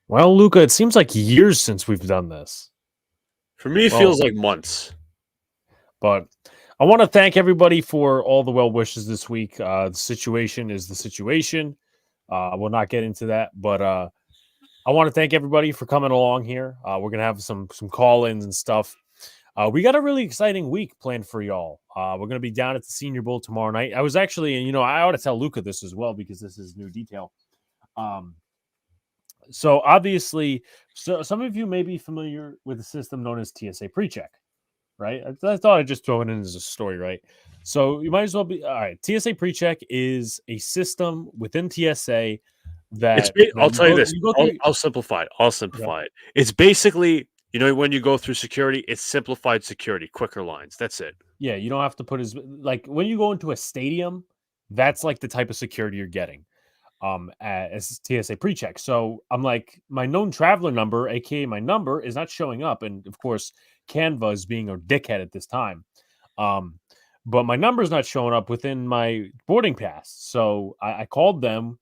Well, Luca, it seems like years since we've done this. For me, it Well, feels like months. but I want to thank everybody for all the well wishes this week. The situation is the situation. We'll not get into that, but I want to thank everybody for coming along here. We're gonna have some call-ins and stuff. We got a really exciting week planned for y'all. We're gonna be down at the Senior Bowl tomorrow night. I was actually, and I ought to tell Luca this as well because this is new detail. Um, so obviously, some of you may be familiar with the system known as TSA PreCheck, right? I thought I'd just throw it in as a story, right? So you might as well be all right. TSA PreCheck is a system within TSA It's. that I'll you tell you go this. you go I'll, through. I'll simplify it. I'll Okay. simplify it. It's basically, when you go through security, it's simplified security, quicker lines. That's it. Yeah, you don't have to put as like when you go into a stadium, that's like the type of security you're getting. As TSA PreCheck. So I'm like, my known traveler number, aka my number, is not showing up, and of course, Canva is being a dickhead at this time. Um, but my number is not showing up within my boarding pass. So I called them,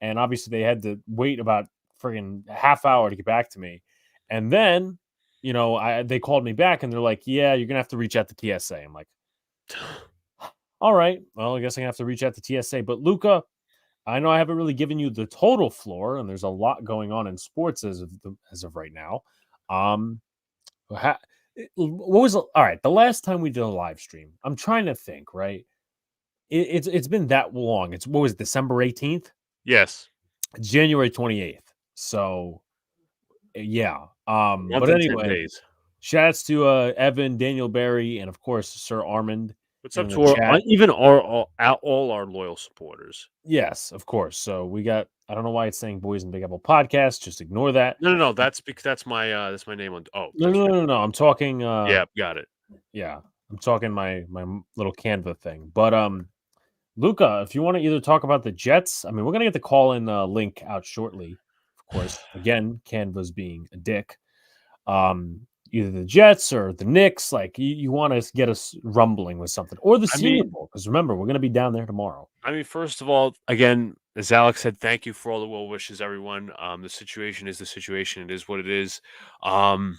and obviously they had to wait about friggin' half hour to get back to me, and then they called me back and they're like, "Yeah, you're gonna have to reach out to TSA." I'm like, "All right, well, I guess I'm gonna have to reach out to TSA." But Luca, I know I haven't really given you the total floor, and there's a lot going on in sports as of right now. Um, ha- what was all right? The last time we did a live stream, I'm trying to think. Right, it's been that long. It's what was it, December 18th, Yes. January 28th. So yeah. Month But and 10 anyway, days. shouts to Evan, Daniel Barry, and of course Sir Armand What's up in the to our chat. even all our loyal supporters? Yes, of course. So we got. I don't know why it's saying Boys and Big Apple podcast. Just ignore that. No, no, no. That's because that's my name on. Oh, No, that's no, right. no, no. I'm talking. Yeah, got it. Yeah, I'm talking my little Canva thing. But Luca, if you want to either talk about the Jets, I mean, we're gonna get the call in link out shortly. Of course, again, Canva's being a dick. Either the Jets or the Knicks. Like you want to get us rumbling with something, or the I Senior mean, Bowl, because remember we're gonna be down there tomorrow. first of all, again, as Alex said, thank you for all the well wishes, everyone. The situation is the situation. It is what it is. Um,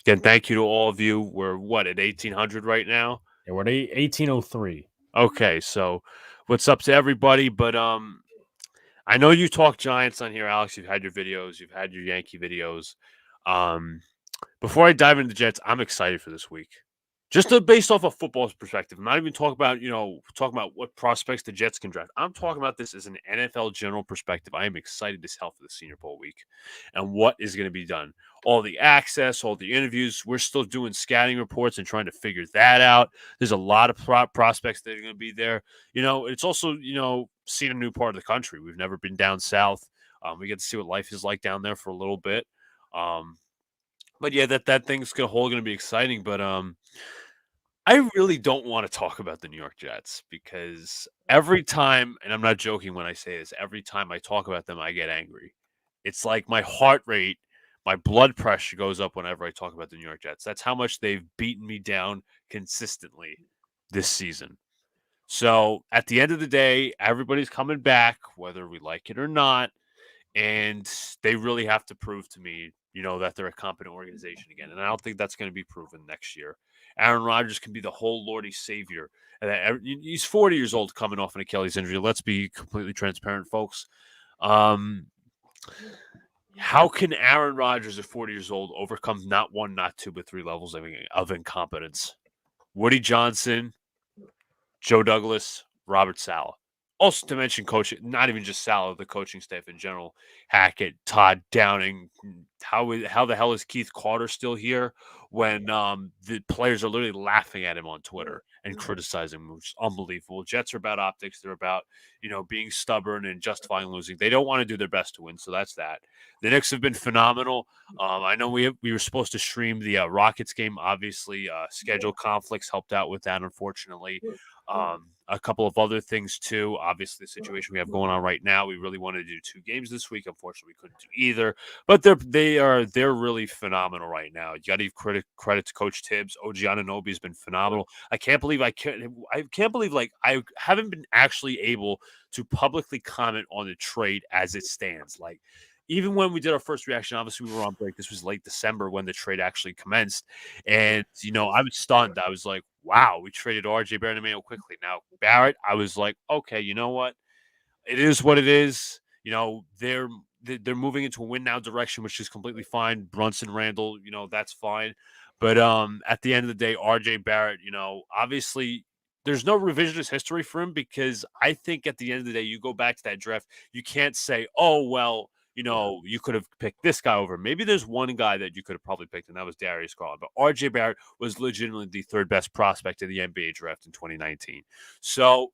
Again, thank you to all of you. We're what at 1800 right now. Yeah, we're at 1803. Okay, so what's up to everybody? But I know you talk Giants on here, Alex. You've had your videos, you've had your Yankee videos. Um, Before I dive into the Jets, I'm excited for this week. Just based off a football's perspective. I'm not even talking about what prospects the Jets can draft. I'm talking about this as an NFL general perspective. I am excited as hell for the Senior Bowl week and what is going to be done. All the access, all the interviews. We're still doing scouting reports and trying to figure that out. There's a lot of prospects that are going to be there. It's also, seeing a new part of the country. We've never been down south. We get to see what life is like down there for a little bit. But yeah, that thing's going to be exciting. But I really don't want to talk about the New York Jets because every time, and I'm not joking when I say this, every time I talk about them, I get angry. It's like my heart rate, my blood pressure goes up whenever I talk about the New York Jets. That's how much they've beaten me down consistently this season. So at the end of the day, everybody's coming back, whether we like it or not. And they really have to prove to me, that they're a competent organization again. And I don't think that's going to be proven next year. Aaron Rodgers can be the whole Lordy savior. And he's 40 years old coming off an Achilles injury. Let's be completely transparent, folks. Um, how can Aaron Rodgers at 40 years old overcome not one, not two, but three levels of incompetence? Woody Johnson, Joe Douglas, Robert Saleh. Also to mention coaching, not even just Saleh, the coaching staff in general, Hackett, Todd Downing. How the hell is Keith Carter still here when the players are literally laughing at him on Twitter and criticizing him, which is unbelievable. Jets are about optics. They're about, being stubborn and justifying losing. They don't want to do their best to win, so that's that. The Knicks have been phenomenal. I know we were supposed to stream the Rockets game. Obviously, schedule conflicts helped out with that, unfortunately. A couple of other things too. Obviously, the situation we have going on right now, we really wanted to do two games this week. Unfortunately, we couldn't do either. But they're really phenomenal right now. You got to give credit to Coach Tibbs. OG Anunoby has been phenomenal. I can't believe like I haven't been actually able to publicly comment on the trade as it stands. Like even when we did our first reaction, obviously we were on break. This was late December when the trade actually commenced. And, I was stunned. I was like, wow, we traded RJ Barrett and Emmanuel quickly. Now, Barrett, I was like, okay, you know what? It is what it is. They're moving into a win now direction, which is completely fine. Brunson, Randall, that's fine. But at the end of the day, RJ Barrett, obviously there's no revisionist history for him because I think at the end of the day, you go back to that draft, you can't say, oh well, you could have picked this guy over. Maybe there's one guy that you could have probably picked, and that was Darius Garland. But RJ Barrett was legitimately the third best prospect in the NBA draft in 2019. So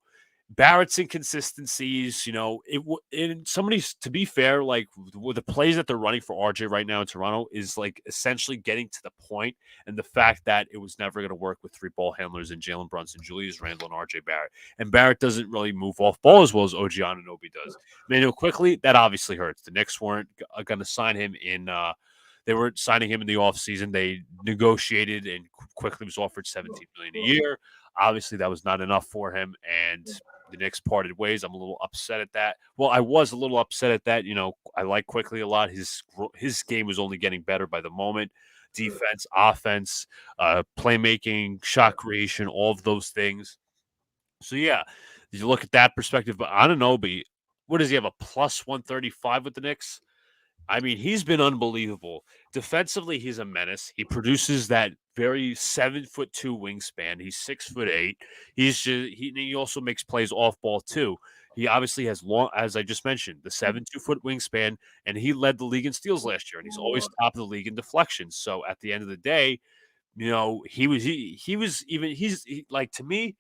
Barrett's inconsistencies, and somebody's to be fair, like with the plays that they're running for RJ right now in Toronto is like essentially getting to the point, and the fact that it was never going to work with three ball handlers and Jalen Brunson, Julius Randle, and RJ Barrett. And Barrett doesn't really move off ball as well as OG Anunoby does. Manuel quickly, that obviously hurts. The Knicks weren't going to sign him in. They weren't signing him in the offseason. They negotiated and quickly was offered $17 million a year. Obviously, that was not enough for him, and the Knicks parted ways. I'm a little upset at that. Well, I was a little upset at that. I like Quickly a lot. His game was only getting better by the moment. Defense, offense, playmaking, shot creation, all of those things. So yeah, you look at that perspective. But Anunoby, what does he have, a plus 135 with the Knicks? I mean, he's been unbelievable. Defensively, he's a menace. He produces that very 7'2" wingspan. He's 6'8". He also makes plays off ball too. He obviously has long, as I just mentioned, the 7'2" wingspan, and he led the league in steals last year, and he's always top of the league in deflections. So at the end of the day, like, to me,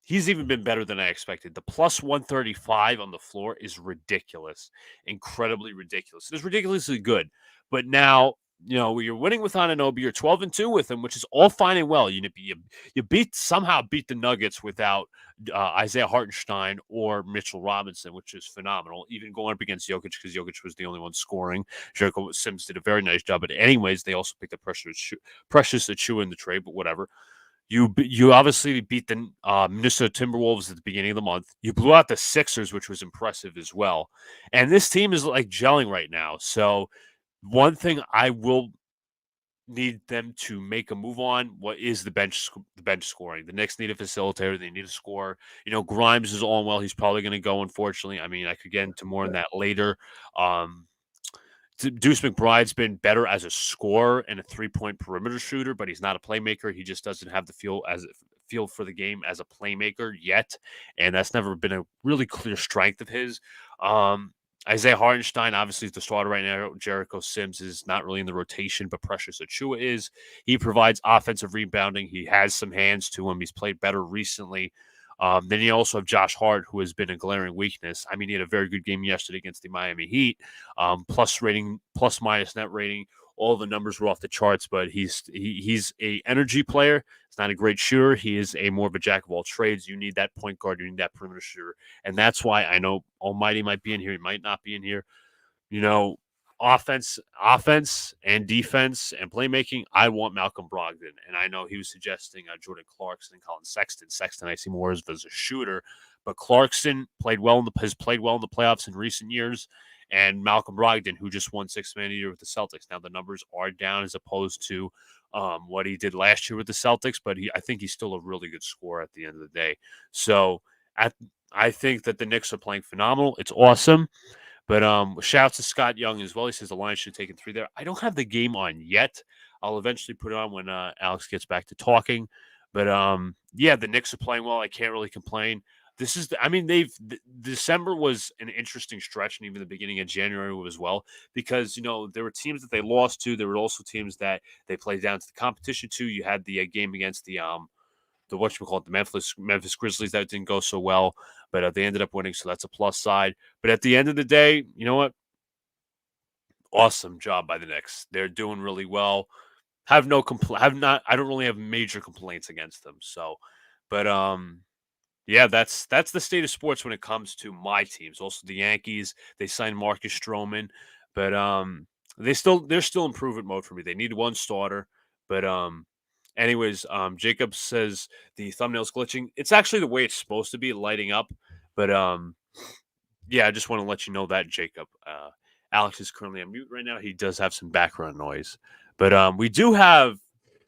he's even been better than I expected. The plus 135 on the floor is ridiculous, incredibly ridiculous. It's ridiculously good. But now, you're winning with Anunoby. You're 12-2 with him, which is all fine and well. You somehow beat the Nuggets without Isaiah Hartenstein or Mitchell Robinson, which is phenomenal. Even going up against Jokic because Jokic was the only one scoring. Jericho Sims did a very nice job. But anyways, they also picked up Precious Achiuwa in the trade, but whatever. You obviously beat the Minnesota Timberwolves at the beginning of the month. You blew out the Sixers, which was impressive as well. And this team is like gelling right now. So one thing I will need them to make a move on, what is the bench scoring. The Knicks need a facilitator. They need a scorer. Grimes is all well. He's probably going to go, unfortunately. I mean, I could get into more on that later. Deuce McBride's been better as a scorer and a three-point perimeter shooter, but he's not a playmaker. He just doesn't have the feel for the game as a playmaker yet, and that's never been a really clear strength of his. Isaiah Hartenstein obviously is the starter right now. Jericho Sims is not really in the rotation, but Precious Achiuwa is. He provides offensive rebounding. He has some hands to him. He's played better recently. Then you also have Josh Hart, who has been a glaring weakness. I mean, he had a very good game yesterday against the Miami Heat. Plus minus net rating, all the numbers were off the charts. But he's a energy player. He's not a great shooter. He is a more of a jack of all trades. You need that point guard. You need that perimeter shooter, and that's why I know Almighty might be in here. He might not be in here. Offense and defense and playmaking, I want Malcolm Brogdon. And I know he was suggesting Jordan Clarkson and Colin Sexton. Sexton I see more as a shooter, but Clarkson has played well in the playoffs in recent years. And Malcolm Brogdon, who just won Sixth Man of the Year with the Celtics. Now the numbers are down as opposed to what he did last year with the Celtics, but I think he's still a really good scorer at the end of the day. So I think that the Knicks are playing phenomenal. It's awesome. But shouts to Scott Young as well. He says the Lions should have taken 3 there. I don't have the game on yet. I'll eventually put it on when Alex gets back to talking. But yeah, the Knicks are playing well. I can't really complain. December was an interesting stretch, and even the beginning of January as well, because there were teams that they lost to. There were also teams that they played down to the competition to. You had the game against the Memphis Grizzlies that didn't go so well, but they ended up winning, so that's a plus side. But at the end of the day, you know what? Awesome job by the Knicks. They're doing really well. I don't really have major complaints against them. So, but yeah, that's the state of sports when it comes to my teams. Also, the Yankees, they signed Marcus Stroman, but they're still improvement mode for me. They need one starter, but anyways, Jacob says the thumbnail's glitching. It's actually the way it's supposed to be, lighting up. But yeah, I just want to let you know that, Jacob. Alex is currently on mute right now. He does have some background noise, but we do have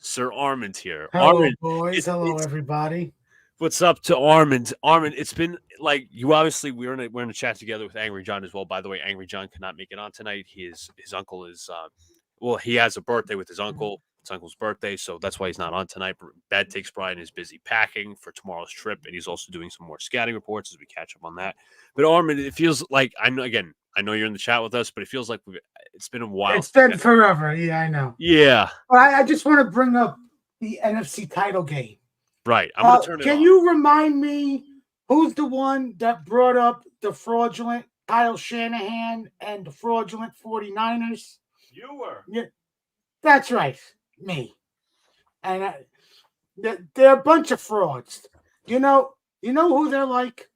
Sir Armand here. Hello, Armand, boys. Hello, everybody. what's up to Armand? Armand, it's been like you obviously we're in a chat together with Angry John as well. By the way, Angry John cannot make it on tonight. His uncle is he has a birthday with his uncle. It's uncle's birthday, so that's why he's not on tonight. Bad Takes Brian is busy packing for tomorrow's trip, and he's also doing some more scouting reports as we catch up on that. But Armand, it feels like I know you're in the chat with us, but it feels like it's been a while. It's been forever. Yeah, I know. Yeah. I just want to bring up the NFC title game. Right. I'm going to turn it on. Can you remind me who's the one that brought up the fraudulent Kyle Shanahan and the fraudulent 49ers? You were. Yeah, that's right. Me. And they're a bunch of frauds. You know who they're like?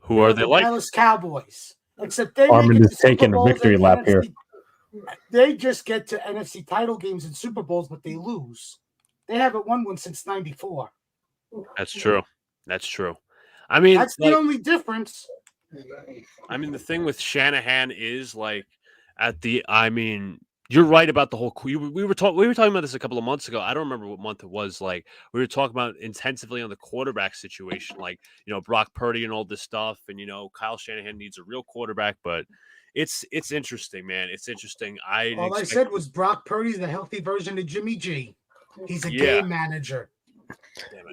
Who are they like? Dallas Cowboys. Except they Armand is taking a victory lap here. They just get to NFC title games and Super Bowls, but they lose. They haven't won one since '94. That's true. That's true. I mean, that's the only difference. I mean, the thing with Shanahan is you're right about the whole. We were talking about this a couple of months ago. I don't remember what month it was. Like we were talking about intensively on the quarterback situation, like Brock Purdy and all this stuff, and Kyle Shanahan needs a real quarterback. But it's interesting, man. It's interesting. All I said was Brock Purdy's the healthy version of Jimmy G. He's a game manager.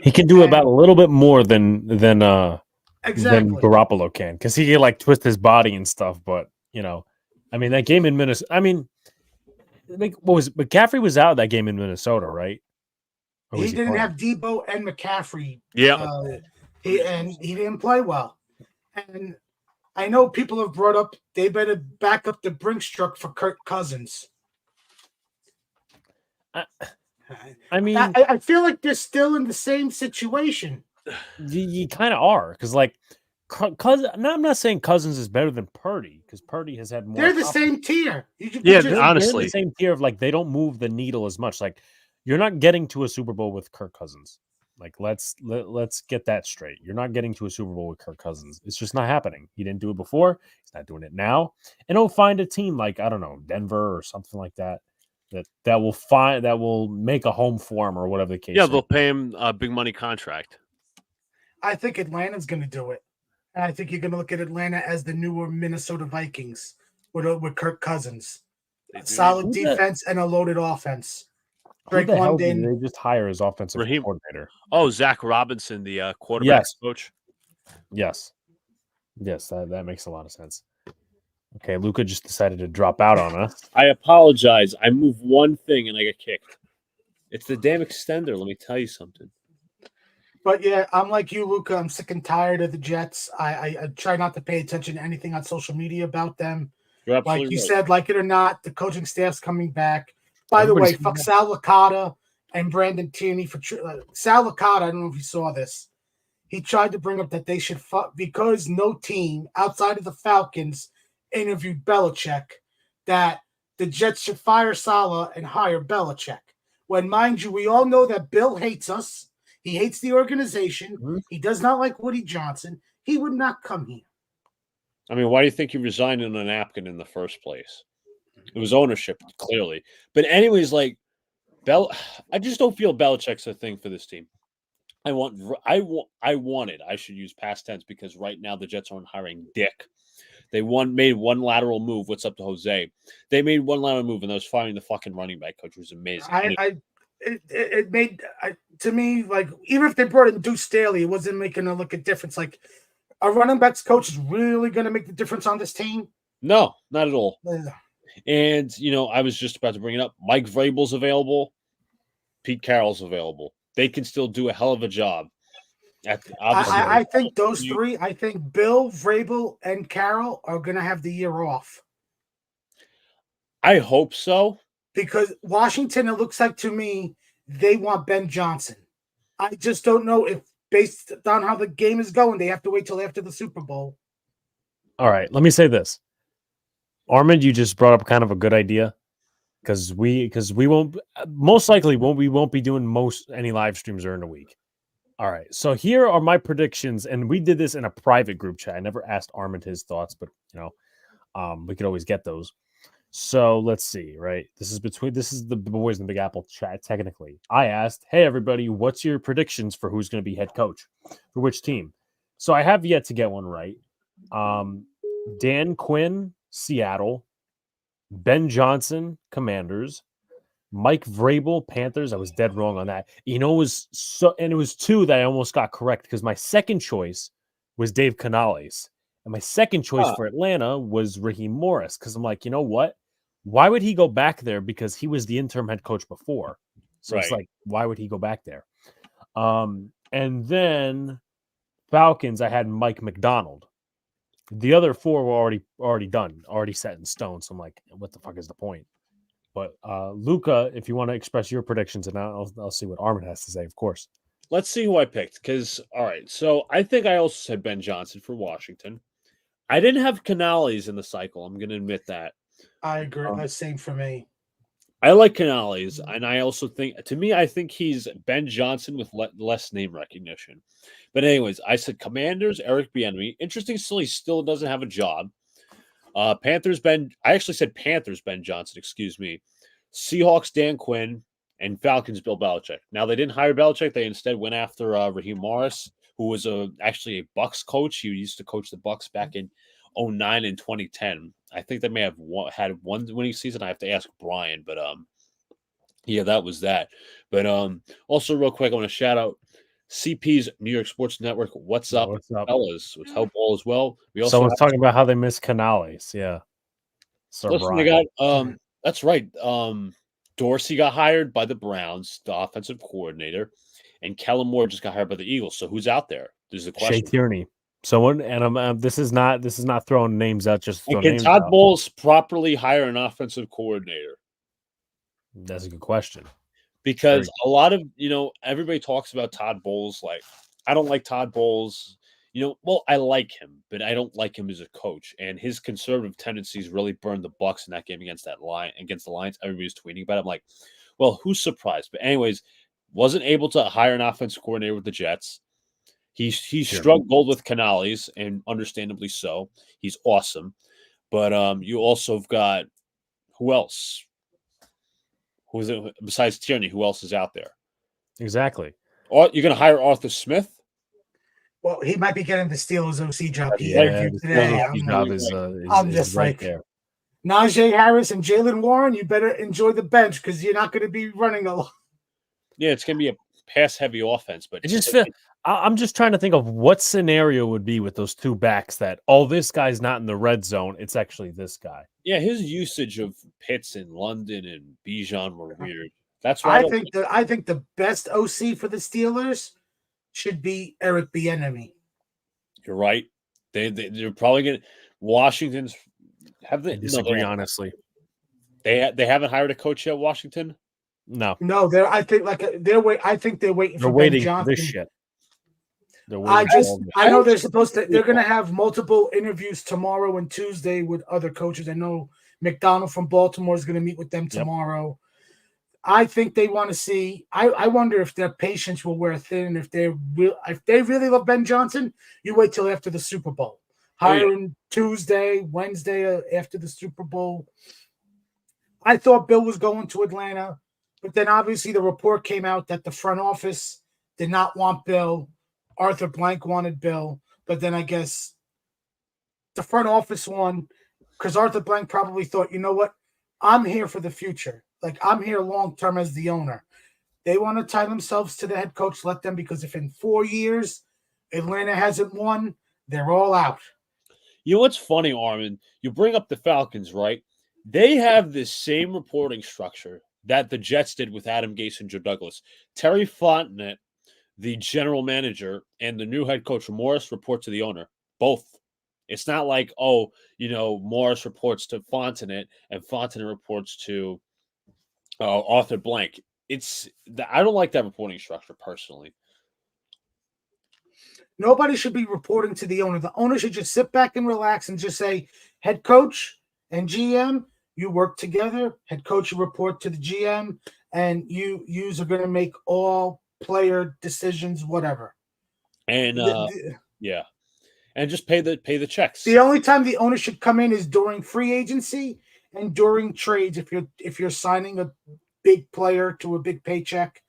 He can do about a little bit more than exactly than Garoppolo can, because he can like twist his body and stuff. But I mean, that game in Minnesota. I mean, McCaffrey was out that game in Minnesota, right? He didn't have Debo and McCaffrey. Yeah, he didn't play well. And I know people have brought up they better back up the Brinks truck for Kirk Cousins. I mean, I feel like they're still in the same situation. You kind of are, because like, I'm not saying Cousins is better than Purdy, because Purdy has had more. They're the same tier. Honestly, the same tier of like they don't move the needle as much. Like you're not getting to a Super Bowl with Kirk Cousins. Like let's get that straight. You're not getting to a Super Bowl with Kirk Cousins. It's just not happening. He didn't do it before. He's not doing it now. And he'll find a team like, I don't know, Denver or something like that. That will make a home for him or whatever the case. Yeah, they'll pay him a big money contract. I think Atlanta's going to do it. And I think you're going to look at Atlanta as the newer Minnesota Vikings with Kirk Cousins. A solid defense and a loaded offense. Who the hell did they just hire as offensive coordinator? Oh, Zach Robinson, the quarterback coach. Yes, that makes a lot of sense. Okay, Luca just decided to drop out on us. I apologize. I moved one thing and I got kicked. It's the damn extender. Let me tell you something. But yeah, I'm like you, Luca. I'm sick and tired of the Jets. I try not to pay attention to anything on social media about them. Like you said, like it or not, the coaching staff's coming back. By the way, fuck Sal Licata and Brandon Tierney for Sal Licata. I don't know if you saw this. He tried to bring up that they should fuck because no team outside of the Falcons interviewed Belichick, that the Jets should fire Saleh and hire Belichick. When, mind you, we all know that Bill hates us. He hates the organization. Mm-hmm. He does not like Woody Johnson. He would not come here. I mean, why do you think he resigned on a napkin in the first place? It was ownership, clearly. But anyways, like, I just don't feel Belichick's a thing for this team. I should use past tense, because right now the Jets aren't hiring dick. They made one lateral move. What's up to Jose? They made one lateral move, and that was firing the fucking running back coach, which was amazing. It made to me, like, even if they brought in Deuce Staley, it wasn't making a look at difference. Like, a running backs coach is really going to make the difference on this team? No, not at all. Yeah. And I was just about to bring it up. Mike Vrabel's available. Pete Carroll's available. They can still do a hell of a job. I think those three. I think Bill, Vrabel, and Carroll are going to have the year off. I hope so. Because Washington, it looks like to me, they want Ben Johnson. I just don't know if, based on how the game is going, they have to wait till after the Super Bowl. All right, let me say this. Armand, you just brought up kind of a good idea, because we won't be doing any live streams during the week. All right, so here are my predictions, and we did this in a private group chat. I never asked Armand his thoughts, but We could always get those. So let's see, right? This is the boys in the Big Apple chat. Technically, I asked, "Hey everybody, what's your predictions for who's going to be head coach for which team?" So I have yet to get one right. Dan Quinn, Seattle. Ben Johnson, Commanders. Mike Vrabel, Panthers. I was dead wrong on that. It was it was two that I almost got correct because my second choice was Dave Canales. And my second choice for Atlanta was Raheem Morris because I'm like, you know what? Why would he go back there? Because he was the interim head coach before. So it's like, why would he go back there? And then Falcons, I had Mike McDonald. The other four were already done, already set in stone. So I'm like, what the fuck is the point? But Luca, if you want to express your predictions, and I'll see what Armin has to say, of course. Let's see who I picked. Because, all right, so I think I also said Ben Johnson for Washington. I didn't have Canales in the cycle. I'm going to admit that. I agree. Same for me. I like Canales, and I also think, I think he's Ben Johnson with less name recognition. But anyways, I said Commanders, Eric Bieniemy. Interesting, still he still doesn't have a job. Panthers, I actually said Panthers, Ben Johnson, excuse me. Seahawks, Dan Quinn, and Falcons, Bill Belichick. Now, they didn't hire Belichick. They instead went after Raheem Morris, who was actually a Bucs coach. He used to coach the Bucs back in 2009 and 2010. I think they may have had one winning season. I have to ask Brian, but yeah, that was that. But also, real quick, I want to shout out CP's New York Sports Network. What's up, fellas? With help all as well. We also someone's talking about how they miss Canales. Yeah. So listen, they got that's right. Dorsey got hired by the Browns, the offensive coordinator, and Kellen Moore just got hired by the Eagles. So who's out there? There's a question. Shea Tierney. Someone, and this is not throwing names out. Just can Todd Bowles properly hire an offensive coordinator? That's a good question. Because a lot of, everybody talks about Todd Bowles. Like, I don't like Todd Bowles. Well, I like him, but I don't like him as a coach. And his conservative tendencies really burned the Bucs in that game against the Lions. Everybody's tweeting about it. I'm like, well, who's surprised? But anyways, wasn't able to hire an offensive coordinator with the Jets. He struggled with Canales, and understandably so. He's awesome. But you also have got, who else? Who is it besides Tierney? Who else is out there? Exactly. You're going to hire Arthur Smith? Well, he might be getting the Steelers OC job. I'm just right there. Najee Harris and Jaylen Warren, you better enjoy the bench because you're not going to be running a lot. Yeah, it's going to be a pass-heavy offense. But I'm just trying to think of what scenario would be with those two backs that, this guy's not in the red zone. It's actually this guy. Yeah, his usage of Pitts in London and Bijan were weird. That's why I think the best OC for the Steelers should be Eric Bieniemy. You're right. They're probably going to Washington's have they disagree honestly. They haven't hired a coach yet, Washington? No, I think they're waiting for Ben Johnson. For this shit. I know they're supposed to. They're going to have multiple interviews tomorrow and Tuesday with other coaches. I know McDonald from Baltimore is going to meet with them tomorrow. I think they want to see. I wonder if their patience will wear thin. If they really love Ben Johnson, you wait till after the Super Bowl. Hire him Tuesday, Wednesday after the Super Bowl. I thought Bill was going to Atlanta, but then obviously the report came out that the front office did not want Bill. Arthur Blank wanted Bill, but then I guess the front office won because Arthur Blank probably thought, you know what? I'm here for the future. Like, I'm here long-term as the owner. They want to tie themselves to the head coach, let them, because if in 4 years Atlanta hasn't won, they're all out. You know what's funny, Armin? You bring up the Falcons, right? They have this same reporting structure that the Jets did with Adam Gase and Joe Douglas. Terry Fontenot, the general manager, and the new head coach, Morris, report to the owner. Both. It's not like, Morris reports to Fontenot and Fontenot reports to Arthur Blank. I don't like that reporting structure personally. Nobody should be reporting to the owner. The owner should just sit back and relax and just say, head coach and GM, you work together. Head coach, you report to the GM, and you are going to make all player decisions, whatever. And yeah. and just pay the checks. The only time the owner should come in is during free agency and during trades. If you're signing a big player to a big paycheck,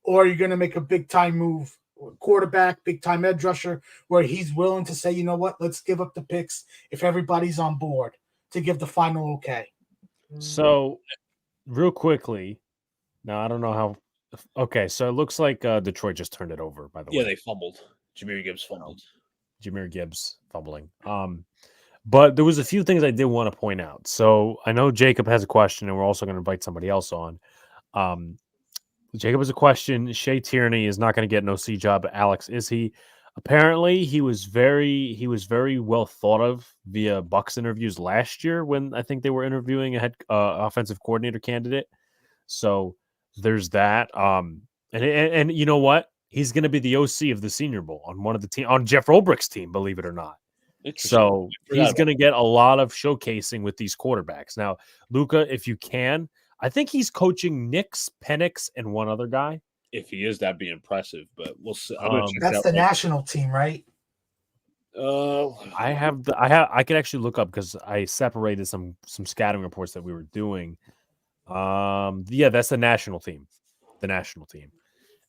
or you're going to make a big time move, quarterback, big time edge rusher, where he's willing to say, you know what, let's give up the picks if everybody's on board to give the final okay. So, real quickly, now I don't know how. Okay, so it looks like Detroit just turned it over. By the way, Yeah, they fumbled. Jameer Gibbs fumbled. Jameer Gibbs fumbling. But there was a few things I did want to point out. So I know Jacob has a question, and we're also going to invite somebody else on. Jacob has a question. Shea Tierney is not going to get an OC job. Alex, is he? Apparently, he was very well thought of via Bucs interviews last year when I think they were interviewing a head offensive coordinator candidate. So there's that. And you know what? He's going to be the OC of the Senior Bowl on one of the team on Jeff Ulbricht's team, believe it or not. So he's going to get a lot of showcasing with these quarterbacks. Now, Luca, if you can, I think he's coaching Nix, Penix, and one other guy. If he is, that'd be impressive. But we'll see. That's the national team, right? I could actually look up because I separated some scouting reports that we were doing. Yeah, that's the national team. The national team.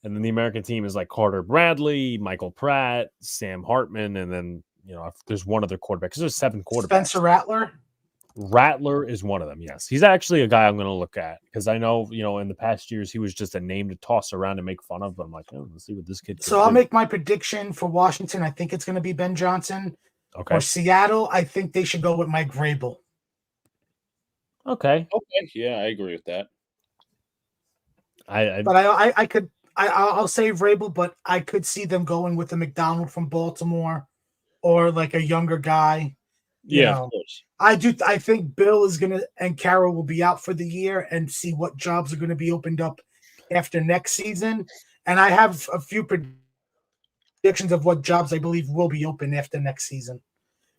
And then the American team is like Carter Bradley, Michael Pratt, Sam Hartman, and then if there's one other quarterback, because there's 7 quarterbacks. Spencer Rattler? Rattler is one of them, yes. He's actually a guy I'm going to look at because I know, in the past years, he was just a name to toss around and make fun of, but I'm like, let's see what this kid So I'll make my prediction for Washington. I think it's going to be Ben Johnson. Okay. For Seattle, I think they should go with Mike Vrabel. Okay. Yeah, I agree with that. I'll say Vrabel, but I could see them going with the McDonald from Baltimore or like a younger guy. Yeah, of course. I think Bill and Carroll will be out for the year and see what jobs are going to be opened up after next season. And I have a few predictions of what jobs I believe will be open after next season.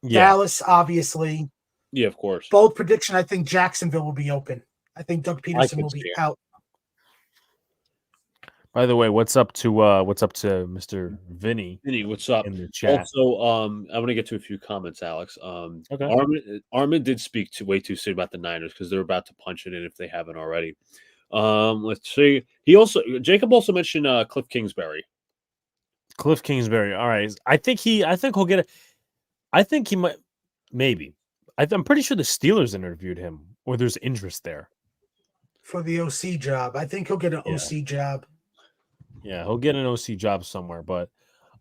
Yeah. Dallas, obviously. Yeah, of course. Bold prediction, I think Jacksonville will be open. I think Doug Peterson will be out. By the way, what's up to Mr. Vinny? Vinny, what's up? In the chat. Also, I'm gonna get to a few comments, Alex. Okay. Armin did speak way too soon about the Niners because they're about to punch it in if they haven't already. Let's see. Jacob also mentioned Cliff Kingsbury. Cliff Kingsbury. All right. I think he'll get it. I think he might. Maybe. I'm pretty sure the Steelers interviewed him, or there's interest there for the OC job. I think he'll get an OC job. Yeah, he'll get an OC job somewhere. But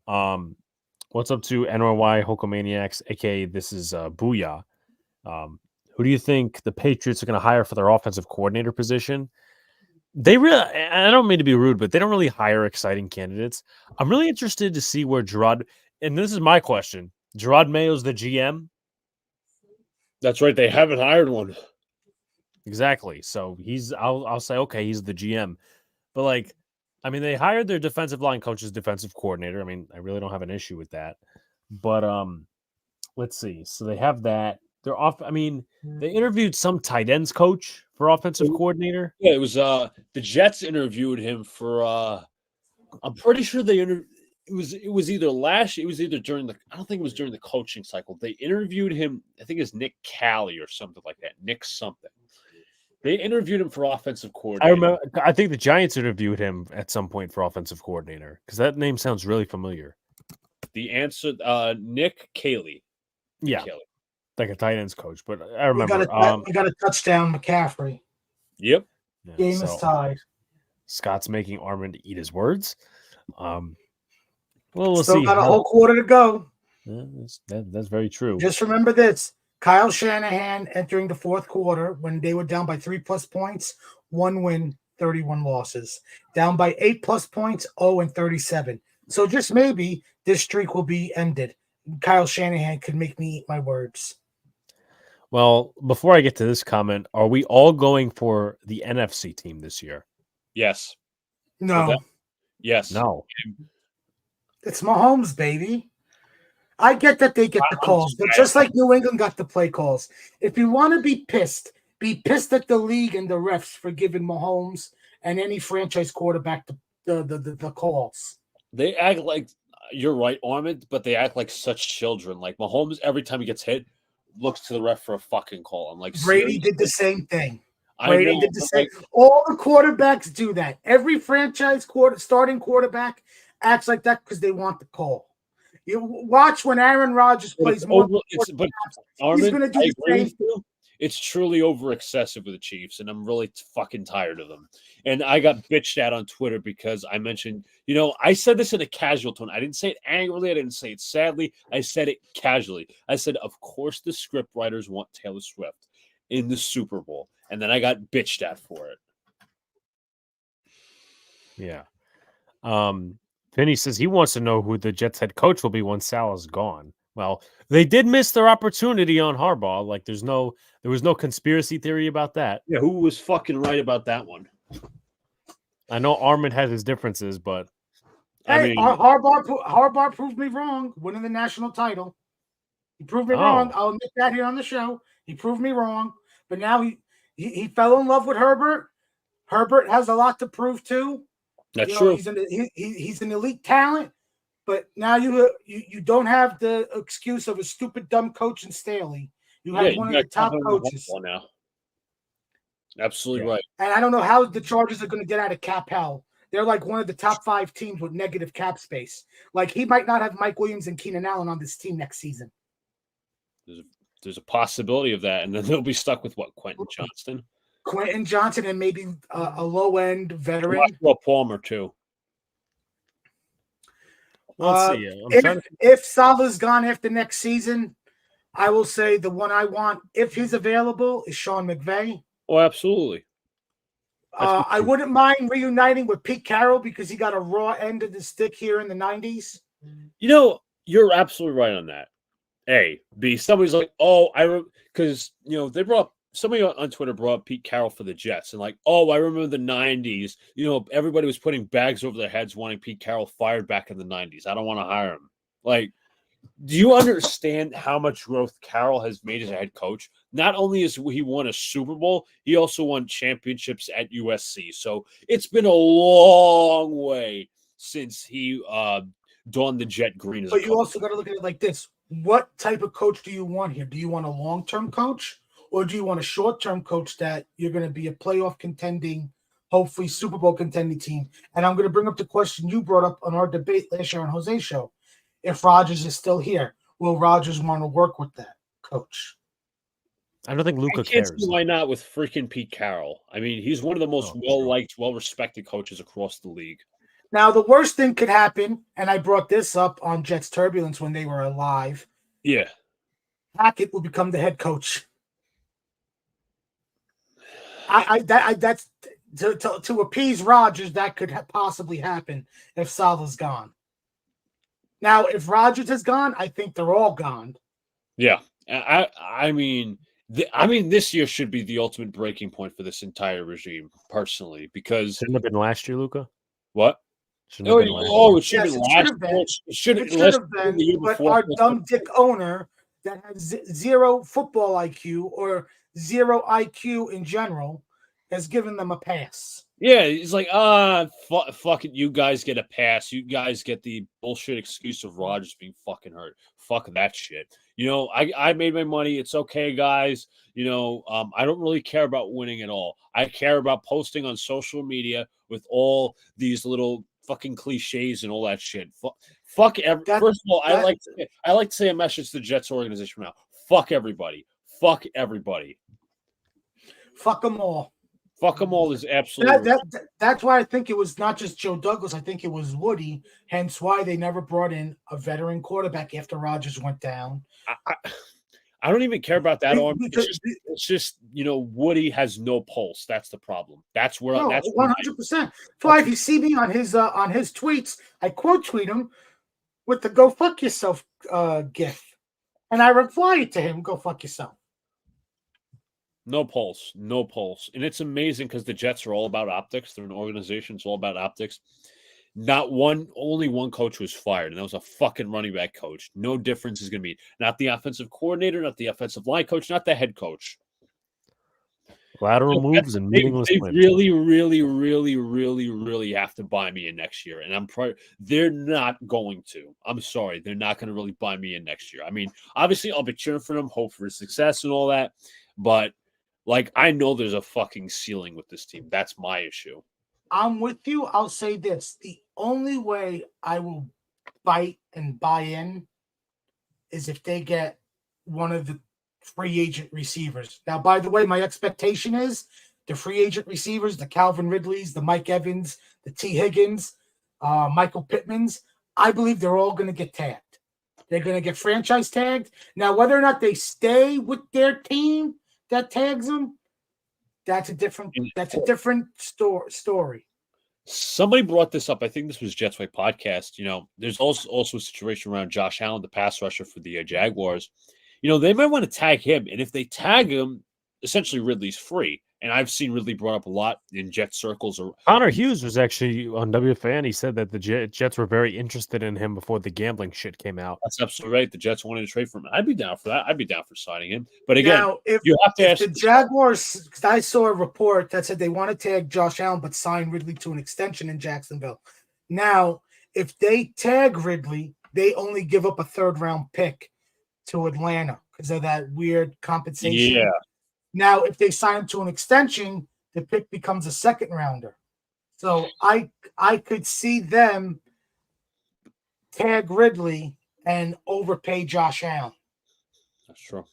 what's up to NYY Hulkamaniacs, aka this is Booyah. Who do you think the Patriots are going to hire for their offensive coordinator position? I don't mean to be rude, but they don't really hire exciting candidates. I'm really interested to see where Gerard, and this is my question, Gerard Mayo's the GM. That's right. They haven't hired one. Exactly. So I'll say, okay, he's the GM. But they hired their defensive line coach's defensive coordinator. I mean, I really don't have an issue with that. But let's see. So they have that. They're off. I mean, they interviewed some tight ends coach for offensive coordinator. Yeah, it was the Jets interviewed him for I'm pretty sure it was either during I don't think it was during the coaching cycle. They interviewed him, I think it's Nick Cali or something like that. Nick something. They interviewed him for offensive coordinator. I remember. I think the Giants interviewed him at some point for offensive coordinator because that name sounds really familiar. The answer, Nick Caley. Yeah, Caley. Like a tight ends coach. But I remember. We got a touchdown, McCaffrey. Yep. Yeah, Game is tied. Scott's making Armin eat his words. Well, we'll Still see. Got a whole quarter to go. Yeah, that's very true. Just remember this. Kyle Shanahan entering the fourth quarter when they were down by 3+ points, 1 win, 31 losses. Down by 8+ points, 0-37. So just maybe this streak will be ended. Kyle Shanahan could make me eat my words. Well, before I get to this comment, are we all going for the NFC team this year? Yes. No. Yes. No. It's Mahomes, baby. I get that they get the calls, but just like New England got the play calls. If you want to be pissed at the league and the refs for giving Mahomes and any franchise quarterback the calls. They act like you're right, Armand, but they act like such children. Like Mahomes, every time he gets hit, looks to the ref for a fucking call. I'm like, Brady seriously? did the same thing. Brady did the same. All the quarterbacks do that. Every franchise starting quarterback acts like that because they want the call. You watch when Aaron Rodgers plays more. But Armand, he's going to do the same thing. It's truly over excessive with the Chiefs, and I'm really fucking tired of them. And I got bitched at on Twitter because I mentioned, I said this in a casual tone. I didn't say it angrily. I didn't say it sadly. I said it casually. I said, of course, the script writers want Taylor Swift in the Super Bowl. And then I got bitched at for it. Yeah. Vinny says he wants to know who the Jets head coach will be once Salah's gone. Well, they did miss their opportunity on Harbaugh. Like there was no conspiracy theory about that. Yeah, who was fucking right about that one? I know Armand has his differences, but Harbaugh proved me wrong, winning the national title. He proved me wrong. I'll admit that here on the show. He proved me wrong, but now he fell in love with Herbert. Herbert has a lot to prove too. That's true. He's an elite talent. But now you don't have the excuse of a stupid, dumb coach in Staley. You have one of the top coaches. Now. Absolutely right. And I don't know how the Chargers are going to get out of cap hell. They're like one of the top 5 teams with negative cap space. Like he might not have Mike Williams and Keenan Allen on this team next season. There's a possibility of that, and then they'll be stuck with Quentin Johnston, and maybe a low-end veteran. Palmer too. Let's see. If Salah's gone after next season, I will say the one I want, if he's available, is Sean McVay. Oh, absolutely. I wouldn't mind reuniting with Pete Carroll because he got a raw end of the stick here in the 90s. You're absolutely right on that. A. B. Somebody's like, because, they brought somebody on Twitter brought up Pete Carroll for the Jets and like, I remember the 90s. Everybody was putting bags over their heads wanting Pete Carroll fired back in the 90s. I don't want to hire him. Like, do you understand how much growth Carroll has made as a head coach? Not only has he won a Super Bowl, he also won championships at USC. So it's been a long way since he donned the jet green. But you also got to look at it like this. What type of coach do you want here? Do you want a long-term coach? Or do you want a short-term coach that you're going to be a playoff contending, hopefully Super Bowl contending team? And I'm going to bring up the question you brought up on our debate last year on Jose's show. If Rodgers is still here, will Rodgers want to work with that coach? I don't think Luka cares. Why not with freaking Pete Carroll? I mean, he's one of the most well-liked, well-respected coaches across the league. Now, the worst thing could happen, and I brought this up on Jets Turbulence when they were alive. Yeah. Hackett will become the head coach. That's to appease Rodgers. That could possibly happen if Salah's gone. Now, if Rodgers is gone, I think they're all gone. Yeah, I mean, this year should be the ultimate breaking point for this entire regime, personally, because shouldn't have been last year, Luka. What? It should have been. But our dumb dick owner that has zero football IQ or zero IQ in general has given them a pass. Yeah, he's like, fuck it, you guys get a pass. You guys get the bullshit excuse of Rodgers being fucking hurt. Fuck that shit. I made my money. It's okay, guys. I don't really care about winning at all. I care about posting on social media with all these little fucking cliches and all that shit. First of all, I like to say a message to the Jets organization now. Fuck everybody. Fuck everybody. Fuck them all. Fuck them all is absolutely. That's why I think it was not just Joe Douglas. I think it was Woody. Hence why they never brought in a veteran quarterback after Rodgers went down. I don't even care about that. It's just Woody has no pulse. That's the problem. That's where. No, that's 100%. If you see me on his tweets, I quote tweet him with the "Go fuck yourself" gif, and I reply to him, "Go fuck yourself." No pulse. And it's amazing because the Jets are all about optics. They're an organization. It's all about optics. Only one coach was fired, and that was a fucking running back coach. No difference is going to be. Not the offensive coordinator, not the offensive line coach, not the head coach. Lateral moves and meaningless They wins. really, really, really, really, really have to buy me in next year, and they're not going to. I'm sorry, they're not going to really buy me in next year. I mean, obviously, I'll be cheering for them, hope for success and all that, but like I know there's a fucking ceiling with this team. That's my issue. I'm with you. I'll say this: the only way I will bite and buy in is if they get one of the free agent receivers. Now, by the way, my expectation is the free agent receivers, the Calvin Ridleys, the Mike Evans, the T. Higgins, Michael Pittmans, I believe they're all going to get tagged. They're going to get franchise tagged. Now, whether or not they stay with their team that tags them, that's a different story. Somebody brought this up. I think this was Jets Way podcast. You know, there's also a situation around Josh Allen, the pass rusher for the Jaguars. You know, they might want to tag him, and if they tag him, essentially Ridley's free. And I've seen Ridley brought up a lot in Jet circles. Connor Hughes was actually on WFAN. He said that the Jets were very interested in him before the gambling shit came out. That's absolutely right. The Jets wanted to trade for him. I'd be down for that. I'd be down for signing him. But again, now, you have to ask the Jaguars. I saw a report that said they want to tag Josh Allen, but sign Ridley to an extension in Jacksonville. Now, if they tag Ridley, they only give up a 3rd-round pick to Atlanta because of that weird compensation. Yeah. Now, if they sign him to an extension, the pick becomes a 2nd-rounder. So I could see them tag Ridley and overpay Josh Allen. That's true.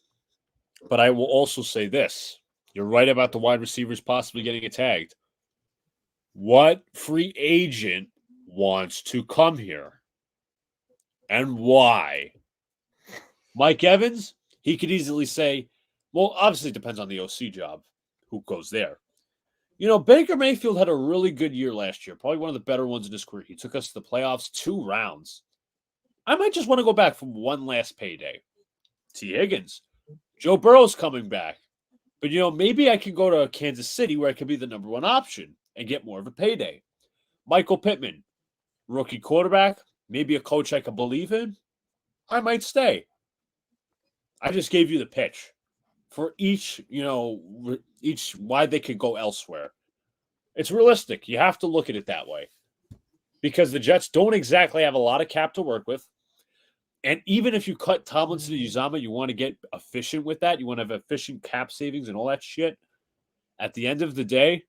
But I will also say this. You're right about the wide receivers possibly getting tagged. What free agent wants to come here? And why? Mike Evans, he could easily say, well, obviously it depends on the OC job, who goes there. You know, Baker Mayfield had a really good year last year, probably one of the better ones in his career. He took us to the playoffs 2 rounds. I might just want to go back for one last payday. T. Higgins, Joe Burrow's coming back. But, you know, maybe I can go to Kansas City where I could be the number 1 option and get more of a payday. Michael Pittman, rookie quarterback, maybe a coach I could believe in. I might stay. I just gave you the pitch for each why they could go elsewhere. It's realistic. You have to look at it that way because the Jets don't exactly have a lot of cap to work with. And even if you cut Tomlinson and Uzomah, you want to get efficient with that. You want to have efficient cap savings and all that shit. At the end of the day,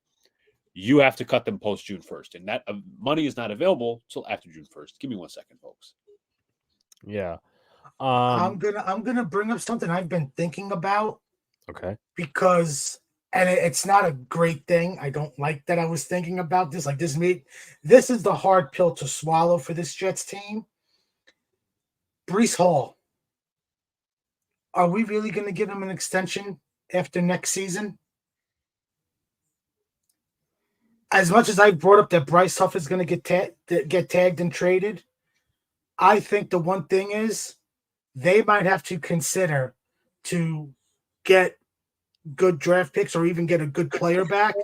you have to cut them post June 1st. And that money is not available till after June 1st. Give me 1 second, folks. Yeah. I'm gonna bring up something I've been thinking about. Okay. Because it's not a great thing. I don't like that I was thinking about this. Like this is the hard pill to swallow for this Jets team. Breece Hall. Are we really going to give him an extension after next season? As much as I brought up that Bryce Huff is going to get tagged and traded, I think the one thing is they might have to consider to get good draft picks or even get a good player back.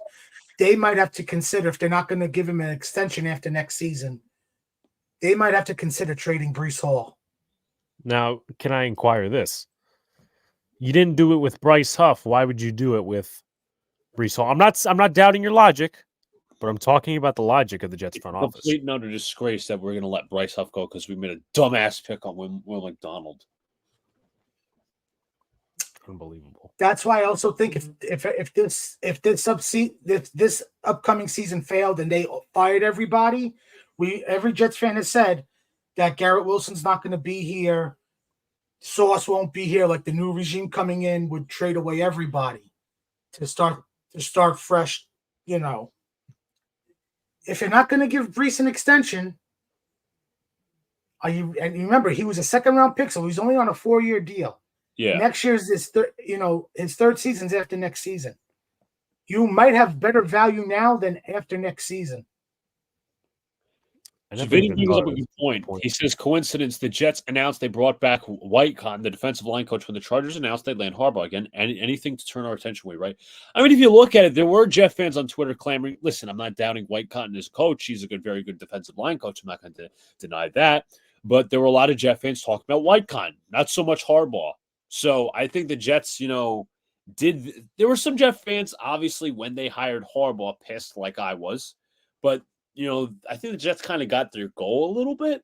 They might have to consider, if they're not going to give him an extension after next season, they might have to consider trading Breece Hall. Now, can I inquire this? You didn't do it with Bryce Huff. Why would you do it with Breece Hall? I'm not doubting your logic, but I'm talking about the logic of the Jets front office. Complete and utter disgrace that we're going to let Bryce Huff go because we made a dumbass pick on Will McDonald. Unbelievable. That's why I also think if this upcoming season failed and they fired everybody, every Jets fan has said that Garrett Wilson's not going to be here. Sauce won't be here. Like the new regime coming in would trade away everybody to start fresh. You know, if you're not going to give Breece an extension, and remember he was a 2nd-round pick, so he's only on a 4-year deal. Yeah. Next year's his 3rd season's after next season. You might have better value now than after next season. Vinny brings up a good point. He says, coincidence, the Jets announced they brought back White Cotton, the defensive line coach, when the Chargers announced they'd land Harbaugh again, and anything to turn our attention away, right? I mean, if you look at it, there were Jet fans on Twitter clamoring, listen, I'm not doubting White Cotton as coach. He's a very good defensive line coach. I'm not going to deny that. But there were a lot of Jet fans talking about White Cotton, not so much Harbaugh. So I think the Jets, There were some Jet fans, obviously, when they hired Harbaugh, pissed like I was, but I think the Jets kind of got their goal a little bit.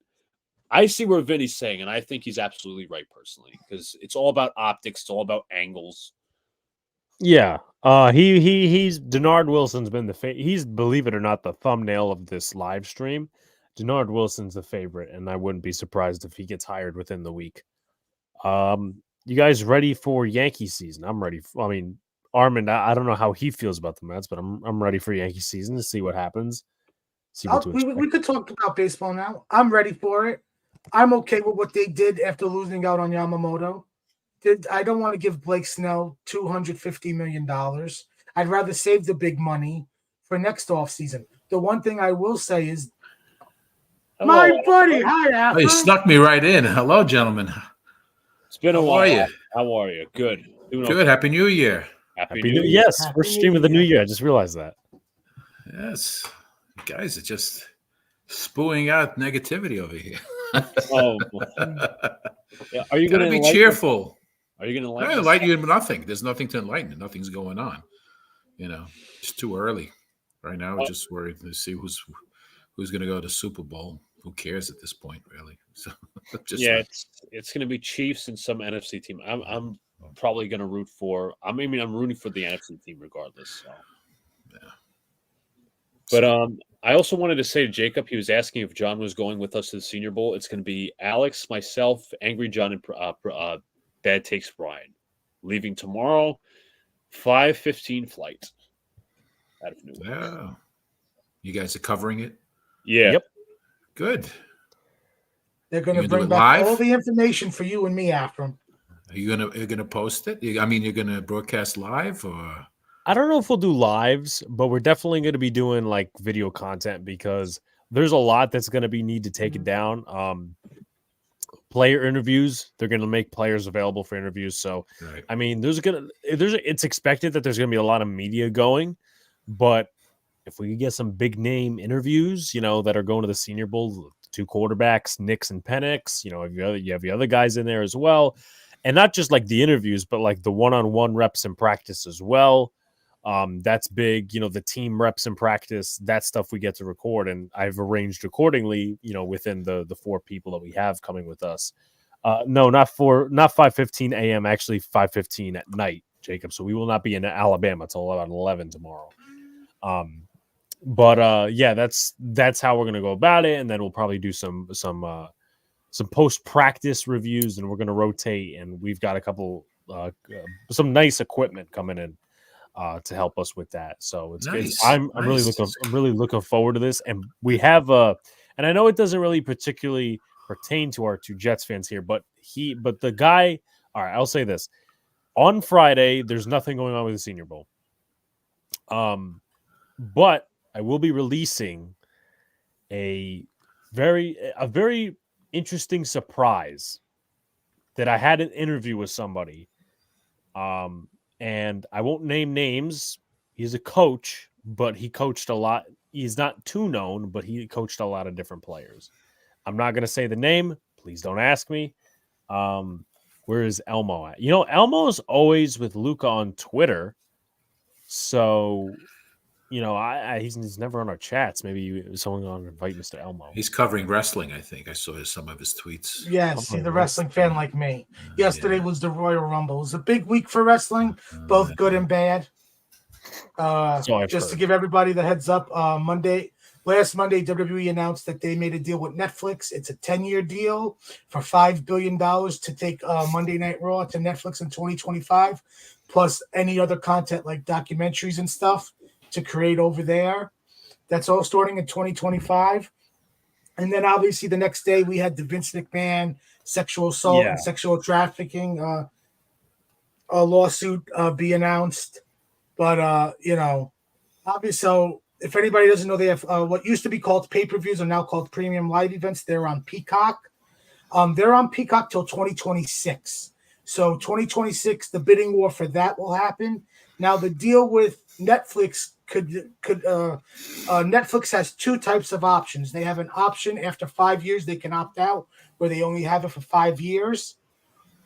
I see where Vinny's saying, and I think he's absolutely right personally, because it's all about optics, it's all about angles. Yeah. He's Denard Wilson's been he's, believe it or not, the thumbnail of this live stream. Denard Wilson's the favorite, and I wouldn't be surprised if he gets hired within the week. You guys ready for Yankee season? I'm ready. Armin, I don't know how he feels about the Mets, but I'm ready for Yankee season to see what happens. We could talk about baseball now. I'm ready for it. I'm okay with what they did after losing out on Yamamoto. I don't want to give Blake Snell $250 million. I'd rather save the big money for next offseason. The one thing I will say is, my buddy, hi, Afro. Oh, you snuck me right in. Hello, gentlemen. It's been a while. How are you? How are you? Good. Good. Okay. Happy New Year. Happy New Year. Yes, first stream of the new year. I just realized that. Yes. You guys are just spewing out negativity over here. Oh, yeah. Are you going to be cheerful? Are you going to enlighten? I enlighten you in nothing. There's nothing to enlighten. Nothing's going on. It's too early right now. We're just worried to see who's going to go to the Super Bowl. Who cares at this point, really? So, it's going to be Chiefs and some NFC team. I'm probably going to root for. I'm rooting for the NFC team regardless. So. Yeah. But I also wanted to say to Jacob, he was asking if John was going with us to the Senior Bowl. It's going to be Alex, myself, Angry John, and Bad Takes Brian. Leaving tomorrow, 5:15 flight out of New York. Yeah. You guys are covering it? Yeah. Yep. Good. They're going to bring back all the information for you and me, Afram. Are you gonna post it? You're going to broadcast live, or? I don't know if we'll do lives, but we're definitely going to be doing like video content because there's a lot that's going to be need to take it down. Player interviews, they're going to make players available for interviews. So, right. It's expected that there's going to be a lot of media going, but if we could get some big name interviews, that are going to the Senior Bowl, 2 quarterbacks, Nix and Penix, you have the other guys in there as well. And not just like the interviews, but like the one-on-one reps in practice as well. That's big, the team reps in practice, that stuff we get to record. And I've arranged accordingly, within the 4 people that we have coming with us. No, not 5:15 a.m., actually 5:15 at night, Jacob. So we will not be in Alabama till about 11 tomorrow. But that's how we're going to go about it. And then we'll probably do some post-practice reviews, and we're going to rotate. And we've got a couple, some nice equipment coming in to help us with that. So it's nice. I'm really looking forward to this. And we have and I know it doesn't really particularly pertain to our 2 Jets fans here, but the guy, all right, I'll say this. On Friday, there's nothing going on with the Senior Bowl. But I will be releasing a very interesting surprise that I had an interview with somebody. And I won't name names. He's a coach, but he coached a lot. He's not too known, but he coached a lot of different players. I'm not going to say the name. Please don't ask me. Where is Elmo at? Elmo's always with Luca on Twitter. So, he's never on our chats. Maybe someone going to invite Mr. Elmo. He's covering wrestling, I think. I saw some of his tweets. Yes, he's a wrestling fan like me. Yesterday was the Royal Rumble. It was a big week for wrestling, both good and bad. Just to give everybody the heads up, last Monday, WWE announced that they made a deal with Netflix. It's a 10-year deal for $5 billion to take Monday Night Raw to Netflix in 2025, plus any other content like documentaries and stuff to create over there. That's all starting in 2025. And then obviously the next day we had the Vince McMahon sexual assault and sexual trafficking lawsuit be announced. But, obviously, so if anybody doesn't know, they have what used to be called pay-per-views are now called premium live events. They're on Peacock. They're on Peacock till 2026. So 2026, the bidding war for that will happen. Now the deal with Netflix Netflix has 2 types of options. They have an option after 5 years they can opt out, where they only have it for 5 years,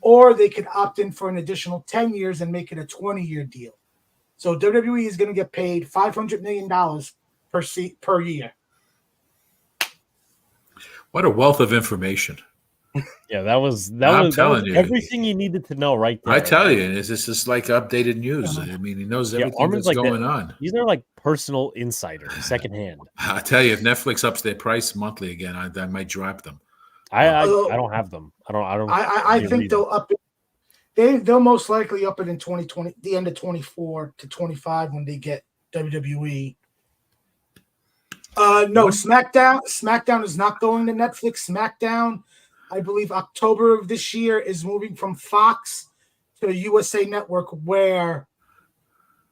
or they could opt in for an additional 10 years and make it a 20-year deal. So WWE is going to get paid $500 million per year. What a wealth of information. Yeah, that was telling you. everything you needed to know right there. I tell you, this is like updated news. I mean, he knows everything Armin's that's like going on. These are like personal insiders, secondhand. I tell you, if Netflix ups their price monthly again, I might drop them. I don't have them. I think they'll up it. They'll most likely up it in 2020, the end of 24 to 25 when they get WWE. No, SmackDown is not going to Netflix. SmackDown, I believe October of this year, is moving from Fox to the USA Network, where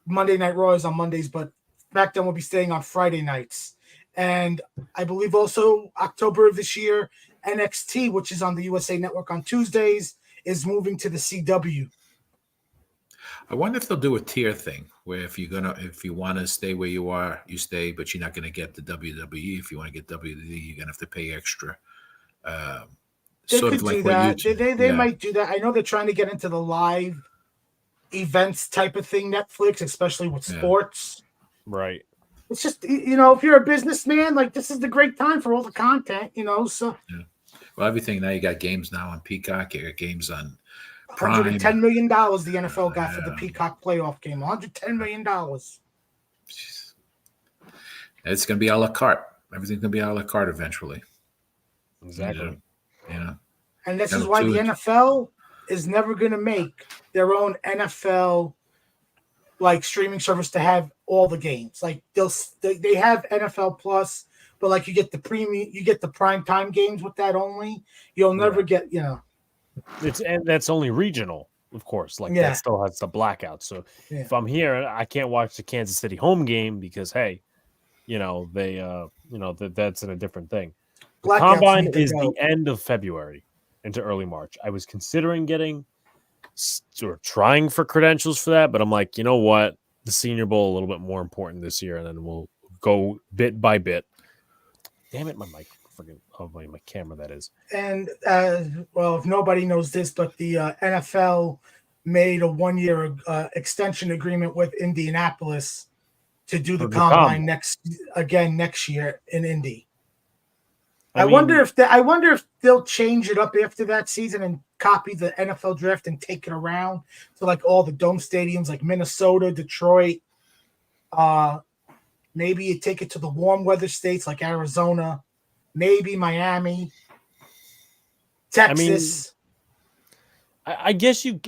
Monday Night Raw is on Mondays, but SmackDown will be staying on Friday nights. And I believe also October of this year, NXT, which is on the USA Network on Tuesdays, is moving to the CW. I wonder if they'll do a tier thing where if you want to stay where you are, you stay, but you're not going to get the WWE. If you want to get WWE, you're going to have to pay extra. They sort could of like do what that. YouTube. They might do that. I know they're trying to get into the live events type of thing, Netflix, especially with sports. Right. It's just, if you're a businessman, like, this is the great time for all the content, so. Yeah. Well, everything now, you got games now on Peacock, you got games on Prime. $110 million the NFL got for the Peacock playoff game. $110 million. It's going to be a la carte. Everything's going to be a la carte eventually. Exactly. And this is why the NFL is never going to make their own NFL like streaming service to have all the games. Like they have NFL Plus, but like you get the premium, you get the prime time games with that only. You'll never get, and that's only regional, of course. Like that still has the blackout. So if I'm here, I can't watch the Kansas City home game because that's in a different thing. The Combine is the end of February into early March. I was considering getting or trying for credentials for that, but I'm like, you know what? The Senior Bowl a little bit more important this year, and then we'll go bit by bit. Damn it, my mic. My camera, that is. And if nobody knows this, but the NFL made a 1-year extension agreement with Indianapolis to do the Combine next year in Indy. I wonder if they'll change it up after that season and copy the NFL draft and take it around to like all the dome stadiums like Minnesota, Detroit. Maybe you take it to the warm weather states like Arizona, maybe Miami, Texas. I guess you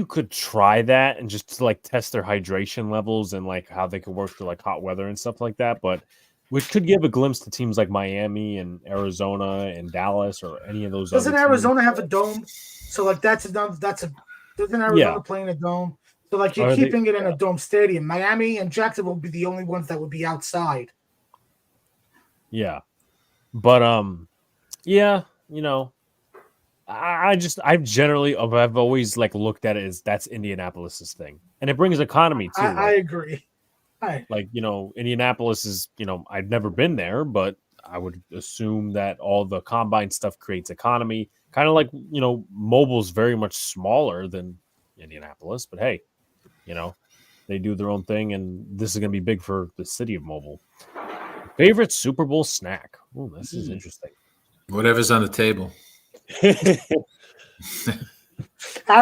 could try that and just to like test their hydration levels and like how they could work through like hot weather and stuff like that, but which could give a glimpse to teams like Miami and Arizona and Dallas or any of those. Doesn't Arizona have a dome? So like doesn't Arizona play in a dome? So like you're keeping it in a dome stadium. Miami and Jacksonville would be the only ones that would be outside. Yeah, but I've always like looked at it as that's Indianapolis's thing, and it brings economy too. I agree. Like, Indianapolis is, I've never been there, but I would assume that all the Combine stuff creates economy. Kind of like, Mobile's very much smaller than Indianapolis, but hey, they do their own thing, and this is going to be big for the city of Mobile. Favorite Super Bowl snack? Oh, this is interesting. Whatever's on the table.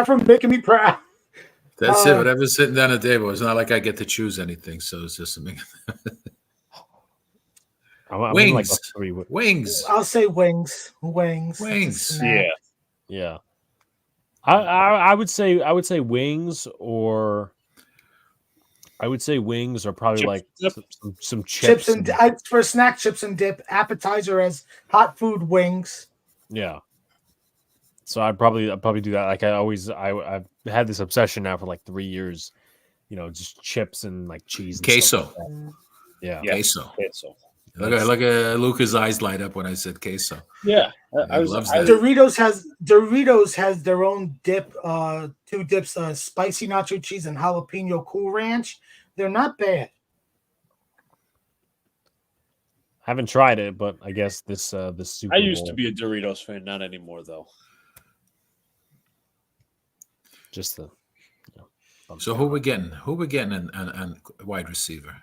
From making me proud. That's it. Whatever's sitting down the table. It's not like I get to choose anything, so it's just something. Wings. Wings. I'll say wings. Wings. Yeah. I would say wings, or I would say wings, or probably some chips and for snack, chips and dip. Appetizer as hot food, wings. Yeah. So I'd probably do that. Like I've had this obsession now for like 3 years, just chips and like cheese. And queso. Like yeah. Queso. Look at Luca's eyes light up when I said queso. Yeah. Doritos has their own dip, 2 dips, spicy nacho cheese and jalapeno Cool Ranch. They're not bad. Haven't tried it, but I guess this Super I used Bowl. to be a Doritos fan, not anymore though. Just the. So who we getting? Who we getting on wide receiver?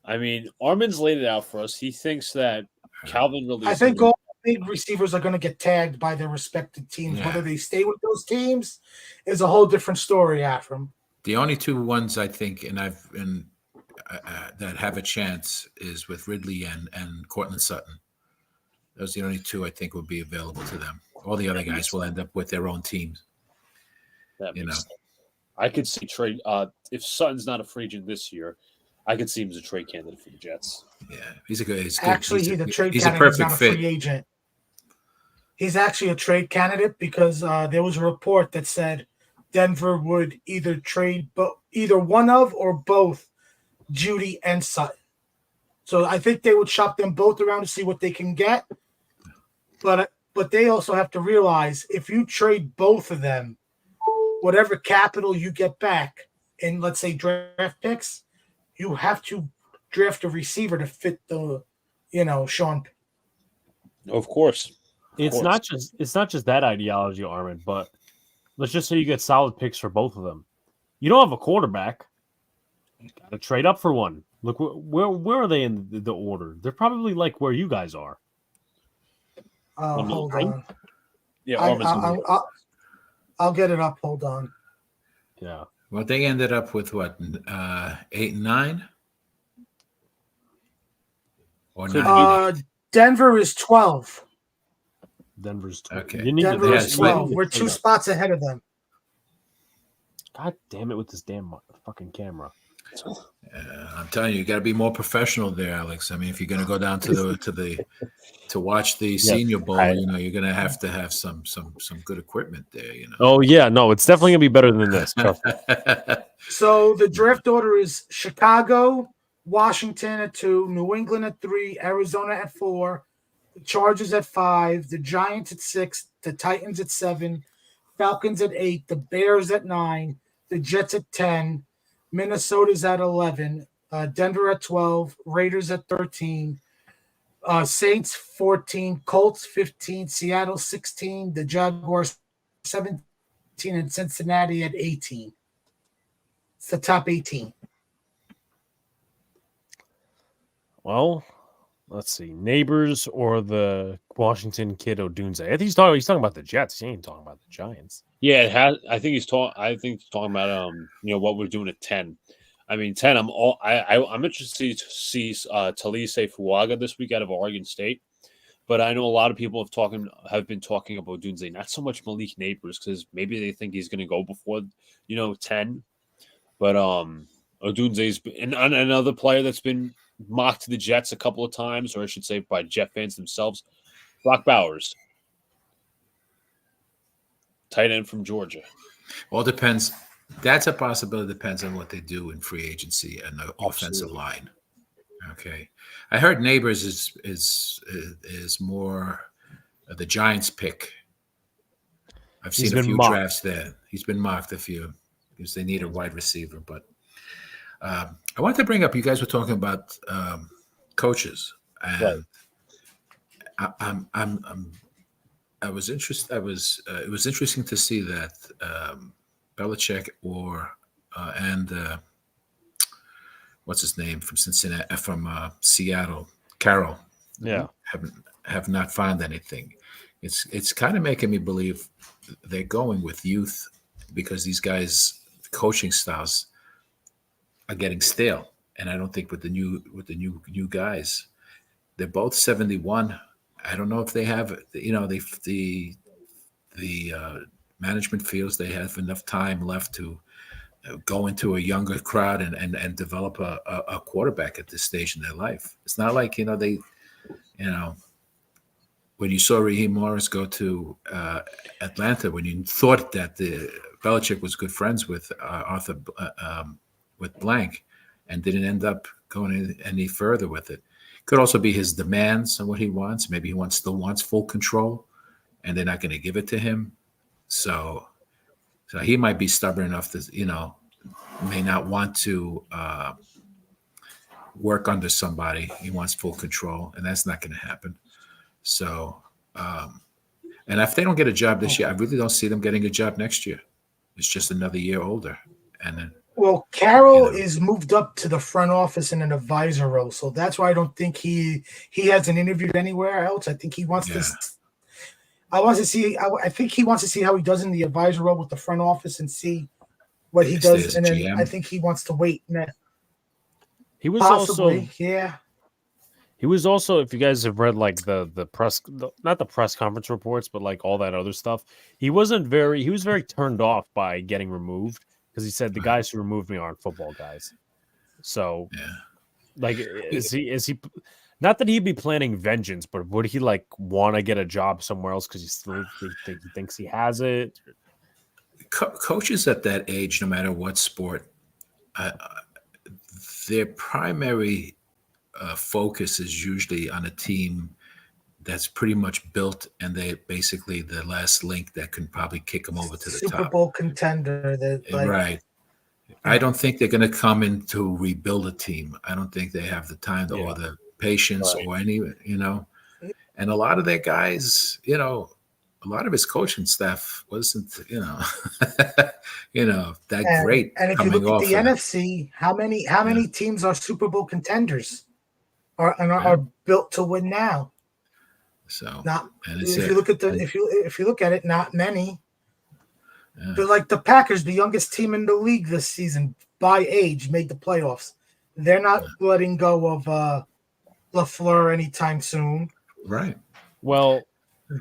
I mean, Armin's laid it out for us. He thinks that Calvin Ridley. I think all big receivers are going to get tagged by their respective teams. Yeah. Whether they stay with those teams is a whole different story, Afram. The only two ones I think, that have a chance is with Ridley and Cortland Sutton. Those are the only two I think will be available to them. All the other guys will end up with their own teams. That makes sense. I could see trade. If Sutton's not a free agent this year, I could see him as a trade candidate for the Jets. Yeah, he's a good. Actually, he's a trade he's a candidate, perfect not a fit. free agent. He's actually a trade candidate because there was a report that said Denver would either trade either one of or both Judy and Sutton. So I think they would shop them both around to see what they can get. But they also have to realize if you trade both of them, whatever capital you get back in, let's say, draft picks, you have to draft a receiver to fit the, Sean. Of course. It's not just that ideology, Armin, but let's just say you get solid picks for both of them. You don't have a quarterback. You got to trade up for one. Look, where are they in the order? They're probably like where you guys are. Hold on. Yeah, I'll get it up. Hold on. Yeah. Well, they ended up with what, 8 and 9, or 9? Denver is 12. Denver's 12. Okay. Denver is 12. We're 2 spots ahead of them. God damn it with this damn fucking camera. I'm telling you, got to be more professional there, Alex. I mean, if you're going to go down to watch the Senior Bowl, you're going to have some good equipment there. Oh yeah, no, it's definitely going to be better than this. So the draft order is Chicago, Washington at 2, New England at 3, Arizona at 4, the Chargers at 5, the Giants at 6, the Titans at 7, Falcons at 8, the Bears at 9, the Jets at 10, Minnesota's at 11, Denver at 12, Raiders at 13, Saints 14, Colts 15, Seattle 16, the Jaguars 17, and Cincinnati at 18. It's the top 18. Well, let's see. Neighbors or the Washington kid Odunze. I think he's talking about the Jets. He ain't talking about the Giants. Yeah, it has. I think he's talking about what we're doing at 10. I mean, 10. I'm interested to see Talise Fuaga this week out of Oregon State, but I know a lot of people have been talking about Odunze, not so much Malik Neighbors, because maybe they think he's going to go before 10. But Odunze's been another player that's been mocked to the Jets a couple of times, or I should say by Jet fans themselves. Brock Bowers, tight end from Georgia. Well, it depends. That's a possibility. Depends on what they do in free agency and the offensive line. Okay, I heard Neighbors is more the Giants pick. I've seen a few drafts there. He's been mocked a few because they need a wide receiver. But I want to bring up. You guys were talking about coaches, and I was interested. It was interesting to see that Belichick and what's his name from Cincinnati, from Seattle, Carroll, have not found anything. It's kind of making me believe they're going with youth because these guys' coaching styles are getting stale, and I don't think with the new guys, they're both 71. I don't know if they have, the management feels they have enough time left to go into a younger crowd and develop a quarterback at this stage in their life. It's not like, when you saw Raheem Morris go to Atlanta, when you thought that Belichick was good friends with Arthur, with Blank, and didn't end up going any further with it. Could also be his demands on what he wants. Maybe he still wants full control, and they're not going to give it to him. So he might be stubborn enough to, may not want to work under somebody. He wants full control, and that's not going to happen. So, and if they don't get a job this year, I really don't see them getting a job next year. is just another year older. And then, well, Carroll is moved up to the front office in an advisor role, so that's why I don't think he hasn't interviewed anywhere else. I think he wants to. I think he wants to see how he does in the advisor role with the front office and see what he does, and then GM. I think he wants to wait. He was possibly, yeah. He was also, if you guys have read like the press, not the press conference reports, but like all that other stuff, he was very turned off by getting removed because he said the guys who removed me aren't football guys. So, like, is he? Not that he'd be planning vengeance, but would he like want to get a job somewhere else because he thinks he has it? Coaches at that age, no matter what sport, their primary focus is usually on a team that's pretty much built, and they basically the last link that can probably kick them over to the top. Super Bowl contender. Right. I don't think they're going to come in to rebuild a team. I don't think they have the time or the patience or any, and a lot of their guys, a lot of his coaching staff wasn't, that great. And if you look at the NFC, how many teams are Super Bowl contenders are built to win now? So if you look at it, not many. But like the Packers, the youngest team in the league this season by age, made the playoffs. They're not letting go of LaFleur anytime soon. Right. Well,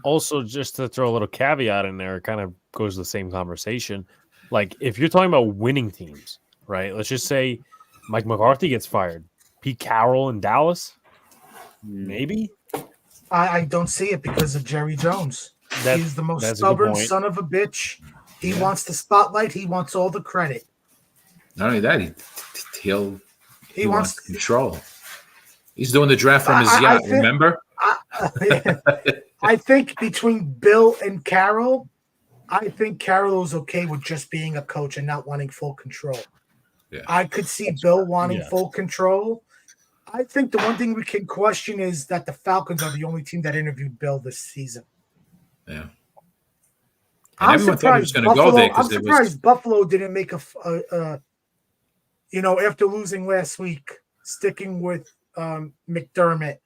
also just to throw a little caveat in there, it kind of goes to the same conversation. Like if you're talking about winning teams, right? Let's just say Mike McCarthy gets fired. Pete Carroll in Dallas, maybe. I don't see it because of Jerry Jones. He's the most stubborn son of a bitch. He wants the spotlight. He wants all the credit. Not only that, he wants control. He's doing the draft from his yacht. Remember? I think between Bill and Carroll, I think Carroll is okay with just being a coach and not wanting full control. Yeah. I could see Bill wanting full control. I think the one thing we can question is that the Falcons are the only team that interviewed Bill this season. Yeah. I'm surprised Buffalo didn't make after losing last week, sticking with McDermott,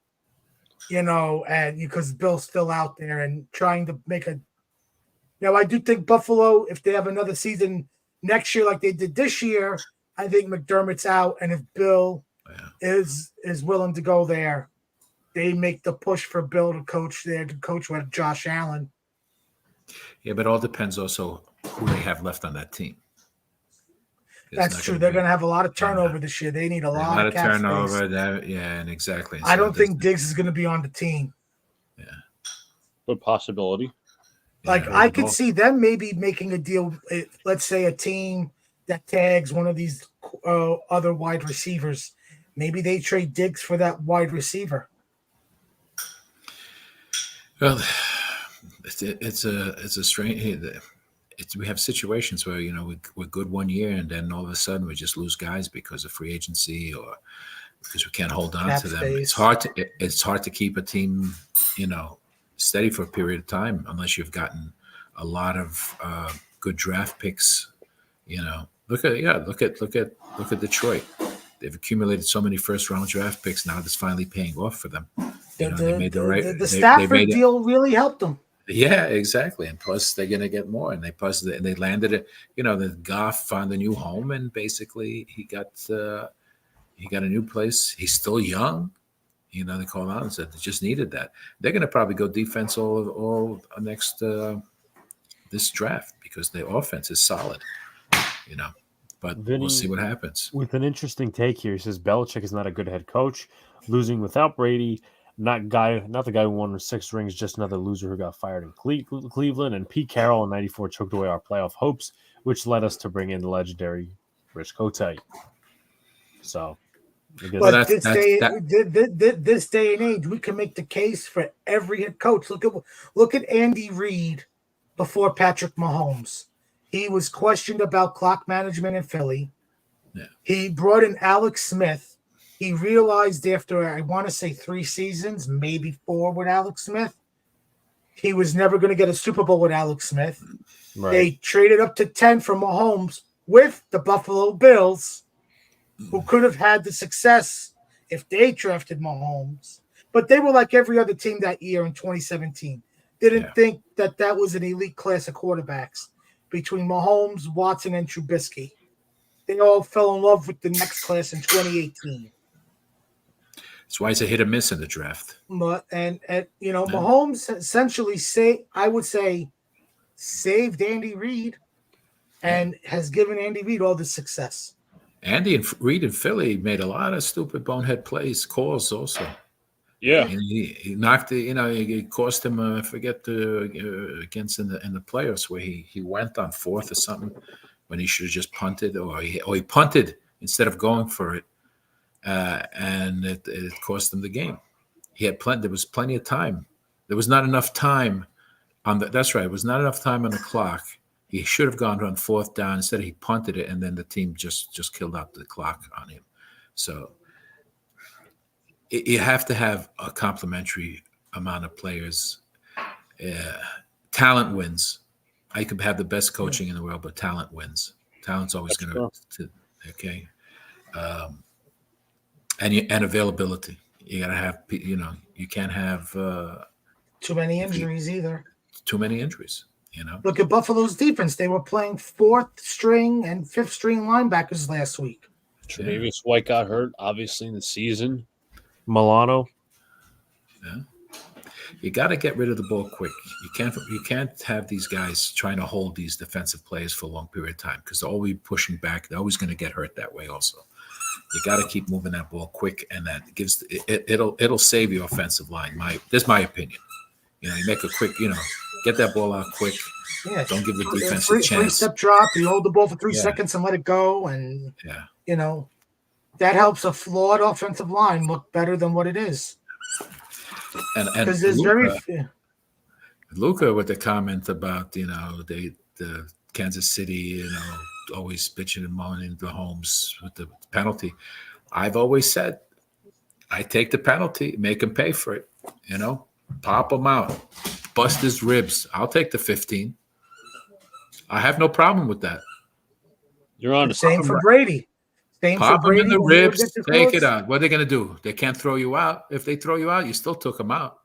and because Bill's still out there and trying to make a. I do think Buffalo, if they have another season next year like they did this year, I think McDermott's out, and if Bill is willing to go there, they make the push for Bill to coach with Josh Allen. Yeah, but it all depends also who they have left on that team. That's true. They're going to have a lot of turnover this year. They need a lot of turnover. And exactly. I don't think Diggs is going to be on the team. Yeah, good possibility. Like I could see them maybe making a deal. Let's say a team that tags one of these other wide receivers. Maybe they trade Diggs for that wide receiver. Well, it's a strange. We have situations where we're good one year and then all of a sudden we just lose guys because of free agency or because we can't hold on to them. It's hard to keep a team steady for a period of time unless you've gotten a lot of good draft picks. Look at Detroit. They've accumulated so many first-round draft picks. Now it's finally paying off for them. They made the Stafford deal really helped them. Yeah, exactly. And plus, they're going to get more. And they landed it. The Goff found a new home, and basically he got a new place. He's still young. They called out and said they just needed that. They're going to probably go defense all next this draft because their offense is solid. But Vinny, we'll see what happens. With an interesting take here, he says Belichick is not a good head coach. Losing without Brady, not the guy who won 6 rings, just another loser who got fired in Cleveland. And Pete Carroll in '94 choked away our playoff hopes, which led us to bring in the legendary Rich Kotite. So, this day and age, we can make the case for every head coach. Look at Andy Reid before Patrick Mahomes. He was questioned about clock management in Philly. Yeah. He brought in Alex Smith. He realized after, I want to say 3 seasons, maybe 4 with Alex Smith, he was never going to get a Super Bowl with Alex Smith. Right. They traded up to 10 for Mahomes with the Buffalo Bills, who could have had the success if they drafted Mahomes. But they were like every other team that year in 2017. Didn't think that was an elite class of quarterbacks between Mahomes, Watson, and Trubisky. They all fell in love with the next class in 2018. That's why it's a hit or miss in the draft. But Mahomes essentially saved Andy Reid and has given Andy Reid all the success. Andy and Reid in Philly made a lot of stupid bonehead calls also. Yeah, And he knocked the, he cost him. I forget against in the playoffs where he went on fourth or something when he should have just punted, or he punted instead of going for it, and it cost him the game. He had there was plenty of time. There was not enough time on the. That's right. It was not enough time on the clock. He should have gone on fourth down. Instead, he punted it, and then the team just killed out the clock on him. So you have to have a complementary amount of players. Talent wins. I could have the best coaching in the world, but talent wins. Talent's always going to okay. And availability. You got to have. You can't have too many injuries either. Too many injuries. Look at Buffalo's defense. They were playing fourth string and fifth string linebackers last week. Tre'Davious White got hurt, obviously, in the season. Milano. Yeah. You got to get rid of the ball quick. You can't have these guys trying to hold these defensive players for a long period of time because they're always pushing back. They're always going to get hurt that way also. You got to keep moving that ball quick, and that gives it'll save your offensive line. That's my opinion. You make a quick, get that ball out quick. Yeah, don't give the defense a chance. 3-step drop. You hold the ball for 3 seconds and let it go, and that helps a flawed offensive line look better than what it is. And there's Luka with the comment about the Kansas City always bitching and moaning the Mahomes with the penalty. I've always said I take the penalty, make him pay for it. Pop him out, bust his ribs. I'll take the 15. I have no problem with that. You're on. Same for Brady. Pop him in the ribs, take it out. What are they going to do? They can't throw you out. If they throw you out, you still took him out.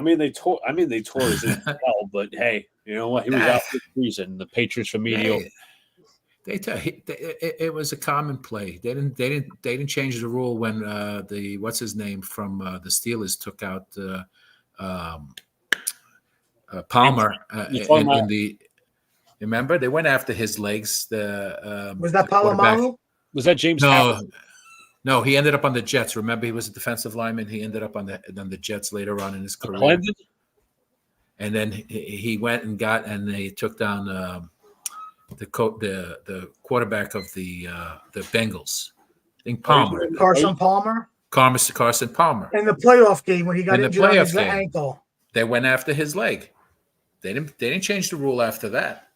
They tore his ACL, but hey, you know what? He was out for a reason. The Patriots remedial. It was a common play. They didn't change the rule when the what's his name from the Steelers took out Palmer in the. Remember, they went after his legs. Was that Palomaro? Was that James? No, he ended up on the Jets. Remember, he was a defensive lineman. He ended up on the Jets later on in his career. Clemson? And then he went and they took down the quarterback of the Bengals. I think Palmer. Carson Palmer. Carson Palmer. In the playoff game when he got injured on his ankle. They went after his leg. They didn't change the rule after that.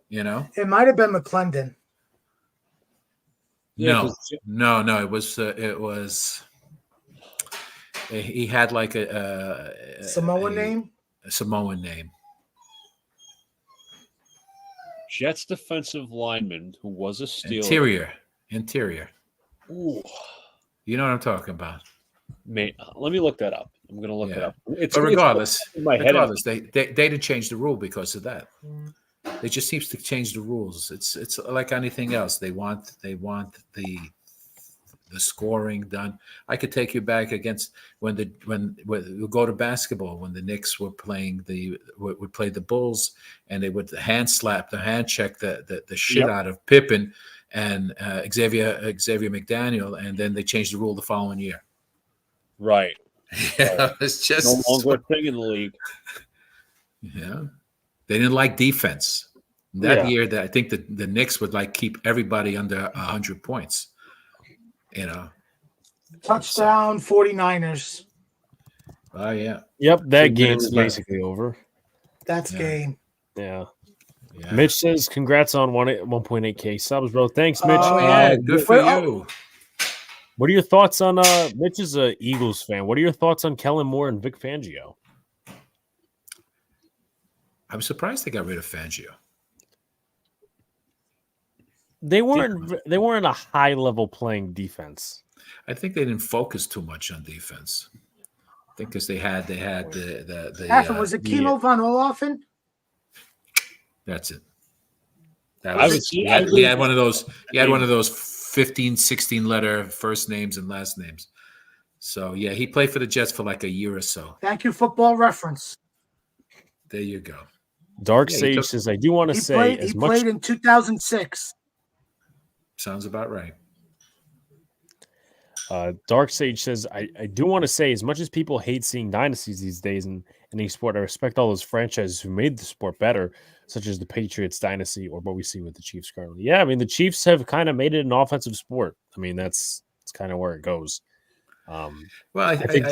It might have been McClendon. No. It was. He had like a Samoan name. A Samoan name. Jets defensive lineman who was a Steeler. Interior. Ooh. You know what I'm talking about. Mate, let me look that up. I'm going to look it up. But regardless, they didn't change the rule because of that. They just seems to change the rules. It's like anything else. They want the scoring done. I could take you back against when we go to basketball when the Knicks were playing would play the Bulls and they would hand check the shit out of Pippen and Xavier McDaniel, and then they changed the rule the following year. Right. Yeah, it's just no longer a thing in the league. Yeah. They didn't like defense. That year, I think the Knicks would keep everybody under 100 points. Touchdown 49ers. Oh, yeah. Yep, that game's basically over. That's game. Yeah. Mitch says, congrats on 1.8K subs, bro. Thanks, Mitch. Good for you. What are your thoughts on Mitch is a Eagles fan. What are your thoughts on Kellen Moore and Vic Fangio? I'm surprised they got rid of Fangio. They weren't a high level playing defense. I think they didn't focus too much on defense. I think because they had the was it Kimo von Olaffen? That's it. He had one of those. He had one of those 15, 16 letter first names and last names. So yeah, he played for the Jets for like a year or so. Thank you, Football Reference. There you go. Dark Sage says, I do want to say he played in 2006. Sounds about right. Dark Sage says, I do want to say, as much as people hate seeing dynasties these days in any sport, I respect all those franchises who made the sport better, such as the Patriots dynasty or what we see with the Chiefs currently. Yeah, I mean, the Chiefs have kind of made it an offensive sport. I mean, that's kind of where it goes. Well, I think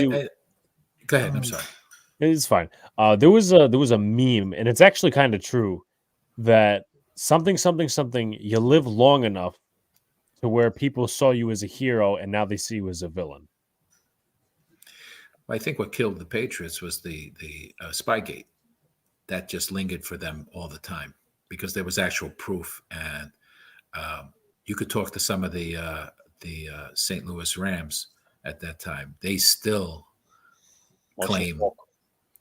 go ahead. I'm sorry. It's fine. There was a meme, and it's actually kind of true, that something, you live long enough to where people saw you as a hero, and now they see you as a villain. I think what killed the Patriots was the Spygate. That just lingered for them all the time because there was actual proof, and you could talk to some of the St. Louis Rams at that time. They still claim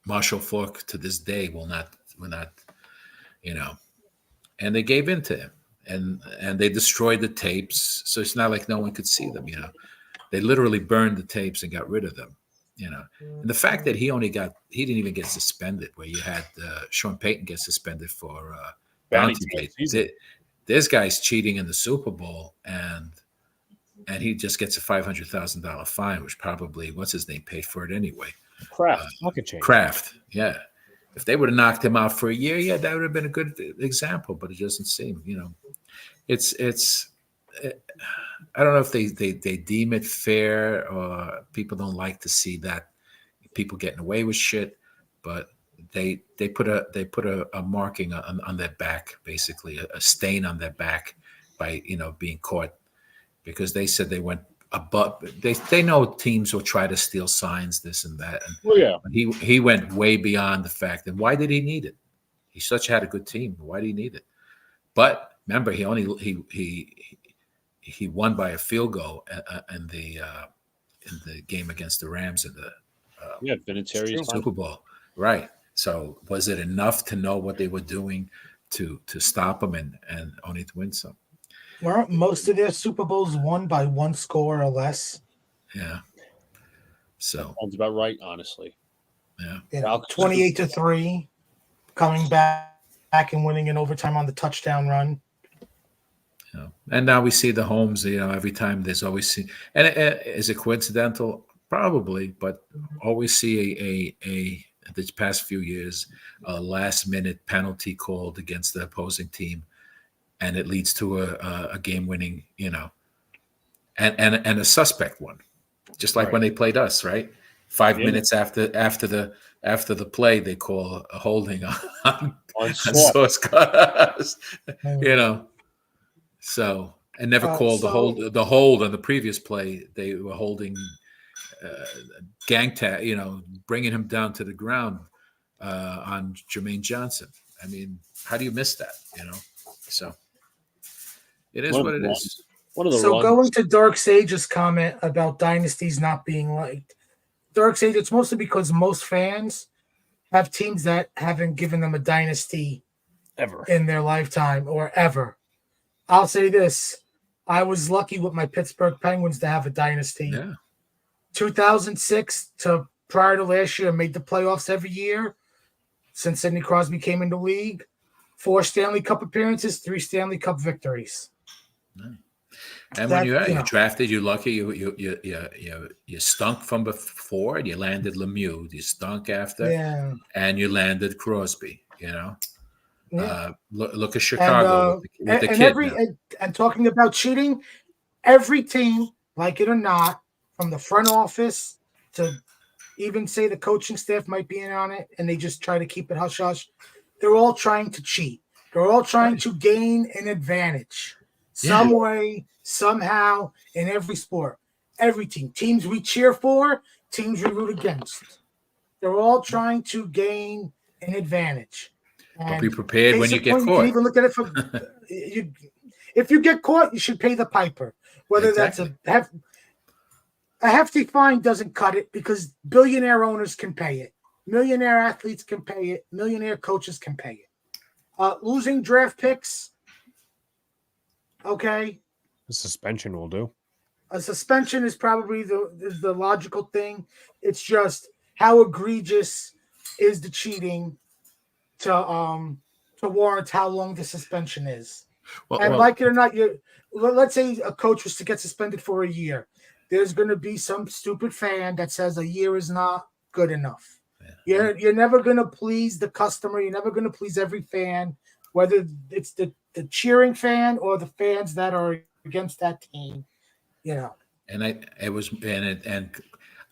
Marshall Faulk to this day will not, and they gave in to him, and they destroyed the tapes. So it's not like no one could see them. They literally burned the tapes and got rid of them. And the fact that he didn't even get suspended, where you had Sean Payton get suspended for bounty bait. This guy's cheating in the Super Bowl, and he just gets a $500,000 fine, which probably what's his name paid for it anyway. Kraft, yeah. If they would have knocked him out for a year, yeah, that would have been a good example. But it doesn't seem, I don't know if they deem it fair, or people don't like to see that people getting away with shit, but they put a marking on their back, basically a stain on their back by being caught, because they said they went above. They know teams will try to steal signs, this and that. And he went way beyond the fact. And why did he need it? He had a good team. Why did he need it? But remember, he won by a field goal in the game against the Rams in the Super Bowl, right? So was it enough to know what they were doing to stop them and only to win some? Weren't most of their Super Bowls won by one score or less? Yeah. So sounds about right, honestly. Yeah. 28-3, coming back and winning in overtime on the touchdown run. And now we see the homes, every time there's always and is it coincidental? Probably, but always see a the past few years, a last minute penalty called against the opposing team, and it leads to a game winning, and a suspect one, just like when they played us, right? 5 minutes after the play, they call a holding on Sauce Gas, So and never called the hold on the previous play. They were holding gang tag, bringing him down to the ground on Jermaine Johnson. I mean, how do you miss that? So it is what it is. Going to Dark Sage's comment about dynasties not being liked, Dark Sage, it's mostly because most fans have teams that haven't given them a dynasty ever in their lifetime or ever. I'll say this. I was lucky with my Pittsburgh Penguins to have a dynasty. Yeah. 2006 to prior to last year, made the playoffs every year since Sidney Crosby came into the league. 4 Stanley Cup appearances, 3 Stanley Cup victories. And when you drafted, you're lucky. You stunk from before, and you landed Lemieux. You stunk after, and you landed Crosby. Look at Chicago with the kid. And talking about cheating, every team, like it or not, from the front office to even say the coaching staff might be in on it, and they just try to keep it hush hush. They're all trying to cheat. They're all trying to gain an advantage some way, somehow, in every sport. Every team. Teams we cheer for, teams we root against. They're all trying to gain an advantage. But be prepared when you get point, caught. You can even look at it from you. If you get caught, you should pay the piper. Whether Exactly. that's a hefty fine doesn't cut it because billionaire owners can pay it. Millionaire athletes can pay it. Millionaire coaches can pay it. Losing draft picks, okay. The suspension will do. A suspension is probably the logical thing. It's just how egregious is the cheating to warrant how long the suspension is. And like it or not, let's say a coach was to get suspended for a year. There's going to be some stupid fan that says a year is not good enough. Yeah. You're never going to please the customer. You're never going to please every fan, whether it's the cheering fan or the fans that are against that team. You know. And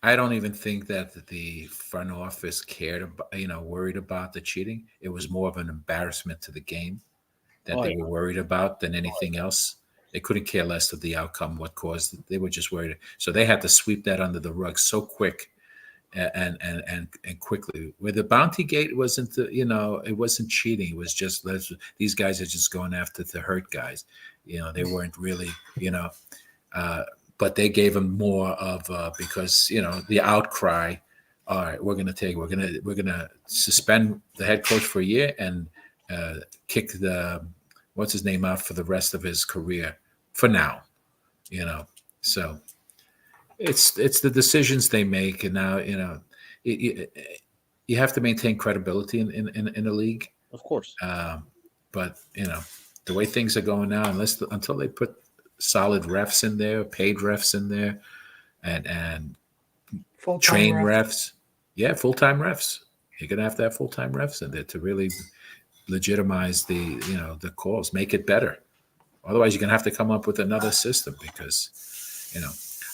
I don't even think that the front office cared about, worried about the cheating. It was more of an embarrassment to the game that they were worried about than anything else. They couldn't care less of the outcome, what caused it. They were just worried. So they had to sweep that under the rug so quick and quickly. Where the Bounty Gate wasn't, it wasn't cheating. It was just these guys are just going after the hurt guys. They weren't really, but they gave them more of because the outcry. All right, we're gonna suspend the head coach for a year and kick what's his name out for the rest of his career for now. So it's the decisions they make, and now you have to maintain credibility in a league, of course. But the way things are going now, until they put solid refs in there, paid refs in there, and Full-time trained refs. Yeah, full-time refs. You're gonna have to have full-time refs in there to really legitimize the calls, make it better. Otherwise, you're gonna have to come up with another system because,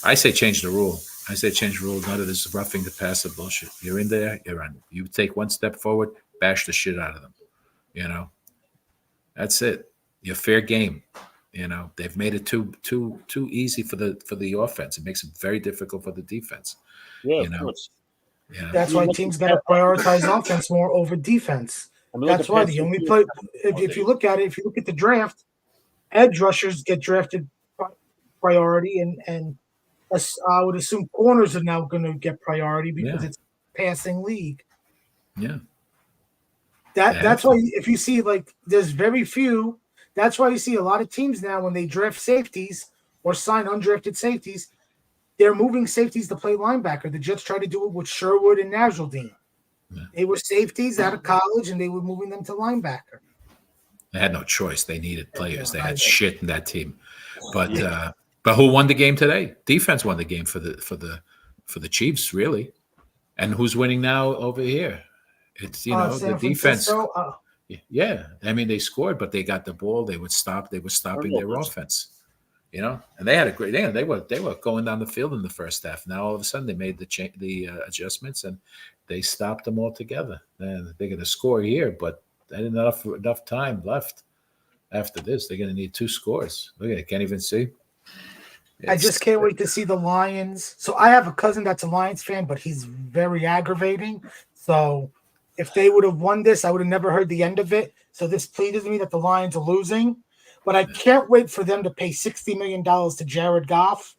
I say change the rule. I say change the rule. None of this roughing the passer bullshit. You're in there. You're on. You take one step forward, bash the shit out of them. That's it. You're fair game. They've made it too easy for the offense. It makes it very difficult for the defense. Yeah, of course. Yeah. That's why teams got to prioritize offense more over defense. That's why the only play. If you look at it, if you look at the draft, edge rushers get drafted priority, and I would assume corners are now going to get priority because it's a passing league. Yeah. That's why if you see there's very few. That's why you see a lot of teams now when they draft safeties or sign undrafted safeties, they're moving safeties to play linebacker. The Jets tried to do it with Sherwood and Najaldine. Yeah. They were safeties out of college, and they were moving them to linebacker. They had no choice. They needed players. They had shit in that team. But who won the game today? Defense won the game for the Chiefs, really. And who's winning now over here? It's the defense. Yeah, I mean they scored, but they got the ball. They were stopping their offense. And they had a great. They were going down the field in the first half. Now all of a sudden they made the adjustments and they stopped them altogether. And they're going to score here, but they didn't have enough time left. After this, they're going to need 2 scores. Look at it, can't even see. I just can't wait to see the Lions. So I have a cousin that's a Lions fan, but he's very aggravating. So if they would have won this, I would have never heard the end of it. So this pleases me that the Lions are losing. But I can't wait for them to pay $60 million to Jared Goff.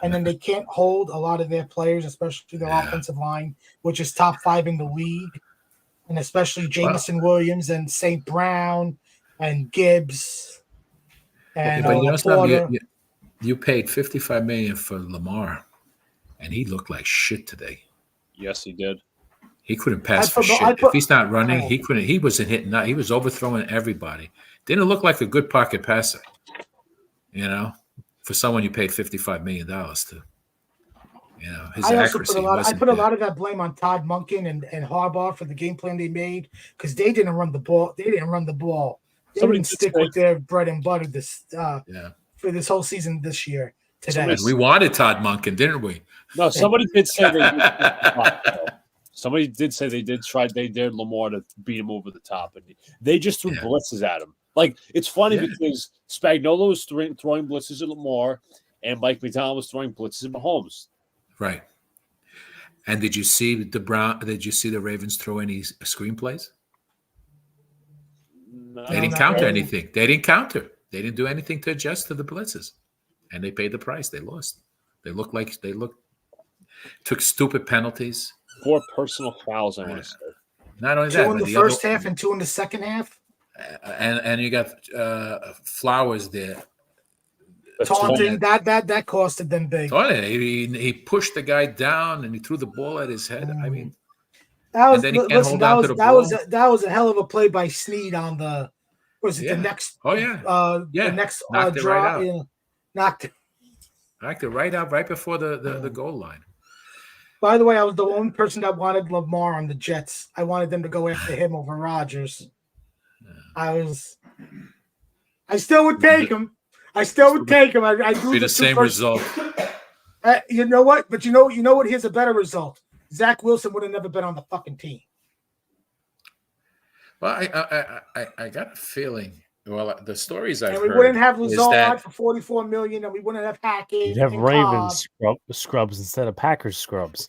And then they can't hold a lot of their players, especially their offensive line, which is top 5 in the league. And especially Jameson Williams and St. Brown and Gibbs. And but you paid $55 million for Lamar, and he looked like shit today. Yes, he did. He couldn't pass for shit. If he's not running, he couldn't. He wasn't hitting. He was overthrowing everybody. Didn't look like a good pocket passer. For someone you paid $55 million to. His accuracy. I put a lot of that blame on Todd Monken and Harbaugh for the game plan they made because they didn't run the ball. They didn't stick with their bread and butter for this whole season this year. Today we wanted Todd Monken, didn't we? No, somebody did say they did. Somebody did say they did try. They dared Lamar to beat him over the top, and they just threw blitzes at him. It's funny because Spagnuolo was throwing blitzes at Lamar, and Mike McDonald was throwing blitzes at Mahomes. Right. And did you see the Ravens throw any screenplays? They didn't counter anything. They didn't counter. They didn't do anything to adjust to the blitzes, and they paid the price. They lost. They took stupid penalties. 4 personal fouls, I want to say. Not only 2 that, in the first half and 2 in the second half. And you got Flowers there. Taunting, that costed them big. He pushed the guy down and he threw the ball at his head. I mean, that was a hell of a play by Snead on the the next the next draw. Knocked it right out right before the goal line. By the way, I was the only person that wanted Lamar on the Jets. I wanted them to go after him over Rodgers. I still would take him. I still would take him. I do the same result. You know what? But you know what? Here's a better result. Zach Wilson would have never been on the fucking team. Well, I got a feeling. Well, the stories I've heard. And we wouldn't have Lazard for $44 million, and we wouldn't have Hackett. You'd have Ravens scrubs instead of Packers scrubs.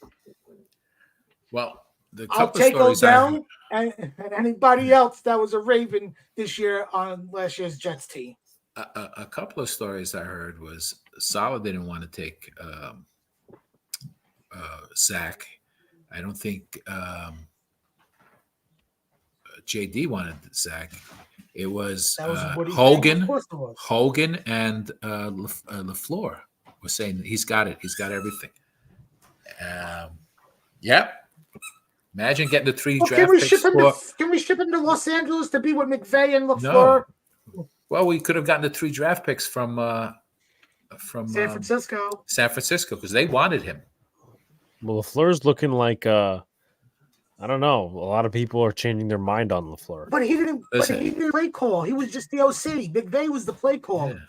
Well, I'll take Odell and anybody else that was a Raven this year on last year's Jets team. A couple of stories I heard was Saleh didn't want to take Zach. I don't think JD wanted Zach. It was Hogan and LaFleur were saying he's got it. He's got everything. Imagine getting the 3 draft picks. Can we ship him to Los Angeles to be with McVay and LaFleur? No. Well, we could have gotten the 3 draft picks from San Francisco. San Francisco, because they wanted him. Well, LaFleur's looking like I don't know. A lot of people are changing their mind on LaFleur. But he didn't play call. He was just the OC. McVay was the play caller. Yeah.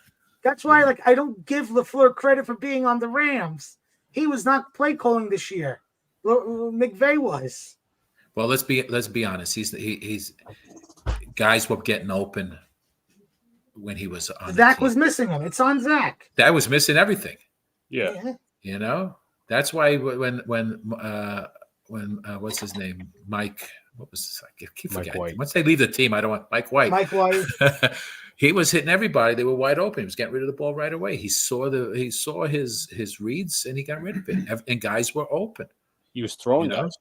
That's why I don't give LaFleur credit for being on the Rams. He was not play calling this year. McVay was. Well, let's be honest. He's guys were getting open when he was on. Zach was missing him. It's on Zach. That was missing everything. Yeah. You know, that's why when what's his name? Mike. What was this? I keep forgetting. White. Once they leave the team, I don't want Mike White. Mike White. He was hitting everybody. They were wide open. He was getting rid of the ball right away. He saw his reads and he got rid of it. And guys were open. He was throwing guys.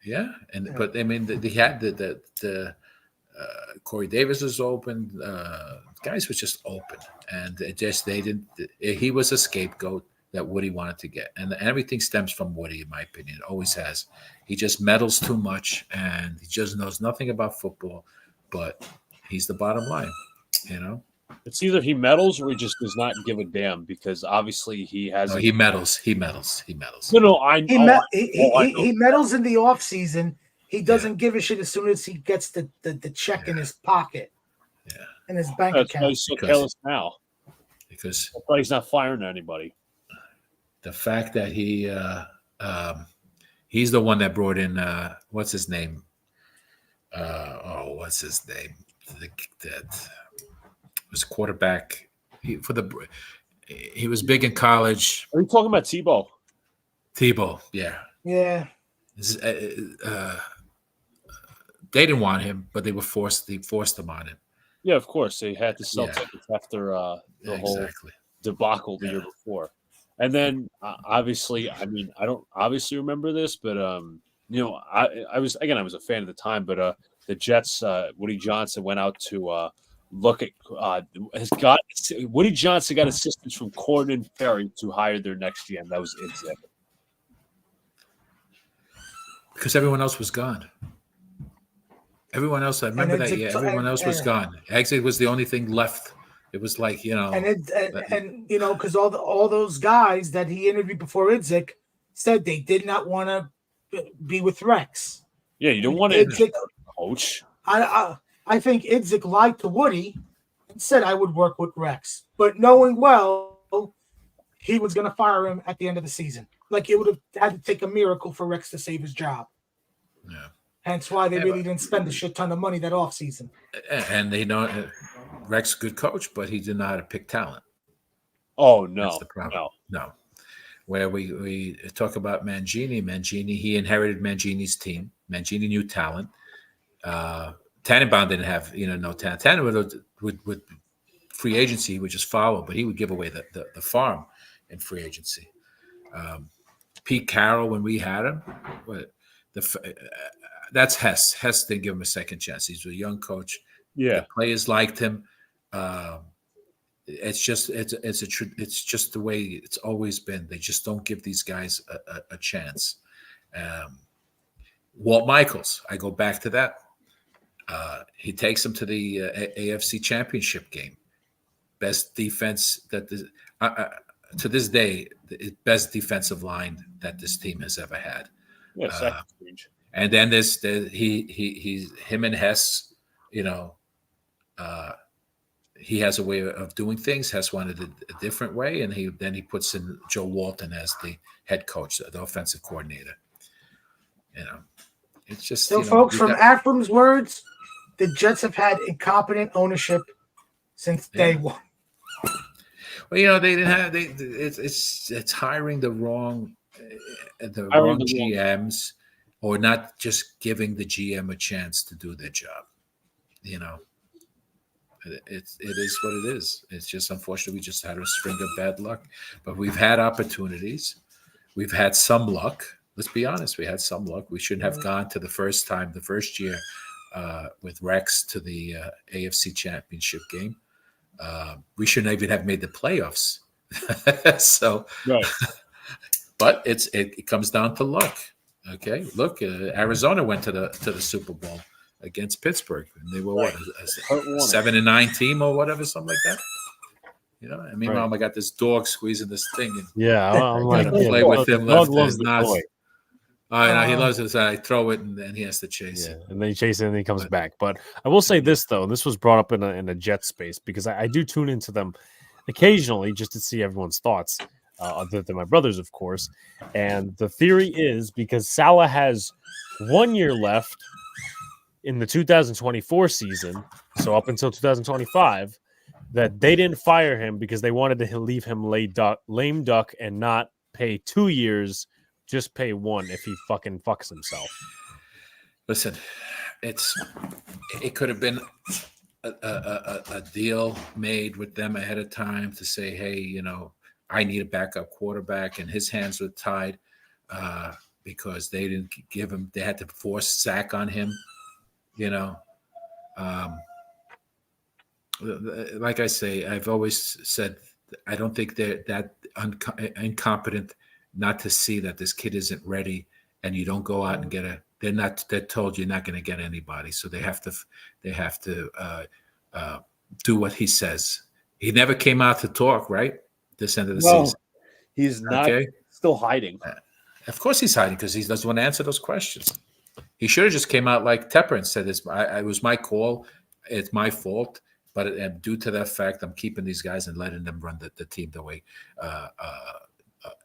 Yeah, but I mean, they had the Corey Davis was open. Guys was just open, and they didn't. He was a scapegoat that Woody wanted to get, and everything stems from Woody, in my opinion. It always has. He just meddles too much, and he just knows nothing about football. But he's the bottom line, you know. It's either he meddles or he just does not give a damn, because obviously he has. No, he meddles. He meddles. No, I know. He meddles in the off season. He doesn't give a shit as soon as he gets the check in his pocket. Yeah. In his bank That's account. why he's so careless now. Because that's why he's not firing anybody. The fact that he's the one that brought in what's his name? What's his name? That was quarterback. He was big in college. Are you talking about Tebow? Tebow, yeah. Yeah. They didn't want him, but they forced him on him. Yeah, of course. They had to sell tickets after the whole debacle the year before. And then obviously, I mean, I don't obviously remember this, but I was a fan at the time, but the Jets, Woody Johnson went out to look at Woody Johnson got assistance from Corden Ferry to hire their next GM. That was it. Because everyone else was gone. Everyone else, I remember that. Yeah, everyone else was gone. Exit was the only thing left. It was like, and because all those guys that he interviewed before Idzik said they did not want to be with Rex. Yeah, you don't want to coach. I think Idzik lied to Woody and said I would work with Rex, but knowing well he was going to fire him at the end of the season. Like it would have had to take a miracle for Rex to save his job. Yeah. Hence why they really didn't spend a shit ton of money that offseason. And they know Rex, good coach, but he did not know how to pick talent. Oh, no. That's the problem. No. Where we talk about Mangini, he inherited Mangini's team. Mangini knew talent. Tannenbaum didn't have, no talent. Tannenbaum would free agency, he would just follow, but he would give away the farm in free agency. Pete Carroll, when we had him, that's Hess. Hess didn't give him a second chance. He's a young coach. Yeah, the players liked him. It's just the way it's always been. They just don't give these guys a chance. Walt Michaels, I go back to that. He takes them to the AFC Championship game. Best defense to this day, the best defensive line that this team has ever had. yeah. And then he's him and Hess. He has a way of doing things. Hess wanted it a different way, and he puts in Joe Walton as the head coach, the offensive coordinator. It's just so, folks. From Afram's words, the Jets have had incompetent ownership since day one. Well, they didn't have it's hiring the wrong GMs, or not just giving the GM a chance to do their job. It is what it is. It's just unfortunately we just had a string of bad luck, but we've had opportunities. We've had some luck. Let's be honest. We had some luck. We shouldn't have gone to the first year with Rex to the AFC Championship game. We shouldn't even have made the playoffs. So, right. But it comes down to luck. Okay, look, Arizona went to the Super Bowl against Pittsburgh, and they were what, a 7-9 team or whatever, something like that. Meanwhile, I got this dog squeezing this thing. And I'm like, play with him. Dog loves the toy. He loves it. So I throw it, and then he has to chase it. And then he chases it, and he comes back. But I will say this though, and this was brought up in a Jet space, because I do tune into them occasionally just to see everyone's thoughts, other than my brothers, of course. And the theory is because Saleh has 1 year left in the 2024 season, so up until 2025, that they didn't fire him because they wanted to leave him lame duck and not pay 2 years, just pay 1 if he fucking fucks himself. Listen, it could have been a deal made with them ahead of time to say, hey, I need a backup quarterback, and his hands were tied because they didn't give him. They had to force sack on him. Like I say, I've always said, I don't think they're that incompetent not to see that this kid isn't ready, and you don't go out and get they're told you're not going to get anybody. So they have to do what he says. He never came out to talk, right? This end of the season. He's not still hiding. Of course he's hiding because he doesn't want to answer those questions. He should have just came out like Tepper and said, it was my call. It's my fault. But due to that fact, I'm keeping these guys and letting them run the team the way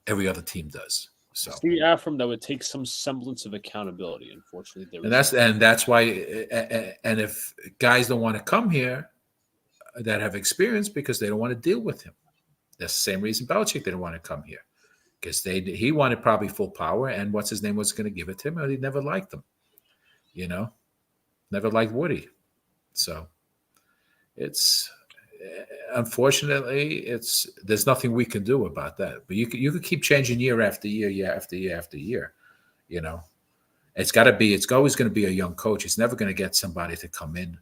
every other team does. So see, Afram, that would take some semblance of accountability. Unfortunately, that's why. And if guys don't want to come here that have experience because they don't want to deal with him, that's the same reason Belichick didn't want to come here, because he wanted probably full power, and what's his name was going to give it to him, and he never liked him. Never liked Woody. So it's unfortunately there's nothing we can do about that. But you could keep changing year after year, year after year after year. It's always going to be a young coach. He's never going to get somebody to come in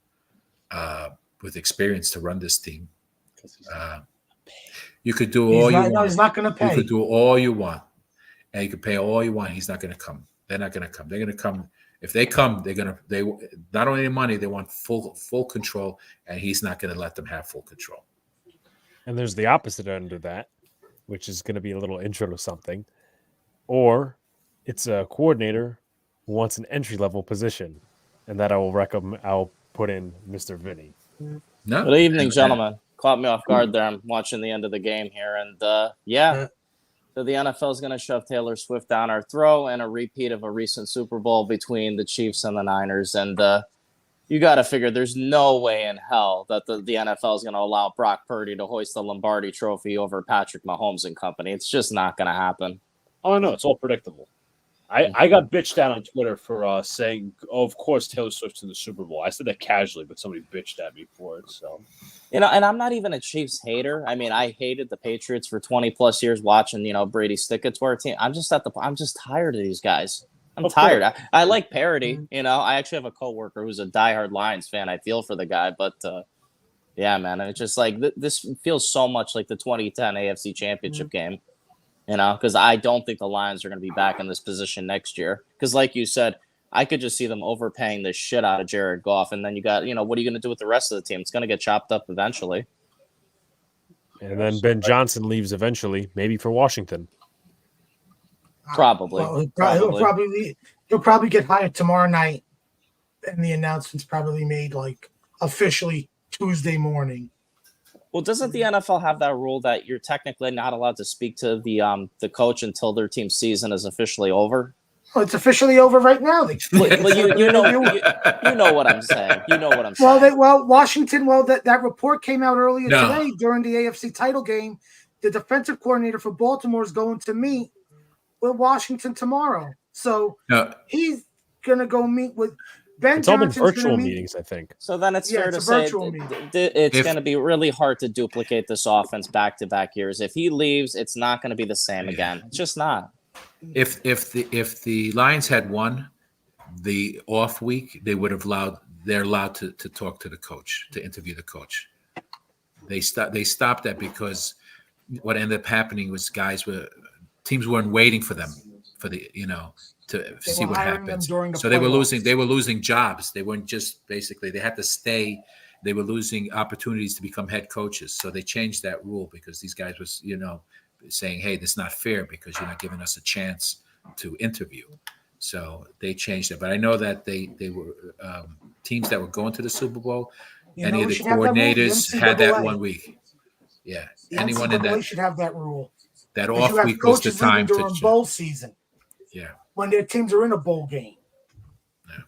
with experience to run this team. You could do all you want. He's not going to pay. You could do all you want, and you could pay all you want. He's not going to come. They're not going to come. They're going to come. If they come, they not only money, they want full control, and he's not going to let them have full control. And there's the opposite end of that, which is going to be a little intro to something, or it's a coordinator who wants an entry-level position, and that I'll put in Mr. Vinny. No. Good evening, gentlemen. Caught me off guard there. I'm watching the end of the game here, and so the NFL is going to shove Taylor Swift down our throat, and a repeat of a recent Super Bowl between the Chiefs and the Niners. And you got to figure there's no way in hell that the NFL is going to allow Brock Purdy to hoist the Lombardi Trophy over Patrick Mahomes and company. It's just not going to happen. Oh, no, it's all predictable. I got bitched out on Twitter for saying, "Oh, of course Taylor Swift's in the Super Bowl." I said that casually, but somebody bitched at me for it. So, and I'm not even a Chiefs hater. I mean, I hated the Patriots for 20 plus years watching, Brady stick it to our team. I'm just tired of these guys. I'm tired. I like parody. I actually have a coworker who's a diehard Lions fan. I feel for the guy, but yeah, man, it's just like this feels so much like the 2010 AFC Championship game. Because I don't think the Lions are going to be back in this position next year. Because like you said, I could just see them overpaying the shit out of Jared Goff. And then you got, what are you going to do with the rest of the team? It's going to get chopped up eventually. And then Ben Johnson leaves eventually, maybe for Washington. Probably. Well, he'll probably get hired tomorrow night. And the announcement's probably made like officially Tuesday morning. Well, doesn't the NFL have that rule that you're technically not allowed to speak to the coach until their team's season is officially over? Well, it's officially over right now. Well, you know what I'm saying. You know what I'm saying. Washington. That report came out earlier today during the AFC title game. The defensive coordinator for Baltimore is going to meet with Washington tomorrow, so he's gonna go meet with. It's all been virtual meetings, I think. So then it's fair to say it's going to be really hard to duplicate this offense back-to-back years. If he leaves, it's not going to be the same again. It's just not. If the Lions had won the off week, they're allowed to talk to the coach, to interview the coach. They stopped that because what ended up happening was teams weren't waiting for them to see what happens. So they were losing jobs. They weren't just basically, they had to stay. They were losing opportunities to become head coaches. So they changed that rule because these guys was, saying, hey, this is not fair because you're not giving us a chance to interview. So they changed it. But I know that they were teams that were going to the Super Bowl. Any of the coordinators had that 1 week. Yeah. Anyone in that should have that rule. That off week was the time during bowl season. Yeah. When their teams are in a bowl game. Yeah.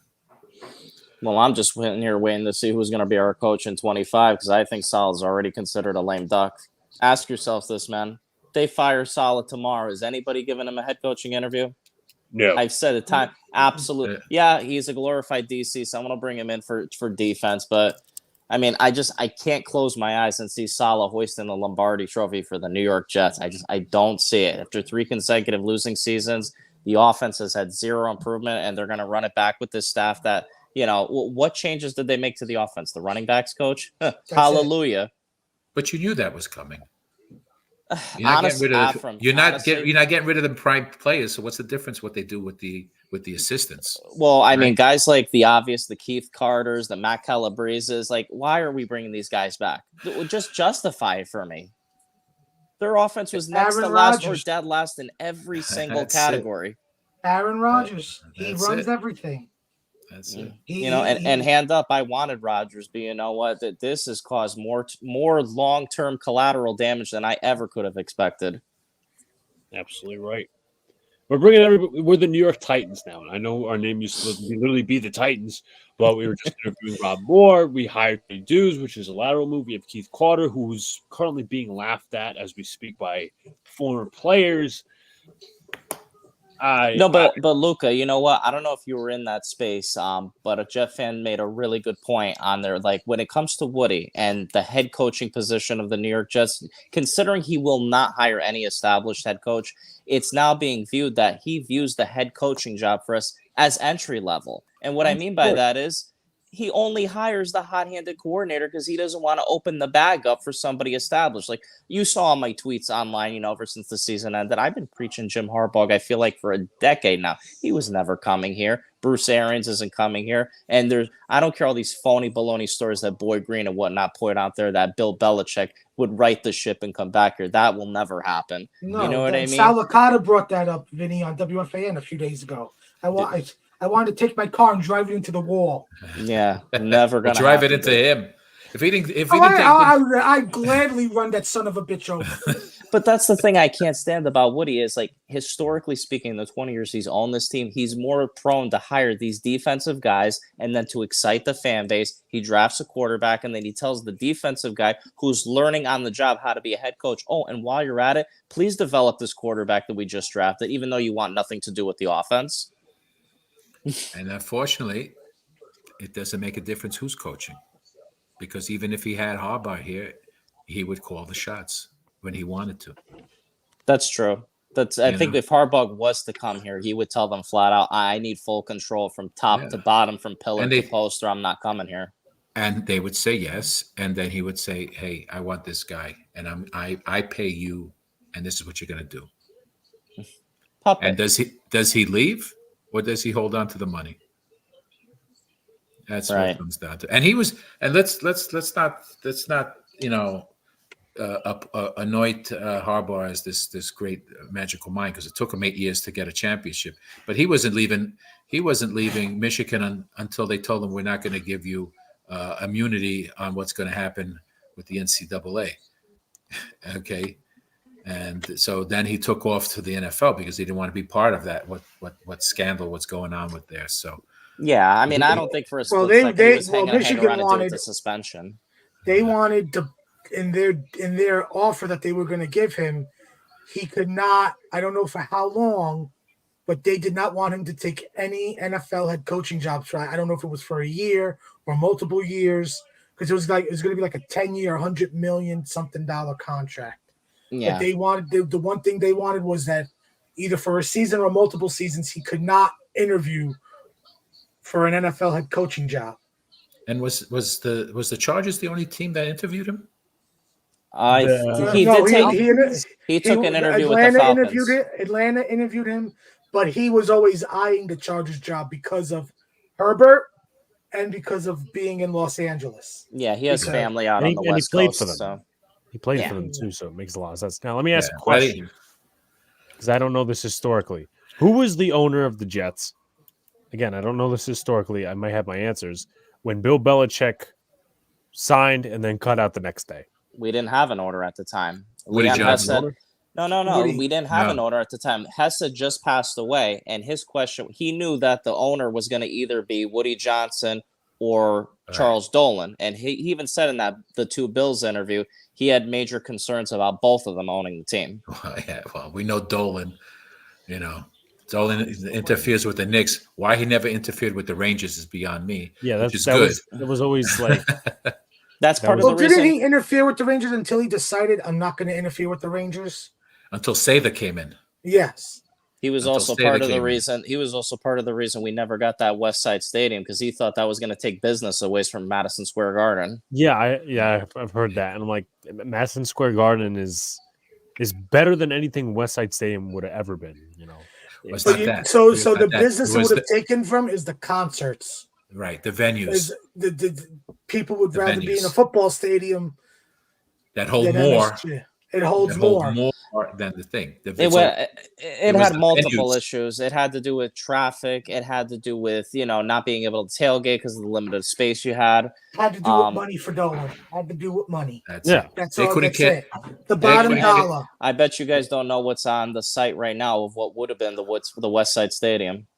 Well, I'm just waiting to see who's going to be our coach in 25 because I think Salah's already considered a lame duck. Ask yourselves this, man. They fire Salah tomorrow. Is anybody giving him a head coaching interview? No. I've said it time. Absolutely. Yeah, he's a glorified DC. Someone will bring him in for defense. But, I mean, I can't close my eyes and see Salah hoisting the Lombardi trophy for the New York Jets. I don't see it. After 3 consecutive losing seasons, the offense has had zero improvement, and they're going to run it back with this staff that, what changes did they make to the offense? The running backs coach? Hallelujah. But you knew that was coming. You're not getting rid of the prime players. So what's the difference what they do with the assistants? Well, I mean, guys like the Keith Carters, the Matt Calabreses, like, why are we bringing these guys back? Just justify it for me. Their offense was next to last or dead last in every single category. Aaron Rodgers, he runs everything. That's it. And hand up, I wanted Rodgers, but you know what? That this has caused more long-term collateral damage than I ever could have expected. Absolutely right. We're bringing everybody. We're the New York Titans now. And I know our name used to literally be the Titans, but we were just interviewing Rob Moore. We hired Trey Dews, which is a lateral move. We have Keith Carter, who's currently being laughed at as we speak by former players. But Luca, you know what? I don't know if you were in that space, but a Jet fan made a really good point on there. Like, when it comes to Woody and the head coaching position of the New York Jets, considering he will not hire any established head coach, it's now being viewed that he views the head coaching job for us as entry level. And what I mean by that is he only hires the hot-handed coordinator because he doesn't want to open the bag up for somebody established. Like, you saw my tweets online, ever since the season ended. I've been preaching Jim Harbaugh, I feel like, for a decade now. He was never coming here. Bruce Arians isn't coming here. And I don't care all these phony baloney stories that Boyd Green and whatnot put out there that Bill Belichick would right the ship and come back here. That will never happen. No, you know what I mean? Sal Licata brought that up, Vinny, on WFAN a few days ago. I wanted to take my car and drive it into the wall. Yeah, never gonna drive it into him. If he didn't, I'd gladly run that son of a bitch over. But that's the thing I can't stand about Woody is like historically speaking, the 20 years he's owned this team, he's more prone to hire these defensive guys and then to excite the fan base. He drafts a quarterback and then he tells the defensive guy who's learning on the job how to be a head coach. Oh, and while you're at it, please develop this quarterback that we just drafted, even though you want nothing to do with the offense. And unfortunately, it doesn't make a difference who's coaching, because even if he had Harbaugh here, he would call the shots when he wanted to. That's true. I think if Harbaugh was to come here, he would tell them flat out, I need full control from top to bottom, from pillar to post, or I'm not coming here. And they would say yes. And then he would say, hey, I want this guy, and I pay you, and this is what you're going to do. Puppet. And does he leave, or does he hold on to the money? That's what it comes down to. And he was, and let's not anoint Harbaugh as this great magical mind, because it took him 8 years to get a championship. But he wasn't leaving Michigan until they told him, we're not going to give you immunity on what's going to happen with the NCAA. Okay. And so then he took off to the NFL because he didn't want to be part of that. What scandal was going on with there. So yeah, I mean, I don't think for a split second he was hanging around to do with the suspension. They wanted to, in their offer that they were going to give him, he could not, I don't know for how long, but they did not want him to take any NFL head coaching jobs. I don't know if it was for a year or multiple years, because it was going to be like a 10-year, $100 million something contract. Yeah. But they wanted, the one thing they wanted was that either for a season or multiple seasons, he could not interview for an NFL head coaching job. And was the Chargers the only team that interviewed him? He took an interview with the Falcons. Atlanta interviewed him, but he was always eyeing the Chargers job because of Herbert and because of being in Los Angeles. Yeah, he has family out on the West Coast. For them. So. He played for them too, so it makes a lot of sense. Now, let me ask a question, because I don't know this historically. Who was the owner of the Jets? Again, I don't know this historically. I might have my answers. When Bill Belichick signed and then cut out the next day. We didn't have an order at the time. Woody Johnson. No. We didn't have an order at the time. Hess had just passed away, and his question, he knew that the owner was going to either be Woody Johnson or Charles Dolan. And he even said in the two Bills interview, he had major concerns about both of them owning the team. Well, we know Dolan, Dolan interferes with the Knicks. Why he never interfered with the Rangers is beyond me. Yeah, that was always like that's part of the reason. Didn't he interfere with the Rangers until he decided, I'm not going to interfere with the Rangers? Until Sather came in. Yes. He was also part of the reason. He was also part of the reason we never got that West Side Stadium, because he thought that was going to take business away from Madison Square Garden. Yeah, I've heard that, and I'm like, Madison Square Garden is better than anything West Side Stadium would have ever been. So the business it would have taken from is the concerts, right? The venues. The people would rather be in a football stadium that hold more. MSG. It holds more than the thing. It had multiple issues. It had to do with traffic. It had to do with not being able to tailgate because of the limited space you had. Had to do with money for Dolan. Had to do with money. That's it. That's all. That's it. The bottom dollar. I bet you guys don't know what's on the site right now of what would have been the West Side Stadium.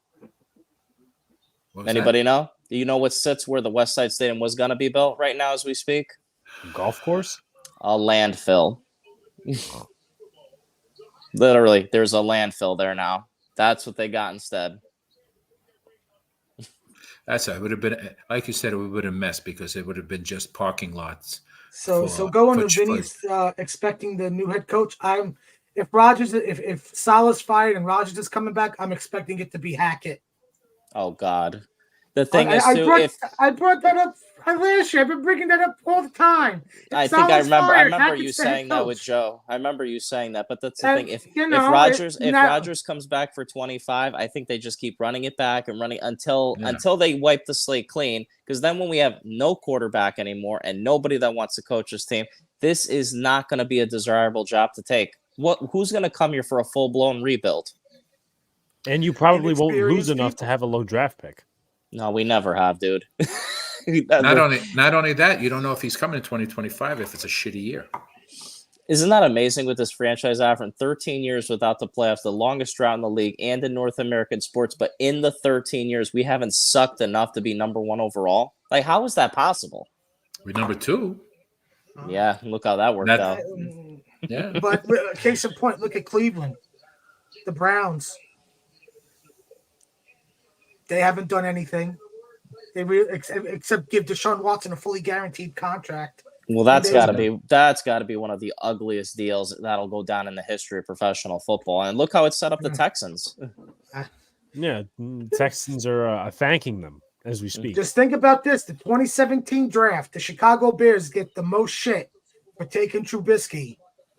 Anybody know? Do you know what sits where the West Side Stadium was going to be built right now as we speak? Golf course? A landfill. Literally, there's a landfill there now. That's what they got instead. It would have been, like you said, it would have been a mess because it would have been just parking lots. So going to Vinny's expecting the new head coach. If Saleh's fired and Rodgers is coming back, I'm expecting it to be Hackett. Oh God. The thing I brought that up last year. I've been bringing that up all the time. I remember you saying that with Joe. I remember you saying that, but that's the thing. If Rodgers comes back for 25, I think they just keep running it back and running until they wipe the slate clean. Because then when we have no quarterback anymore and nobody that wants to coach this team, this is not going to be a desirable job to take. Who's going to come here for a full-blown rebuild? And you probably won't lose enough to have a low draft pick. No, we never have, dude. Not only that, you don't know if he's coming in 2025 if it's a shitty year. Isn't that amazing with this franchise offering 13 years without the playoffs, the longest drought in the league and in North American sports, but in the 13 years, we haven't sucked enough to be number one overall? Like, how is that possible? We're number 2. Yeah, look how that worked out. Yeah. But case in point, look at Cleveland. The Browns. They haven't done anything. Except give Deshaun Watson a fully guaranteed contract. Well, that's got to be one of the ugliest deals that'll go down in the history of professional football. And look how it set up the Texans. Yeah, Texans are thanking them as we speak. Just think about this: the 2017 draft, the Chicago Bears get the most shit for taking Trubisky,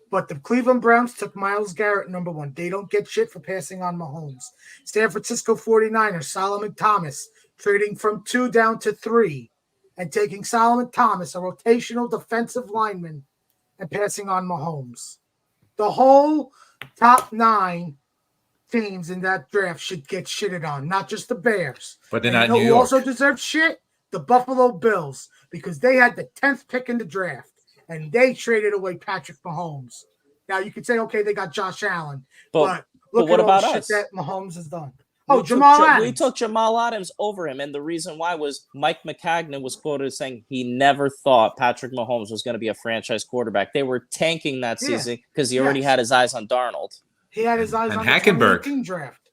but the Cleveland Browns took Myles Garrett number 1. They don't get shit for passing on Mahomes. San Francisco 49ers, Solomon Thomas, trading from 2 down to 3. And taking Solomon Thomas, a rotational defensive lineman, and passing on Mahomes. The whole top 9 teams in that draft should get shitted on, not just the Bears. But they're and not New who York. also deserve shit? The Buffalo Bills, because they had the 10th pick in the draft, and they traded away Patrick Mahomes. Now, you could say, okay, they got Josh Allen, but look what at all about the shit us? that Mahomes has done. Oh, Jamal Adams. We took Jamal Adams over him, and the reason why was Mike McCagnon was quoted as saying he never thought Patrick Mahomes was going to be a franchise quarterback. They were tanking that season because he already had his eyes on Darnold. He had his eyes And on Hackenberg. the 2018 draft.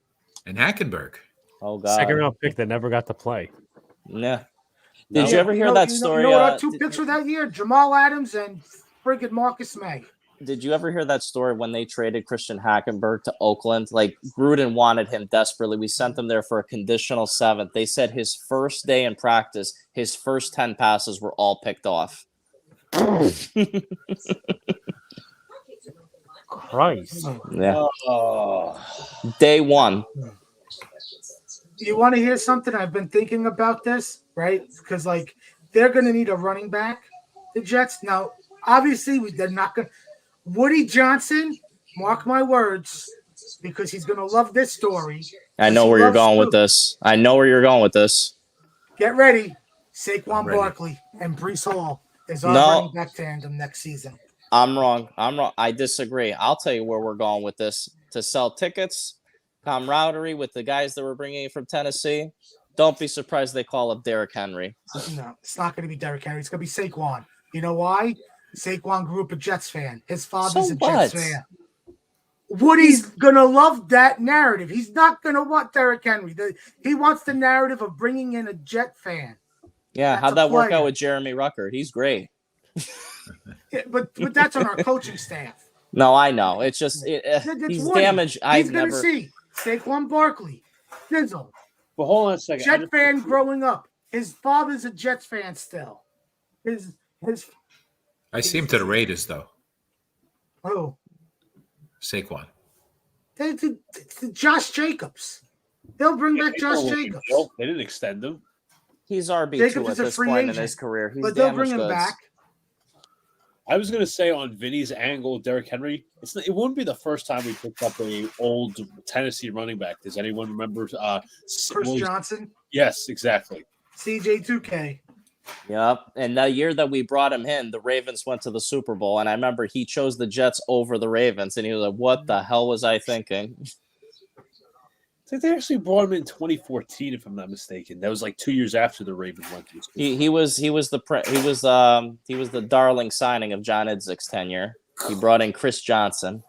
And Hackenberg. Oh, God. Second round pick that never got to play. Yeah. Did you ever hear that story? You know what our 2 picks were that year? Jamal Adams and friggin' Marcus May. Did you ever hear that story when they traded Christian Hackenberg to Oakland? Like, Gruden wanted him desperately. We sent him there for a conditional 7th. They said his first day in practice, his first 10 passes were all picked off. Christ. Yeah. Day 1. You want to hear something? I've been thinking about this, right? Because, like, they're going to need a running back, the Jets. Now, obviously, they're not going to. Woody Johnson, mark my words, because he's going to love this story. I know where you're going with this. Get ready. Saquon Barkley and Breece Hall is our running back tandem next season. I'm wrong. I disagree. I'll tell you where we're going with this. To sell tickets, camaraderie with the guys that we're bringing in from Tennessee. Don't be surprised they call up Derrick Henry. No, it's not going to be Derrick Henry. It's going to be Saquon. You know why? Saquon grew up a Jets fan. His father's a Jets fan. Woody's going to love that narrative. He's not going to want Derrick Henry. He wants the narrative of bringing in a Jet fan. Yeah, how'd that work out with Jeremy Ruckert? He's great. Yeah, but that's on our coaching staff. No, I know. It's just he's Woody. damaged. He's going to see Saquon Barkley, Dizzle. But hold on a second. Jet fan growing up. His father's a Jets fan still. I see him to the Raiders, though. Oh. Saquon. Josh Jacobs. They'll bring back Josh Jacobs. They didn't extend him. He's RB2 at this point in his career. He's but they'll bring him back. I was going to say on Vinny's angle, Derrick Henry, it wouldn't be the first time we picked up a old Tennessee running back. Does anyone remember? Chris Johnson? Yes, exactly. CJ2K. Yep. And the year that we brought him in, the Ravens went to the Super Bowl. And I remember he chose the Jets over the Ravens. And he was like, what the hell was I thinking? I think they actually brought him in 2014, if I'm not mistaken. That was like 2 years after the Ravens went to the Super Bowl. He was the darling signing of John Idzik's tenure. He brought in Chris Johnson.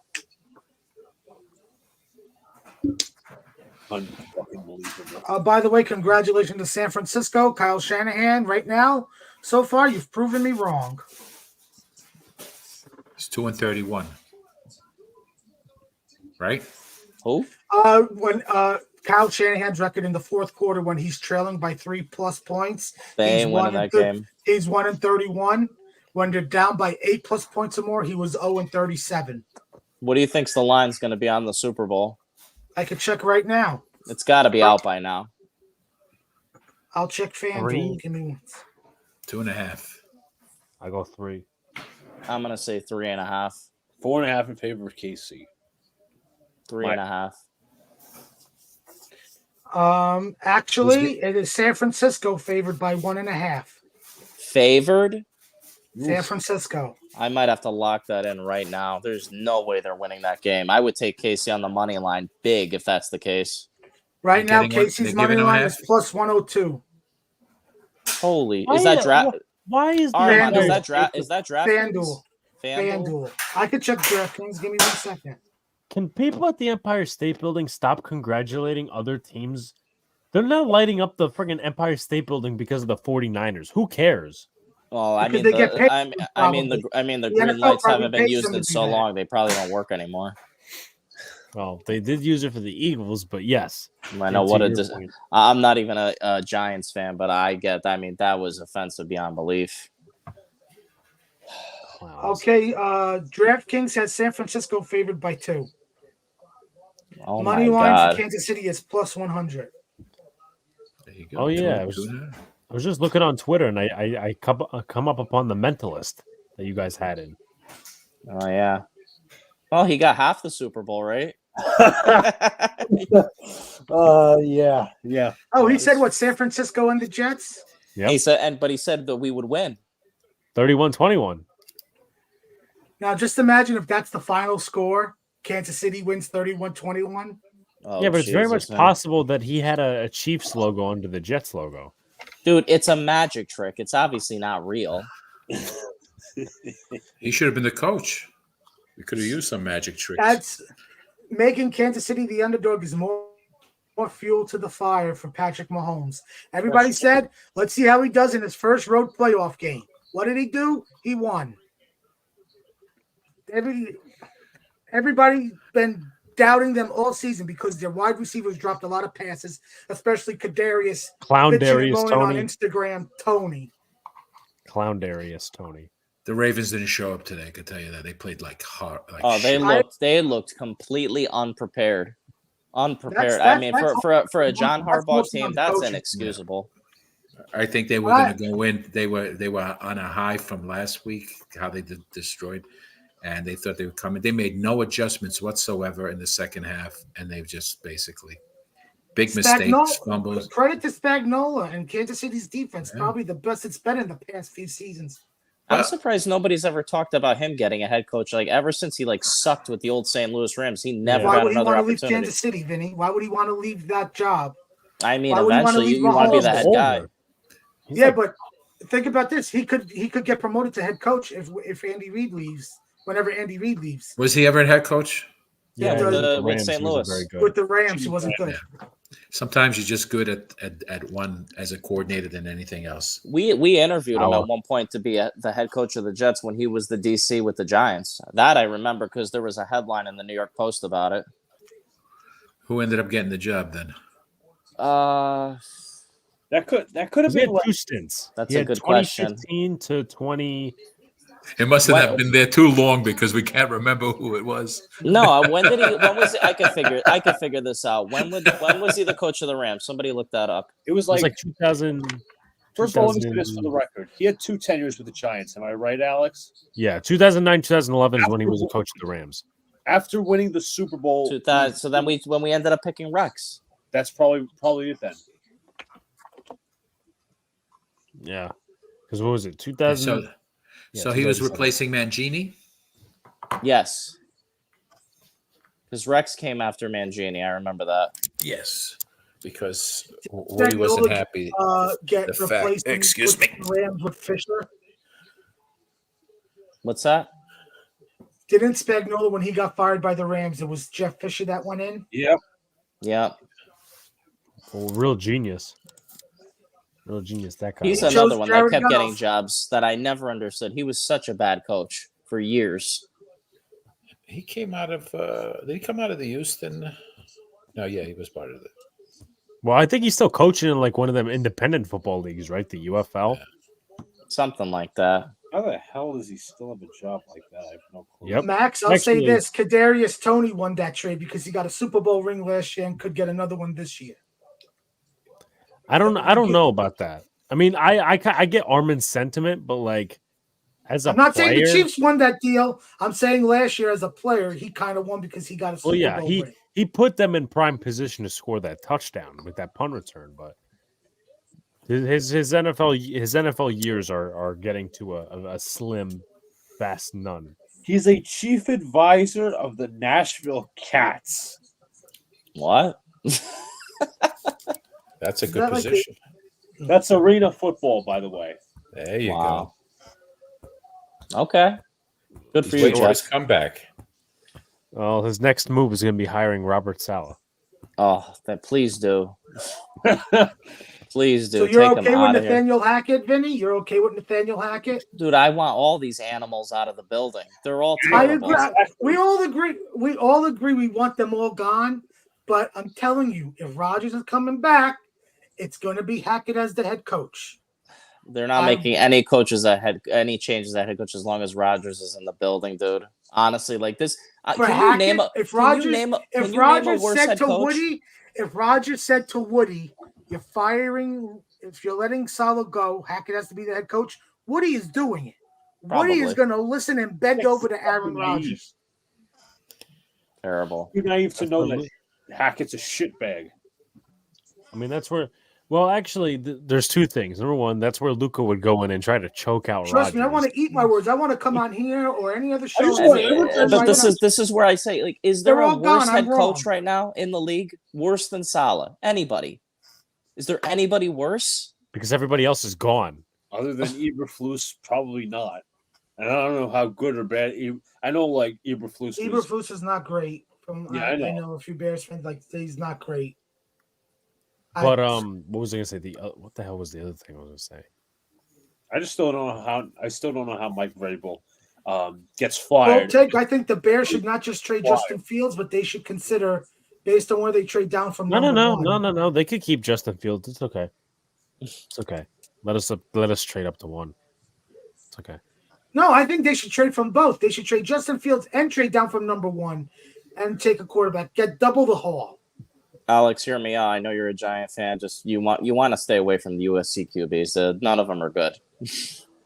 Unfucking by the way, congratulations to San Francisco, Kyle Shanahan. Right now, so far, you've proven me wrong. It's 2-31. Right? Who? When Kyle Shanahan's record in the fourth quarter when he's trailing by 3+ points, they ain't winning that game. He's 1-31. When they're down by 8+ points or more, he was 0-37. What do you think's the line's going to be on the Super Bowl? I could check right now. It's got to be out by now. I'll check FanDuel. Give me 2.5. I go 3. I'm going to say 3.5. 4.5 in favor of KC. 3.5. Actually, it is San Francisco favored by 1.5. Favored? San Francisco. I might have to lock that in right now. There's no way they're winning that game. I would take KC on the money line big if that's the case. Right now, Getting what? Casey's They're money giving them line half? is plus 102. Holy, is that draft? Why is the Armand, is FanDuel. that draft? Is that draft? FanDuel. FanDuel. I could check DraftKings. Give me 1 second. Can people at the Empire State Building stop congratulating other teams? They're not lighting up the friggin' Empire State Building because of the 49ers. Who cares? Well, I Because mean, they get paid, I mean the The green NFL lights probably haven't been pays used them in to do so that. long; they probably don't work anymore. Well, they did use it for the Eagles, but yes. I know to what your a. point. I'm not even a Giants fan, but I get. I mean, that was offensive beyond belief. Clowns. Okay, DraftKings has San Francisco favored by 2. Oh Money my line god! for Kansas City is plus 100. There you go. Oh, yeah, Two- it was- two- I was just looking on Twitter, and I come up upon the Mentalist that you guys had in. Oh yeah. Well, he got half the Super Bowl, right? Yeah. Oh, he said what? San Francisco and the Jets? Yep. He said, but he said that we would win. 31-21. Now, just imagine if that's the final score. Kansas City wins 31-21. Oh, Yeah, but it's very much Jesus, man. possible that he had a Chiefs logo under the Jets logo. Dude, it's a magic trick. It's obviously not real. He should have been the coach. We could have used some magic tricks. That's making Kansas City the underdog is more fuel to the fire for Patrick Mahomes. Everybody said, let's see how he does in his first road playoff game. What did he do? He won. Everybody been doubting them all season because their wide receivers dropped a lot of passes, especially Kadarius. Clown bitching and Darius moaning on Tony. Instagram, Tony. Clown Darius Tony. The Ravens didn't show up today. I can tell you that they played like hard. Like Oh, shit. they looked completely unprepared. Unprepared. That's- I mean, that's- for a John that's Harbaugh mostly on team, the that's coaching. inexcusable. I think they were going to go in. They were on a high from last week. How they destroyed, and they thought they were coming. They made no adjustments whatsoever in the second half, and they've just basically big mistakes, fumbles. Credit to Spagnuolo and Kansas City's defense. Yeah. Probably the best it's been in the past few seasons. I'm surprised nobody's ever talked about him getting a head coach. Like ever since he sucked with the old St. Louis Rams, he never Why got would he another want to leave opportunity. Kansas City, Vinny? Why would he want to leave that job? I mean, Why would he wanna eventually leave you want to be the Mahomes head older? guy. He's Yeah, like- but think about this. He could get promoted to head coach if Andy Reid leaves. Whenever Andy Reid leaves Was he ever a head coach? Yeah, with the- with Rams, St. he wasn't Louis. very good. with the Rams, he wasn't good. Sometimes you're just good at one as a coordinator than anything else. We interviewed him Oh. at one point to be the head coach of the Jets when he was the DC with the Giants. That I remember because there was a headline in the New York Post about it. Who ended up getting the job then? That could have He had been like, 2 stints. That's He a had good question. 2015 to 20. It must have What- not been there too long because we can't remember who it was. No, when did he? When was it? I could figure this out. When was he the coach of the Rams? Somebody look that up. it was It was like like 2000. first of all, let me say this 2000 for the record. He had 2 tenures with the Giants. Am I right, Alex? Yeah, 2009, 2011 is when he was a coach of the Rams. After winning the Super Bowl, 2000. So then when we ended up picking Rex. that's probably it then. Yeah. Because what was it? 2000. So, Yeah, so he was 2007. replacing Mangini. Yes. Because Rex came after Mangini. I remember that. Yes, because Woody wasn't happy. Get The fact- replaced excuse with me. the Rams with Fisher. What's that? Didn't Spagnuolo when he got fired by the Rams? It was Jeff Fisher that went in. Yep. Yeah. Oh, real genius. Real genius, that guy. He's Chose another one that Jared kept getting Goff. jobs that I never understood. He was such a bad coach for years. He came out of. Did he come out of the Houston? No, yeah, he was part of it. Well, I think he's still coaching in like one of them independent football leagues, right? The UFL. Something like that. How the hell does he still have a job like that? I have no clue. Yep. Max, I'll Actually- say this: Kadarius Tony won that trade because he got a Super Bowl ring last year and could get another one this year. I don't know about that. I mean, I get Armin's sentiment, but like as a I'm not player, saying the Chiefs won that deal. I'm saying last year as a player, he kind of won because he got a Super well, yeah, Bowl he ring. he put them in prime position to score that touchdown with that punt return, but his NFL years are getting to a slim Fast none. He's a chief advisor of the Nashville Cats. What? That's a Is good that like a- position. That's arena football, by the way. There you Wow. Okay. Good go. for He's you, waiting for his Jeff. comeback. Well, his next move is going to be hiring Robert Saleh. Oh, then please do. Please do. So you're Take him okay with out of here. Nathaniel Hackett, Vinny? You're okay with Nathaniel Hackett? Dude, I want all these animals out of the building. They're all I terrible. agree. We all agree. We all agree. We want them all gone. But I'm telling you, if Rodgers is coming back, it's going to be Hackett as the head coach. They're not making any changes at head coach as long as Rodgers is in the building, dude. Honestly, like this. For Can Hackett, you name a? if Can Rodgers, you name a? Can if you name a Rodgers worse said head to coach? Woody, if Rodgers said to Woody, you're firing, if you're letting Saleh go, Hackett has to be the head coach. Woody is doing it. Woody is Probably. going to listen and bend over to Aaron Rodgers. Terrible. You're naive to know that Hackett's a shitbag. I mean, that's where. Well, actually, there's two things. Number one, that's where Luca would go in and try to choke out. Trust me, I Rodgers. want to eat my words. I want to come on here or any other show. just and want say, everyone "Hey, to- But right this is where I say, like, is They're there a all worse gone. head I'm coach wrong. right now in the league? Worse than Saleh? Anybody? Is there anybody worse? Because everybody else is gone. Other than Eberflus, probably not. And I don't know how good or bad. I know, like, Eberflus was. Eberflus is not great. Yeah, I know. a few Bears fans like he's not great. But what was I gonna say? What the hell was the other thing I was gonna say? I still don't know how Mike Vrabel gets Well, fired. I think the Bears should not just trade Justin Fields, but they should consider based on where they trade down from. No. They could keep Justin Fields. It's okay. It's okay. Let us trade up to one. It's okay. No, I think they should trade from both. They should trade Justin Fields and trade down from number one, and take a quarterback. Get double the haul. Alex, hear me out. I know you're a Giant fan. Just you want to stay away from the USC QBs. None of them are good.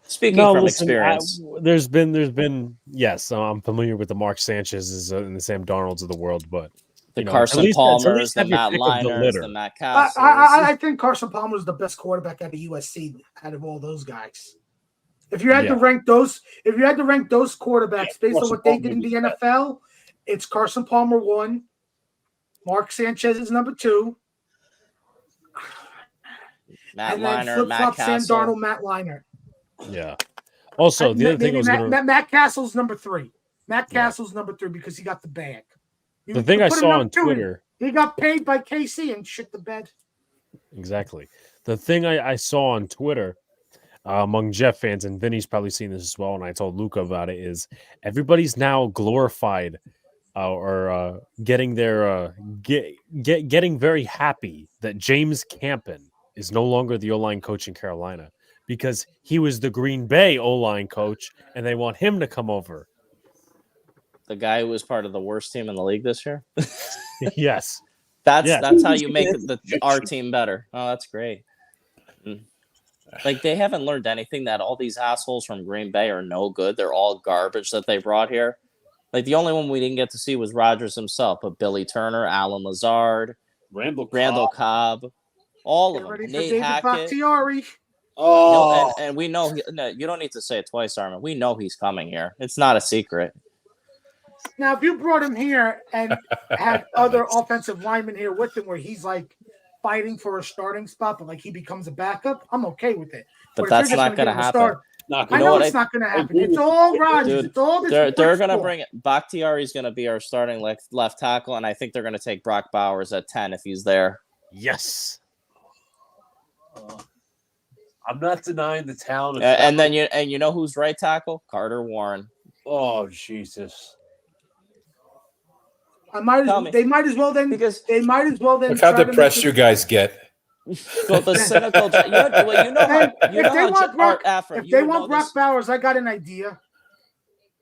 Speaking from experience, there's been yes, I'm familiar with the Mark Sanchez's and the Sam Darnolds of the world, but the Carson Palmers, the Matt Leiners, the Matt Castles. I think Carson Palmer is the best quarterback out of USC out of all those guys. If you had to rank those, quarterbacks based on what they did in the NFL, it's Carson Palmer 1, Mark Sanchez is number 2, Matt and then Leinart, flip Matt flop Sam Castle. Darnold, Matt Leinart. yeah. Also, the other thing was Matt Castle's number 3. Matt Castle's number 3 because he got the bag. The thing I saw on Twitter, he got paid by KC and shit the bed. exactly. The thing I saw on Twitter among Jeff fans, and Vinny's probably seen this as well, and I told Luca about it, is everybody's now glorified or getting their getting very happy that James Campen is no longer the O-line coach in Carolina because he was the Green Bay O-line coach, and they want him to come over. The guy who was part of the worst team in the league this year. Yes. That's how you make our team better. Oh, that's great. Like they haven't learned anything. That all these assholes from Green Bay are no good. They're all garbage that they brought here. Like the only one we didn't get to see was Rodgers himself, but Billy Turner, Alan Lazard, Randall Cobb, all of them. Ready for Nate David Hackett. Bakhtiari. No, and we know. No, you don't need to say it twice, Armin. We know he's coming here. It's not a secret. Now, if you brought him here and had other offensive linemen here with him, where he's like fighting for a starting spot, but like he becomes a backup, I'm okay with it. But if that's you're just not going to give him a happen. start- I know it's not going to happen. It's all Rodgers. Dude, It's all this. they're going to bring it. Bakhtiari's going to be our starting left tackle, and I think they're going to take Brock Bowers at 10 if he's there. Yes. I'm not denying the talent. And then you know who's right tackle? Carter Warren. Oh Jesus! They might as well then. Look how depressed you guys get. So the cynical. If they want Brock Bowers, I got an idea.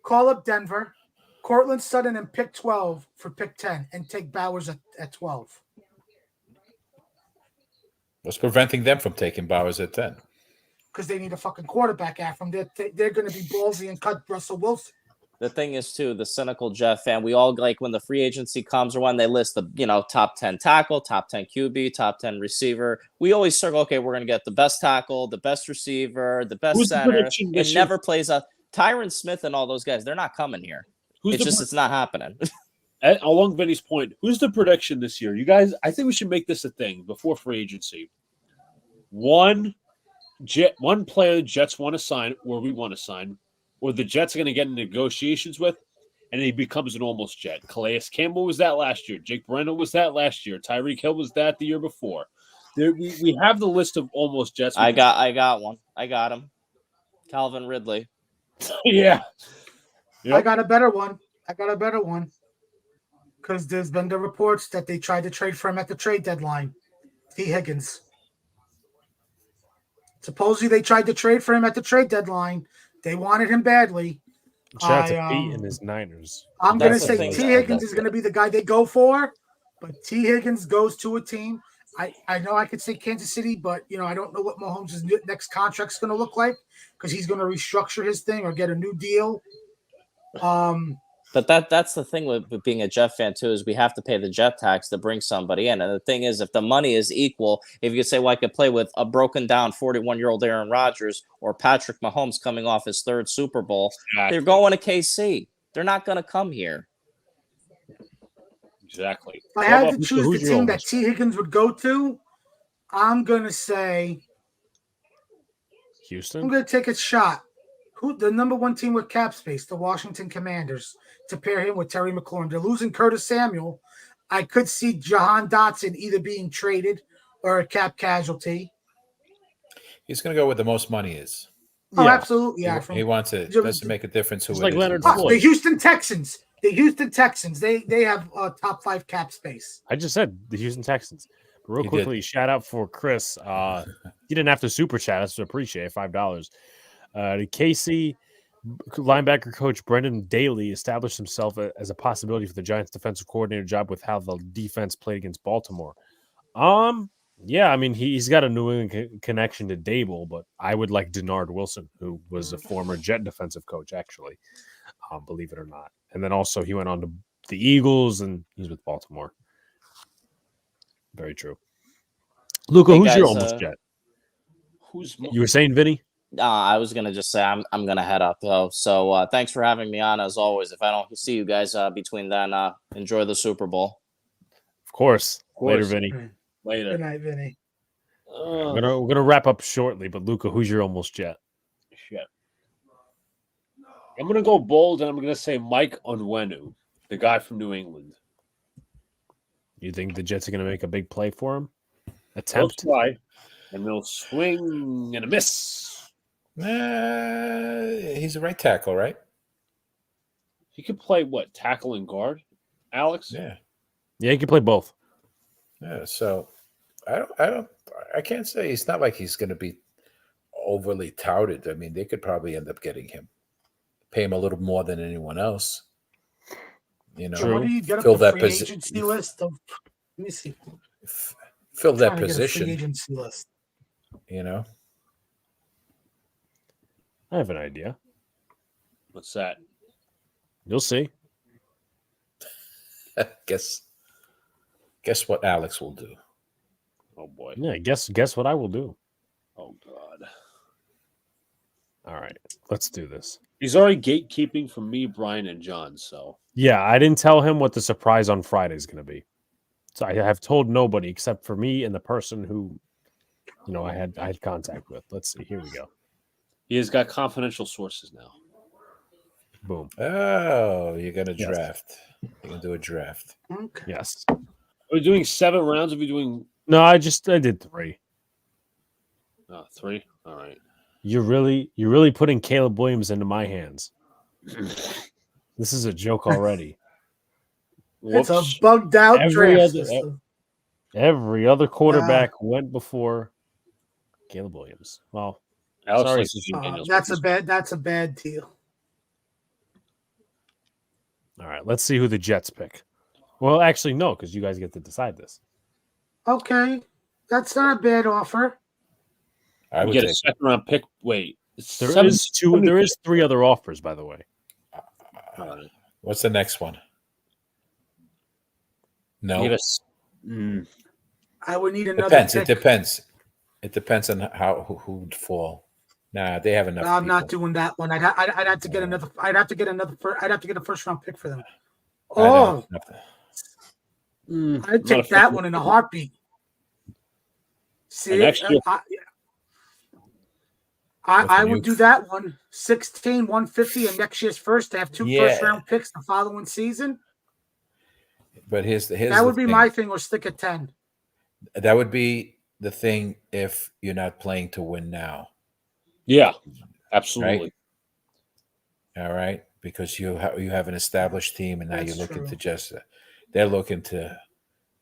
Call up Denver, Cortland Sutton, and pick 12 for pick 10, and take Bowers at 12. What's preventing them from taking Bowers at 10? Because they need a fucking quarterback after him. They're going to be ballsy and cut Russell Wilson. The thing is, too, the cynical Jeff fan, we all like when the free agency comes or when they list the, top 10 tackle, top 10 QB, top 10 receiver. We always circle, okay, we're going to get the best tackle, the best receiver, the best center. It never plays out. Tyron Smith and all those guys, they're not coming here. It's not happening. Along Vinny's point, who's the prediction this year? You guys, I think we should make this a thing before free agency. One player the Jets want to sign, or we want to sign, or the Jets are going to get in negotiations with, and he becomes an almost Jet. Calais Campbell was that last year. Jake Brennan was that last year. Tyreek Hill was that the year before. We have the list of almost Jets. I got one. I got him. Calvin Ridley. Yeah. Yep. I got a better one. Because there's been the reports that they tried to trade for him at the trade deadline. T. Higgins. Supposedly they tried to trade for him at the trade deadline. They wanted him badly. Shout out to Pete and his Niners. I'm going to say T. Higgins is going to be the guy they go for, but T. Higgins goes to a team. I know I could say Kansas City, but I don't know what Mahomes' next contract's going to look like because he's going to restructure his thing or get a new deal. But that's the thing with being a Jet fan too, is we have to pay the Jet tax to bring somebody in. And the thing is, if the money is equal, if you could say, well, I could play with a broken down 41-year-old Aaron Rodgers or Patrick Mahomes coming off his third Super Bowl, they're going to KC. They're not going to come here. Exactly. If I had to choose the team that T. Higgins would go to, I'm going to say Houston. I'm going to take a shot. The number one team with cap space, the Washington Commanders, to pair him with Terry McLaurin. They're losing Curtis Samuel. I could see Jahan Dotson either being traded or a cap casualty. He's going to go where the most money is. Oh, yeah. Absolutely. Yeah. He wants it. Doesn't make a difference who it like is. Leonard The Houston Texans. They have top 5 cap space. I just said the Houston Texans. But real quickly, shout out for Chris. He didn't have to super chat us, so appreciate $5. The KC linebacker coach Brendan Daly established himself as a possibility for the Giants defensive coordinator job with how the defense played against Baltimore. Yeah, I mean, he's got a New England connection to Dable, but I would like Denard Wilson, who was a former Jet defensive coach, actually, believe it or not. And then also he went on to the Eagles, and he's with Baltimore. Very true. Luca, who's your almost Jet? You were saying, Vinny? I was going to just say I'm going to head up, though. So thanks for having me on, as always. If I don't see you guys between then, enjoy the Super Bowl. Of course. Later, Vinny. Later. Good night, Vinny. We're gonna wrap up shortly, but Luca, who's your almost Jet? Shit. I'm gonna go bold, and I'm gonna say Mike Onwenu, the guy from New England. You think the Jets are gonna make a big play for him? Attempt, try, and they'll swing and a miss. He's a right tackle, right? He could play what, tackle and guard, Alex? Yeah, he can play both. Yeah, so I can't say. It's not like he's going to be overly touted. I mean, they could probably end up getting him, pay him a little more than anyone else. So what do you get fill that agency list of? Let me see. Fill that position. Free agency list. I have an idea. What's that? You'll see. Guess what Alex will do. Oh boy. Yeah, guess what I will do. Oh God. All right, let's do this. He's already gatekeeping from me, Brian, and John. So yeah, I didn't tell him what the surprise on Friday is going to be. So I have told nobody except for me and the person who, I had contact with. Let's see. Here we go. He has got confidential sources now. Boom. Oh, you're gonna draft. You're gonna do a draft. Okay. Yes. Are we doing 7 rounds? Are we doing? No, I did 3. 3. All right. You're really putting Caleb Williams into my hands. This is a joke already. It's a bugged out draft. Every other quarterback went before Caleb Williams. Well, Alex that's a bad deal. All right, let's see who the Jets pick. Well, actually, no, because you guys get to decide this. Okay, that's not a bad offer. I would get a 2nd round pick. Wait, there is 3 other offers, by the way. What's the next one? No, I would need another. Depends. It depends. It depends on who would fall. Nah, they have enough. I'm people. not doing that one. I'd have to get another. I'd have to get a first round pick for them. I don't Oh, have I'd take that one in a heartbeat. See, next year- I would do that one. 16, 150, and next year's first to have two first round picks the following season. But here's that would be thing. my thing, or stick at 10. That would be the thing if you're not playing to win now. Yeah, absolutely. Right? All right, because you have an established team, and now you're looking true. to just they're looking to.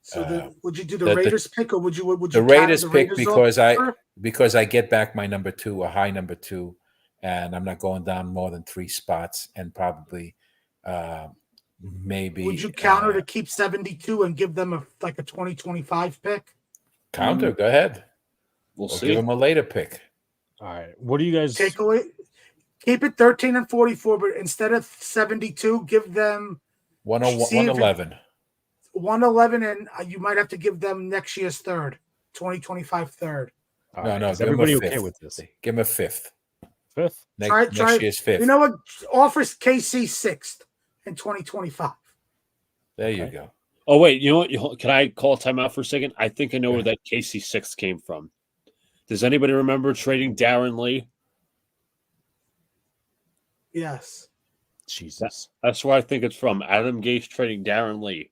So would you do the Raiders pick, or would you the Raiders pick because I I get back my number 2, a high number 2, and I'm not going down more than 3 spots, and probably maybe. Would you counter to keep 72 and give them a 2025 pick? Counter, go ahead. We'll see. Give them a later pick. All right. What do you guys take away? Keep it 13 and 44, but instead of 72, give them 111. 111, and you might have to give them next year's 2025 third. No, is everybody okay with this? Give them a 5th. 5th? Next year's 5th. You know what? Offers KC 6th in 2025. There you go. Oh, wait. You know what? Can I call a timeout for a second? I think I know where that KC 6th came from. Does anybody remember trading Darren Lee? Yes. Jesus. That's where I think it's from. Adam Gase trading Darren Lee.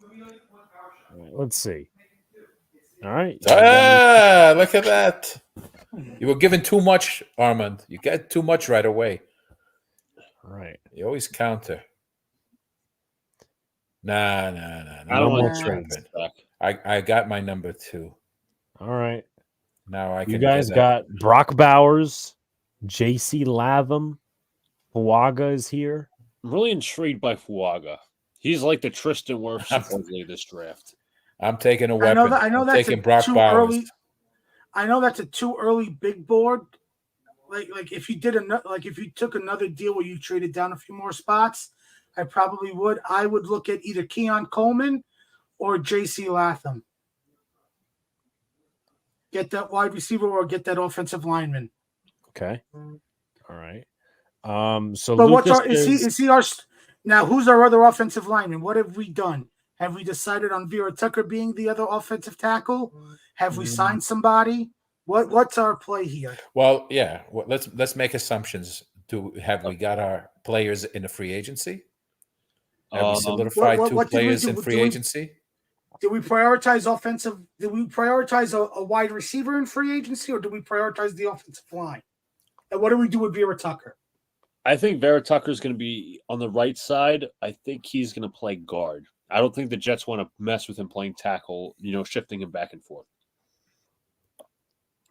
All right, let's see. All right. Look at that. You were given too much, Armand. You got too much right away. All right. You always counter. Nah. I don't want to trade back. I got my number 2. All right. Now I can. You guys got Brock Bowers, J.C. Latham, Fuaga is here. I'm really intrigued by Fuaga. He's like the Tristan Wirfs supposedly this draft. I'm taking a weapon. I know that's taking Brock Bowers. I know that's a too early big board. Like if you did if you took another deal where you traded down a few more spots, I probably would. I would look at either Keon Coleman or J.C. Latham. Get that wide receiver or get that offensive lineman. Okay. All right. So but is he our now? Who's our other offensive lineman? What have we done? Have we decided on Vera Tucker being the other offensive tackle? Have we signed somebody? What's our play here? Well, yeah. Well, let's make assumptions. Have we got our players in the free agency? Have we solidified 2 players in free agency? Did we prioritize offensive? Did we prioritize a wide receiver in free agency, or did we prioritize the offensive line? And what do we do with Vera Tucker? I think Vera Tucker is going to be on the right side. I think he's going to play guard. I don't think the Jets want to mess with him playing tackle, shifting him back and forth.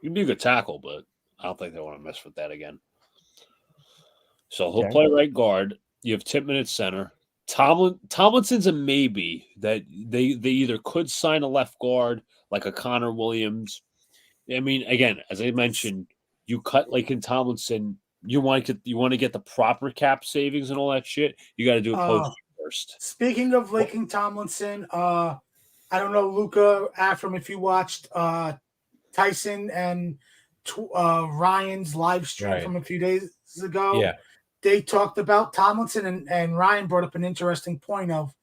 He'd be a good tackle, but I don't think they want to mess with that again. So he'll play right guard. You have Tippmann at center. Tomlinson's a maybe that they either could sign a left guard like a Connor Williams. I mean, again, as I mentioned, you cut Laken Tomlinson. You want to get the proper cap savings and all that shit. You got to do it post first. Speaking of Laken Tomlinson, I don't know, Luca Afram, if you watched Tyson and Ryan's live stream from a few days ago. Yeah. They talked about Tomlinson, and Ryan brought up an interesting point of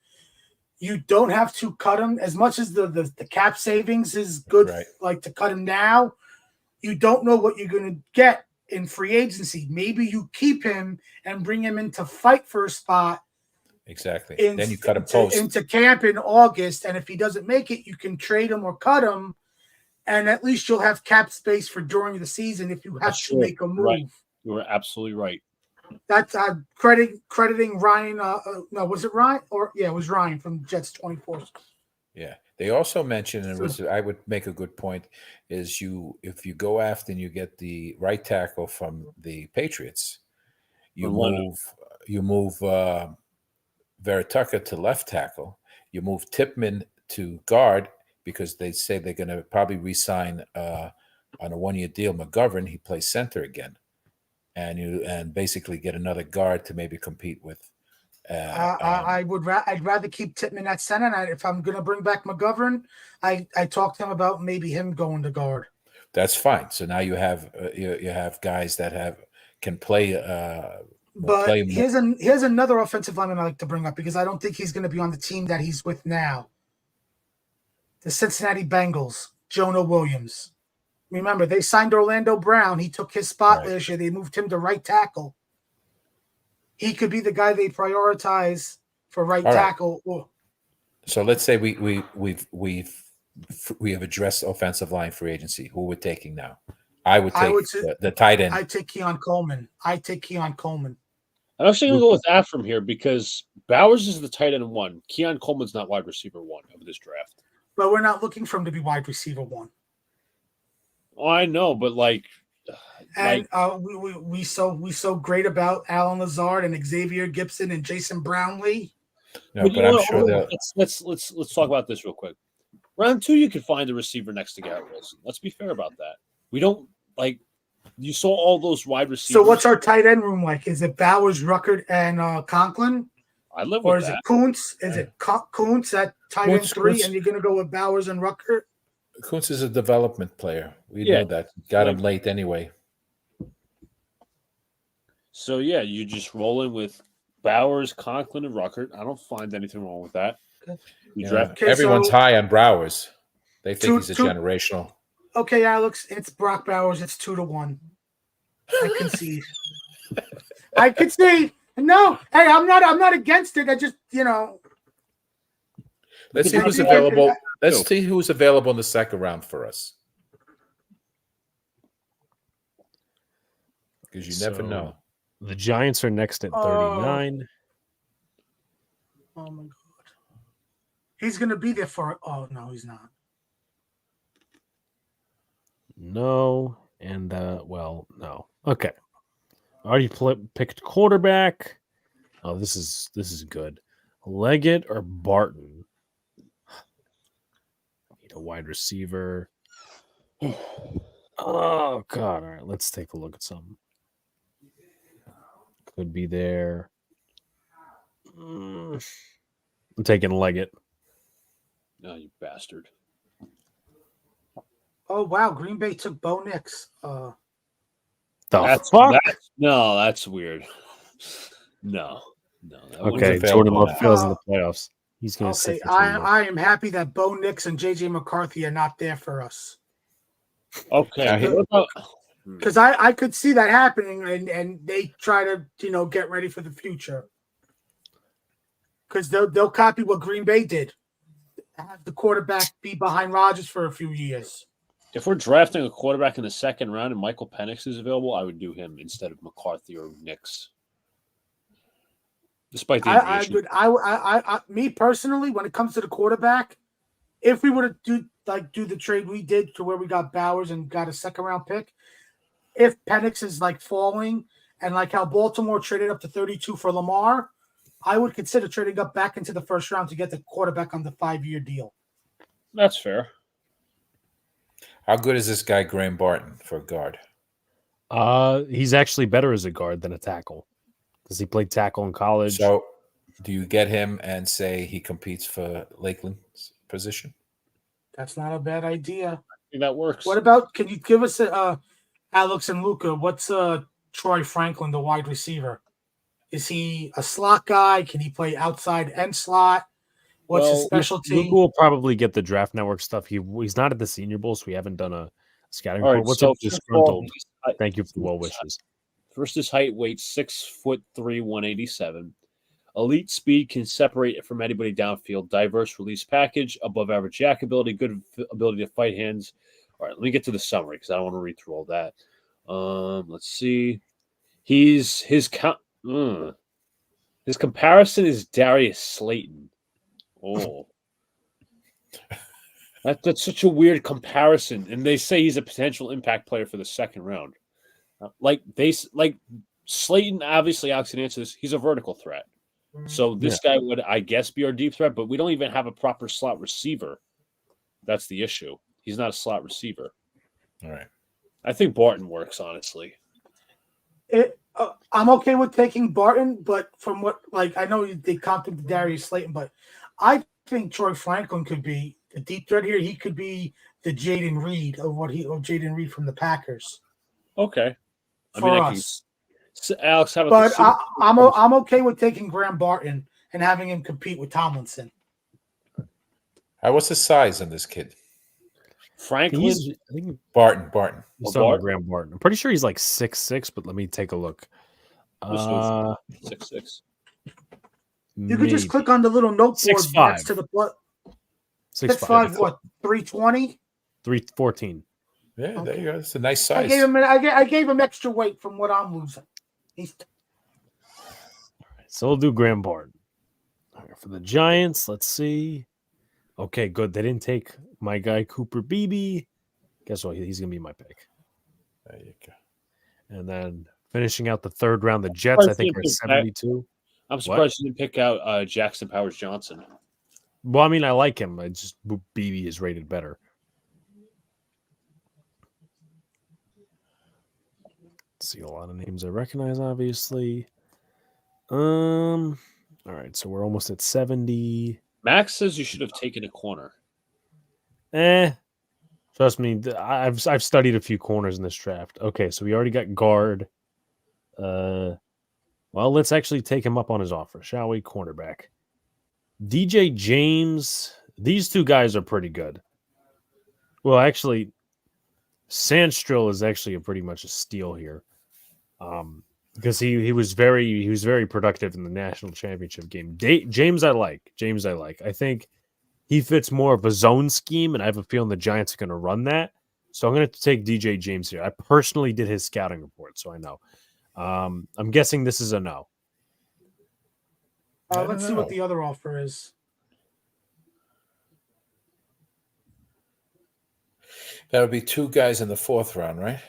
you don't have to cut him as much as the cap savings is good, like to cut him now. You don't know what you're going to get in free agency. Maybe you keep him and bring him in to fight for a spot. Exactly. Then you cut him into camp in August, and if he doesn't make it, you can trade him or cut him, and at least you'll have cap space for during the season if you have to make a move. Right. You were absolutely right. That's crediting Ryan. No, was it Ryan? It was Ryan from Jets 24. Yeah. They also mentioned, and I would make a good point, is if you go after and you get the right tackle from the Patriots, you move Vera Tucker to left tackle, you move Tippmann to guard because they say they're going to probably re-sign on a 1-year deal McGovern. He plays center again. And basically get another guard to maybe compete with. I'd rather keep Tippmann at center. And if I'm going to bring back McGovern, I talked to him about maybe him going to guard. That's fine. So now you have you have guys that can play. But here's another offensive lineman I like to bring up because I don't think he's going to be on the team that he's with now. The Cincinnati Bengals, Jonah Williams. Remember, they signed Orlando Brown. He took his spot last year. They moved him to right tackle. He could be the guy they prioritize for right tackle. Right. So let's say we have addressed offensive line free agency. Who we're taking now? I would take the tight end. I take Keon Coleman. I'm actually going to go with that from here because Bowers is the tight end 1. Keon Coleman's not wide receiver 1 of this draft. But we're not looking for him to be wide receiver 1. Oh, I know, but we so great about Alan Lazard and Xavier Gibson and Jason Brownlee. No, but I'm sure that let's talk about this real quick. Round 2, you could find a receiver next to Garrett Wilson. Let's be fair about that. We don't you saw all those wide receivers. So what's our tight end room like? Is it Bowers, Ruckert, and Conklin? I live or with is that. It Kuntz? Is it Kuntz at tight end 3, and you're going to go with Bowers and Ruckert? Kuntz is a development player. We know that. Got him late anyway. So yeah, you just roll in with Bowers, Conklin, and Ruckert. I don't find anything wrong with that. Everyone's high on Bowers. They think he's a generational. Okay, Alex, it's Brock Bowers. It's 2-1. I concede. I concede. No, hey, I'm not against it. I just, Let's see who's available. Let's see who's available in the second round for us. Because you never know. The Giants are next at 39. Oh my God. He's going to be there for. Oh, no, he's not. No. And, no. Okay. I already picked quarterback. Oh, this is good. Leggett or Barton? Need a wide receiver. Oh, God. All right, let's take a look at something. Could be there. I'm taking Leggett. No, you bastard. Oh, wow. Green Bay took Bo Nix. That's weird. No. Okay, Jordan Love fails in the playoffs. He's going to sit. I am happy that Bo Nix and J.J. McCarthy are not there for us. Okay. Because I could see that happening, and they try to get ready for the future. Because they'll copy what Green Bay did, have the quarterback be behind Rodgers for a few years. If we're drafting a quarterback in the second round and Michael Penix is available, I would do him instead of McCarthy or Nix. Despite the me personally, when it comes to the quarterback, if we were to do the trade we did to where we got Bowers and got a second round pick, if Penix is falling and how Baltimore traded up to 32 for Lamar, I would consider trading up back into the first round to get the quarterback on the 5-year deal. That's fair. How good is this guy Graham Barton for a guard? He's actually better as a guard than a tackle because he played tackle in college. So, do you get him and say he competes for Lakeland's position? That's not a bad idea. I think that works. What about? Can you give us Alex and Luca? What's Troy Franklin, the wide receiver? Is he a slot guy? Can he play outside and slot? What's his specialty? Luca will probably get the Draft Network stuff. He's not at the Senior Bowl, so we haven't done a scouting report. What's up, disgruntled? Thank you for the well wishes. First is height, weight 6'3", 187. Elite speed, can separate from anybody downfield. Diverse release package, above average yak ability, good ability to fight hands. All right, let me get to the summary because I don't want to read through all that. Let's see. His comparison is Darius Slayton. Oh, that's such a weird comparison. And they say he's a potential impact player for the second round. Slayton, obviously, Alex can answer this. He's a vertical threat. So this guy would, I guess, be our deep threat, but we don't even have a proper slot receiver. That's the issue. He's not a slot receiver. All right. I think Barton works, honestly. I'm okay with taking Barton, but from what, I know they comped him to Darius Slayton, but I think Troy Franklin could be a deep threat here. He could be the Jaden Reed of Jaden Reed from the Packers. Okay. For us. Alex, how about But I'm okay with taking Graham Barton and having him compete with Tomlinson. What's the size on this kid? Franklin? I think Barton. he's talking Graham Barton. I'm pretty sure he's like 6'6", but let me take a look. 6'6". You could just click on the little noteboard 6'5". next to the 6'5", what? 320? 314. Yeah, there you go. It's a nice size. I gave him extra weight from what I'm losing. So we'll do Graham Barton. All right, for the Giants, let's see. Okay, good. They didn't take my guy Cooper Beebe. Guess what? He's gonna be my pick. There you go. And then finishing out the third round, the Jets, I think, are 72. I'm surprised you didn't pick out Jackson Powers Johnson. Well, I mean, I like him. I just Beebe is rated better. See a lot of names I recognize, obviously. All right, so we're almost at 70. Max says you should have taken a corner. Trust me, I've studied a few corners in this draft. Okay, so we already got guard. Well, let's actually take him up on his offer, shall we? Cornerback. DJ James. These two guys are pretty good. Well, actually, Sandstrill is actually pretty much a steal here. Because he was very productive in the national championship game. James I like. I think he fits more of a zone scheme, and I have a feeling the Giants are going to run that. So I'm going to take DJ James here. I personally did his scouting report, so I know. I'm guessing this is a no. Let's see what the other offer is. That would be two guys in the fourth round, right?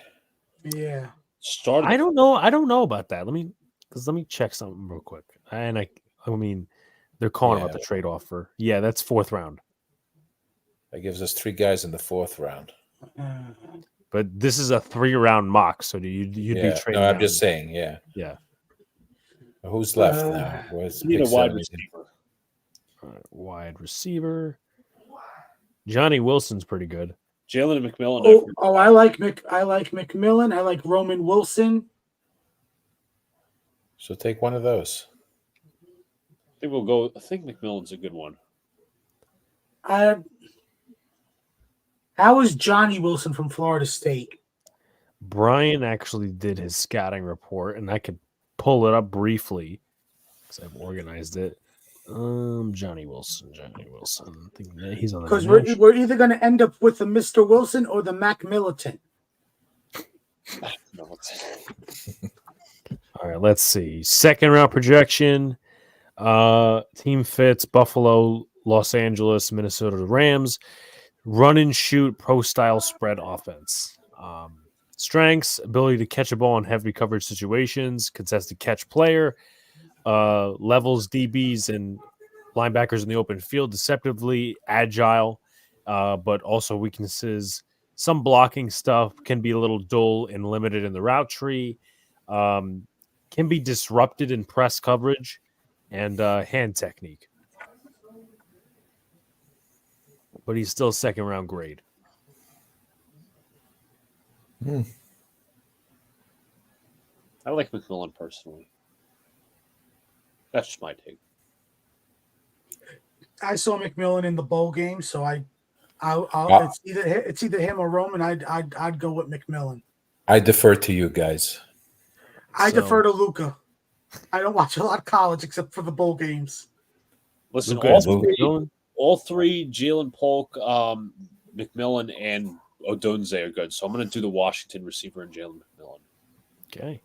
Yeah. I don't know about that. Let me check something real quick. I mean, they're calling about the trade offer. Yeah, that's fourth round. That gives us three guys in the fourth round. But this is a 3-round mock, so you'd be trading. No, I'm just saying, yeah. Yeah. Who's left now? Where's need a wide receiver. All right, wide receiver. Johnny Wilson's pretty good. Jalen McMillan. I like McMillan. I like Roman Wilson. So take one of those. I think McMillan's a good one. How is Johnny Wilson from Florida State? Brian actually did his scouting report, and I could pull it up briefly because I've organized it. Johnny Wilson. I think he's on the because we're either going to end up with the Mr. Wilson or the Mac Militant. All right, let's see. Second round projection. Team fits Buffalo, Los Angeles, Minnesota Rams. Run and shoot, pro style spread offense. Strengths: ability to catch a ball in heavy coverage situations, contested catch player. Levels DBs and linebackers in the open field, deceptively agile, but also weaknesses. Some blocking stuff, can be a little dull and limited in the route tree, can be disrupted in press coverage, and hand technique. But he's still second round grade. I like McMillan personally. That's just my take. I saw McMillan in the bowl game, so it's either him or Roman. I'd go with McMillan. I defer to you guys. I defer to Luca. I don't watch a lot of college except for the bowl games. Listen, Luka, all three, Jalen Polk, McMillan, and Odunze are good. So I'm going to do the Washington receiver and Jalen McMillan. Okay.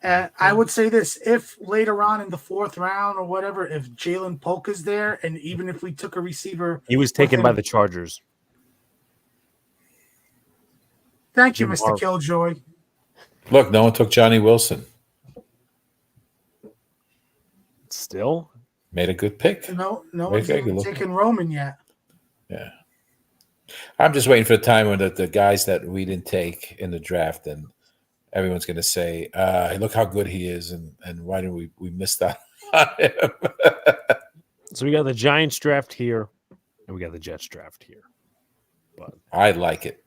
I would say this: if later on in the fourth round or whatever, if Jalen Polk is there, and even if we took a receiver, he was taken by the Chargers. Thank you, Mr. Killjoy. Look, no one took Johnny Wilson. Still made a good pick. No one's even taken Roman yet. Yeah, I'm just waiting for the time when the guys that we didn't take in the draft and. Everyone's going to say, look how good he is, and why didn't we miss that on him? So we got the Giants draft here. and we got the Jets draft here. But I like it.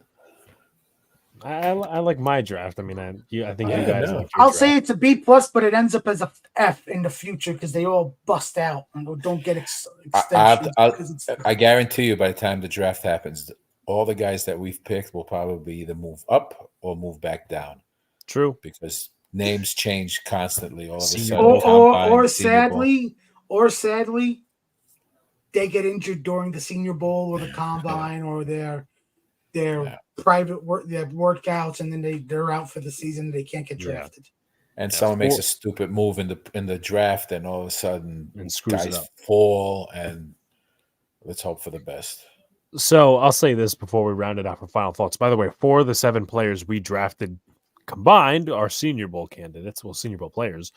I like my draft. I mean, I think you Yeah, guys no. like your I'll say draft. it's a B plus, but it ends up as a F in the future because they all bust out and don't get extensions. because it's, I guarantee you, by the time the draft happens, all the guys that we've picked will probably either move up or move back down True. because names change constantly. All of a Senior sudden, Bowl. or Senior Bowl. sadly, they get injured during the Senior Bowl or the Combine or their private work, their workouts, and then they're out for the season. They can't get drafted. And someone makes a stupid move in the draft, and all of a sudden, And screws it guys up. fall. And let's hope for the best. So I'll say this before we round it out for final thoughts. By the way, 4 of the 7 players we drafted combined are Senior Bowl candidates. Well, Senior Bowl players.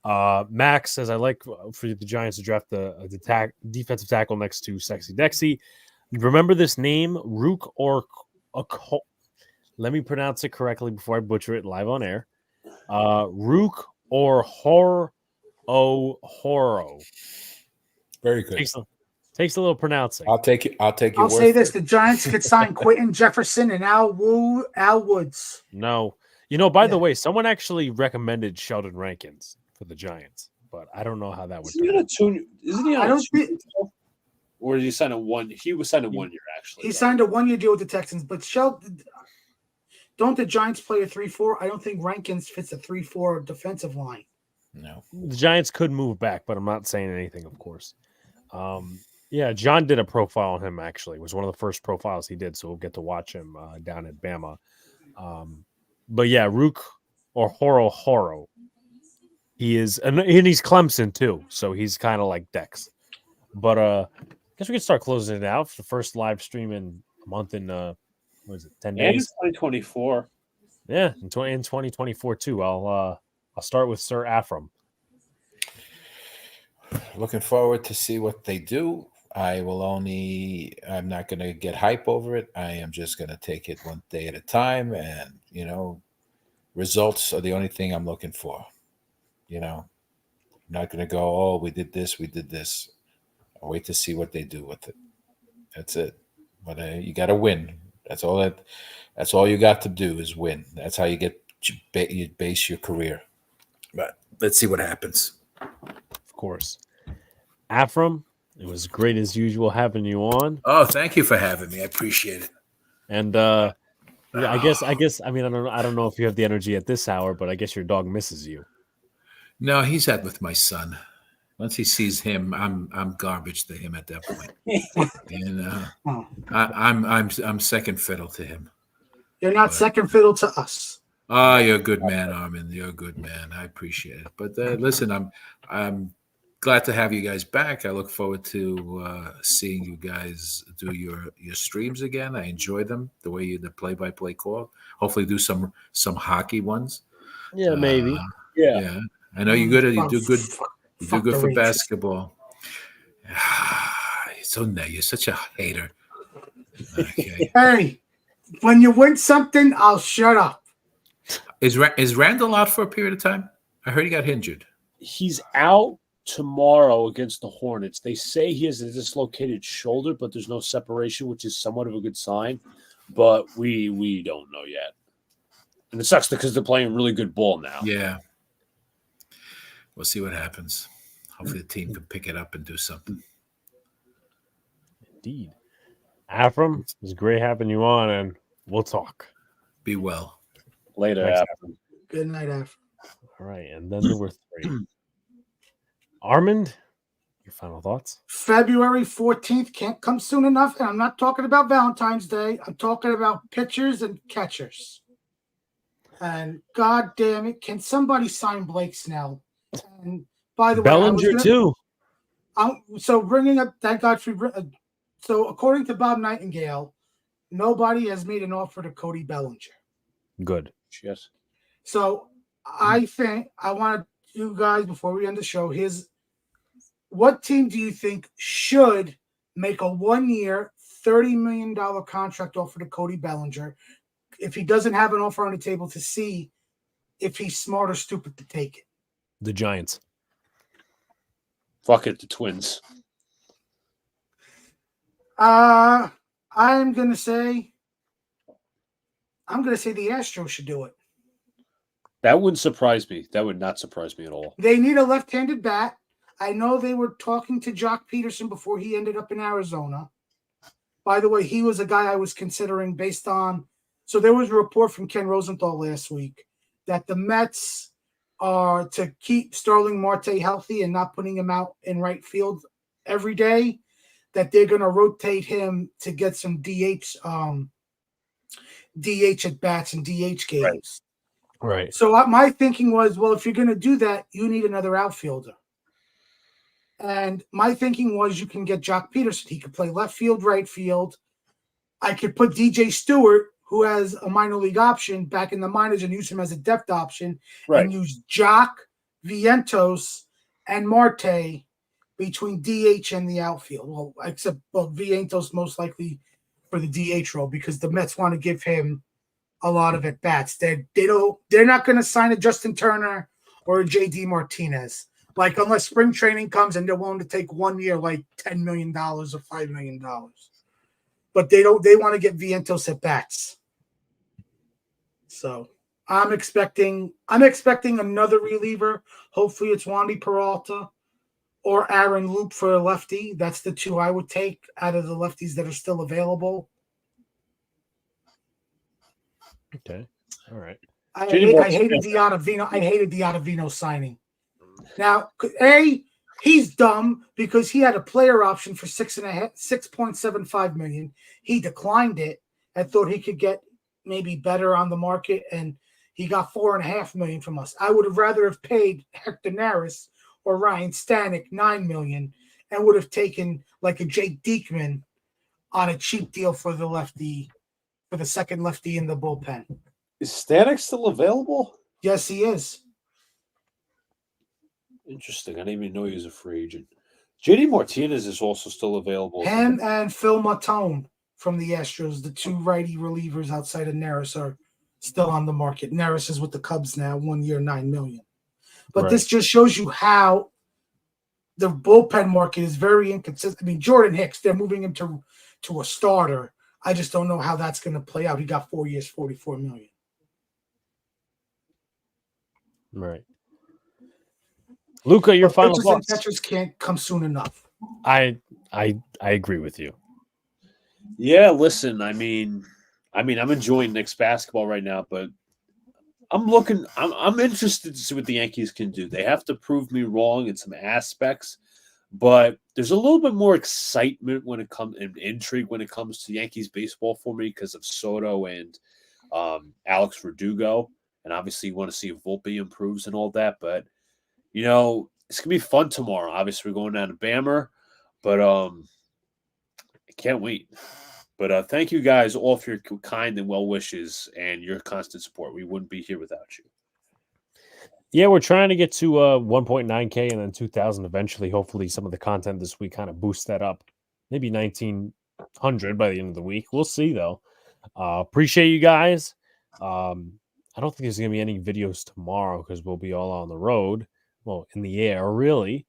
Max says, I like for the Giants to draft the defensive tackle next to Sexy Dexy. Remember this name, Rook or let me pronounce it correctly before I butcher it live on air. Rook or Horo. Very good. Takes a little pronouncing. I'll take it. I'll say this: the Giants could sign Quentin Jefferson and Al Woods. No. By the way, someone actually recommended Sheldon Rankins for the Giants, but I don't know how that would turn. Isn't he on I a don't think or did he sign a one? He was signed a 1 year actually. he signed a 1-year deal with the Texans, but don't the Giants play a 3-4? I don't think Rankins fits a 3-4 defensive line. No. The Giants could move back, but I'm not saying anything, of course. Yeah, John did a profile on him, actually. It was one of the first profiles he did, so we'll get to watch him down at Bama. But yeah, Rook or Horo. He is, and he's Clemson, too, so he's kind of like Dex. But I guess we can start closing it out for the first live stream in a month and, 10 and days? it's 2024. Yeah, in 2024, too. I'll start with Sir Afram. Looking forward to see what they do. I'm not going to get hype over it. I am just going to take it one day at a time. And, results are the only thing I'm looking for. I'm not going to go, oh, we did this. I'll wait to see what they do with it. That's it. But you got to win. That's all you got to do is win. That's how you you base your career. But let's see what happens. Of course. Afram, it was great as usual having you on. Oh, thank you for having me. I appreciate it. And I guess I mean I don't know if you have the energy at this hour, but I guess your dog misses you. No, he's out with my son. Once he sees him, I'm garbage to him at that point. And I'm second fiddle to him. You're not second fiddle to us. Oh, you're a good man, Armin. You're a good man. I appreciate it. But listen, I'm glad to have you guys back. I look forward to seeing you guys do your streams again. I enjoy them, the way you the play-by-play call. Hopefully, do some hockey ones. Yeah, maybe. Yeah. I know you're good at you do good. You do good for basketball. You're such a hater. Okay. Hey, when you win something, I'll shut up. Is Randall out for a period of time? I heard he got injured. He's out tomorrow against the Hornets. They say he has a dislocated shoulder, but there's no separation, which is somewhat of a good sign. But we don't know yet. And it sucks because they're playing really good ball now. Yeah. We'll see what happens. Hopefully the team can pick it up and do something. Indeed. Afram, it was great having you on, and we'll talk. Be well. Later, Thanks, Afram. Good night, Afram. All right, and then there were 3. Armand, your final thoughts? February 14th can't come soon enough, and I'm not talking about Valentine's Day. I'm talking about pitchers and catchers. And God damn it, can somebody sign Blake Snell? And by the Bellinger way, too. So bringing up that Godfrey. So according to Bob Nightingale, nobody has made an offer to Cody Bellinger. Good. Yes. So I think I want you guys before we end the show. What team do you think should make a 1-year, $30 million contract offer to Cody Bellinger if he doesn't have an offer on the table to see if he's smart or stupid to take it? The Giants. Fuck it, the Twins. I'm gonna say the Astros should do it. That wouldn't surprise me. That would not surprise me at all. They need a left-handed bat. I know they were talking to Jock Peterson before he ended up in Arizona. By the way, he was a guy I was considering based on. So there was a report from Ken Rosenthal last week that the Mets are to keep Starling Marte healthy and not putting him out in right field every day, that they're going to rotate him to get some DH at bats and DH games. Right. So my thinking was, well, if you're going to do that, you need another outfielder. And my thinking was you can get Jock Peterson. He could play left field, right field. I could put DJ Stewart, who has a minor league option, back in the minors and use him as a depth option. Right. And use Jock, Vientos, and Marte between DH and the outfield. Well, except Vientos most likely for the DH role because the Mets want to give him a lot of at bats. They're not going to sign a Justin Turner or a JD Martinez. Like, unless spring training comes and they're willing to take 1 year, like $10 million or $5 million. But they want to get Vientos at bats. So I'm expecting another reliever. Hopefully it's Wandy Peralta or Aaron Loop for a lefty. That's the two I would take out of the lefties that are still available. Okay. All right. I hated the Ottavino signing. Now, he's dumb because he had a player option for $6.75 million. He declined it and thought he could get maybe better on the market, and he got $4.5 million from us. I would have rather have paid Hector Neris or Ryan Stanek $9 million and would have taken like a Jake Diekman on a cheap deal for the lefty, for the second lefty in the bullpen. Is Stanek still available? Yes, he is. Interesting. I didn't even know he was a free agent. JD Martinez is also still available. Him and Phil Matone from the Astros, the two righty relievers outside of Neris, are still on the market. Neris is with the Cubs now, 1 year, $9 million. But Right. this just shows you how the bullpen market is very inconsistent. I mean, Jordan Hicks, they're moving him to a starter. I just don't know how that's going to play out. He got 4 years, $44 million. Right. Luca, your final Pitchers and thoughts. catchers can't come soon enough. I agree with you. Yeah, listen, I'm enjoying Knicks basketball right now, but I'm interested to see what the Yankees can do. They have to prove me wrong in some aspects, but there's a little bit more excitement when it comes and intrigue when it comes to Yankees baseball for me because of Soto and Alex Verdugo. And obviously you want to see if Volpe improves and all that, but it's gonna be fun tomorrow. Obviously, we're going down to Bammer, but I can't wait. But thank you guys all for your kind and well wishes and your constant support. We wouldn't be here without you. Yeah, we're trying to get to 1.9K and then 2,000 eventually. Hopefully, some of the content this week kind of boosts that up. Maybe 1,900 by the end of the week. We'll see, though. Appreciate you guys. I don't think there's going to be any videos tomorrow because we'll be all on the road. Well, in the air, really.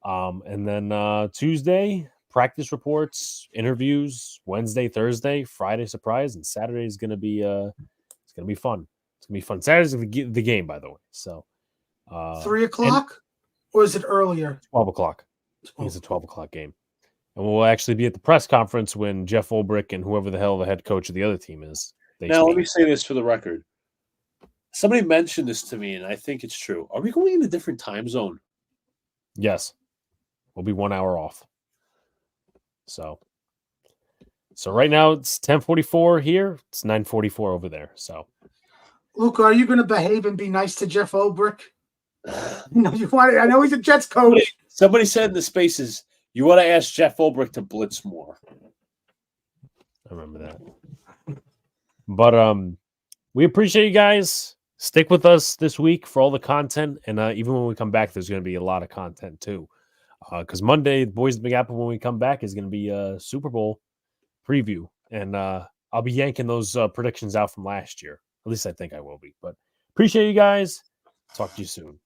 And then Tuesday, practice reports, interviews. Wednesday, Thursday, Friday, surprise, and Saturday is going to be it's going to be fun. It's going to be fun. Saturday's the game, by the way. So 3 o'clock, or is it earlier? 12 o'clock. I think it's a 12 o'clock game. And we'll actually be at the press conference when Jeff Ulbrich and whoever the hell the head coach of the other team is. Now, let me say this for the record. Somebody mentioned this to me, and I think it's true. Are we going in a different time zone? Yes. We'll be 1 hour off. So right now it's 10:44 here. It's 9:44 over there. So, Luca, are you going to behave and be nice to Jeff Ulbrich? I know he's a Jets coach. Somebody said in the spaces, you want to ask Jeff Ulbrich to blitz more. I remember that. But we appreciate you guys. Stick with us this week for all the content. And even when we come back, there's going to be a lot of content too. Because Monday, the Boys of the Big Apple, when we come back, is going to be a Super Bowl preview. And I'll be yanking those predictions out from last year. At least I think I will be. But appreciate you guys. Talk to you soon.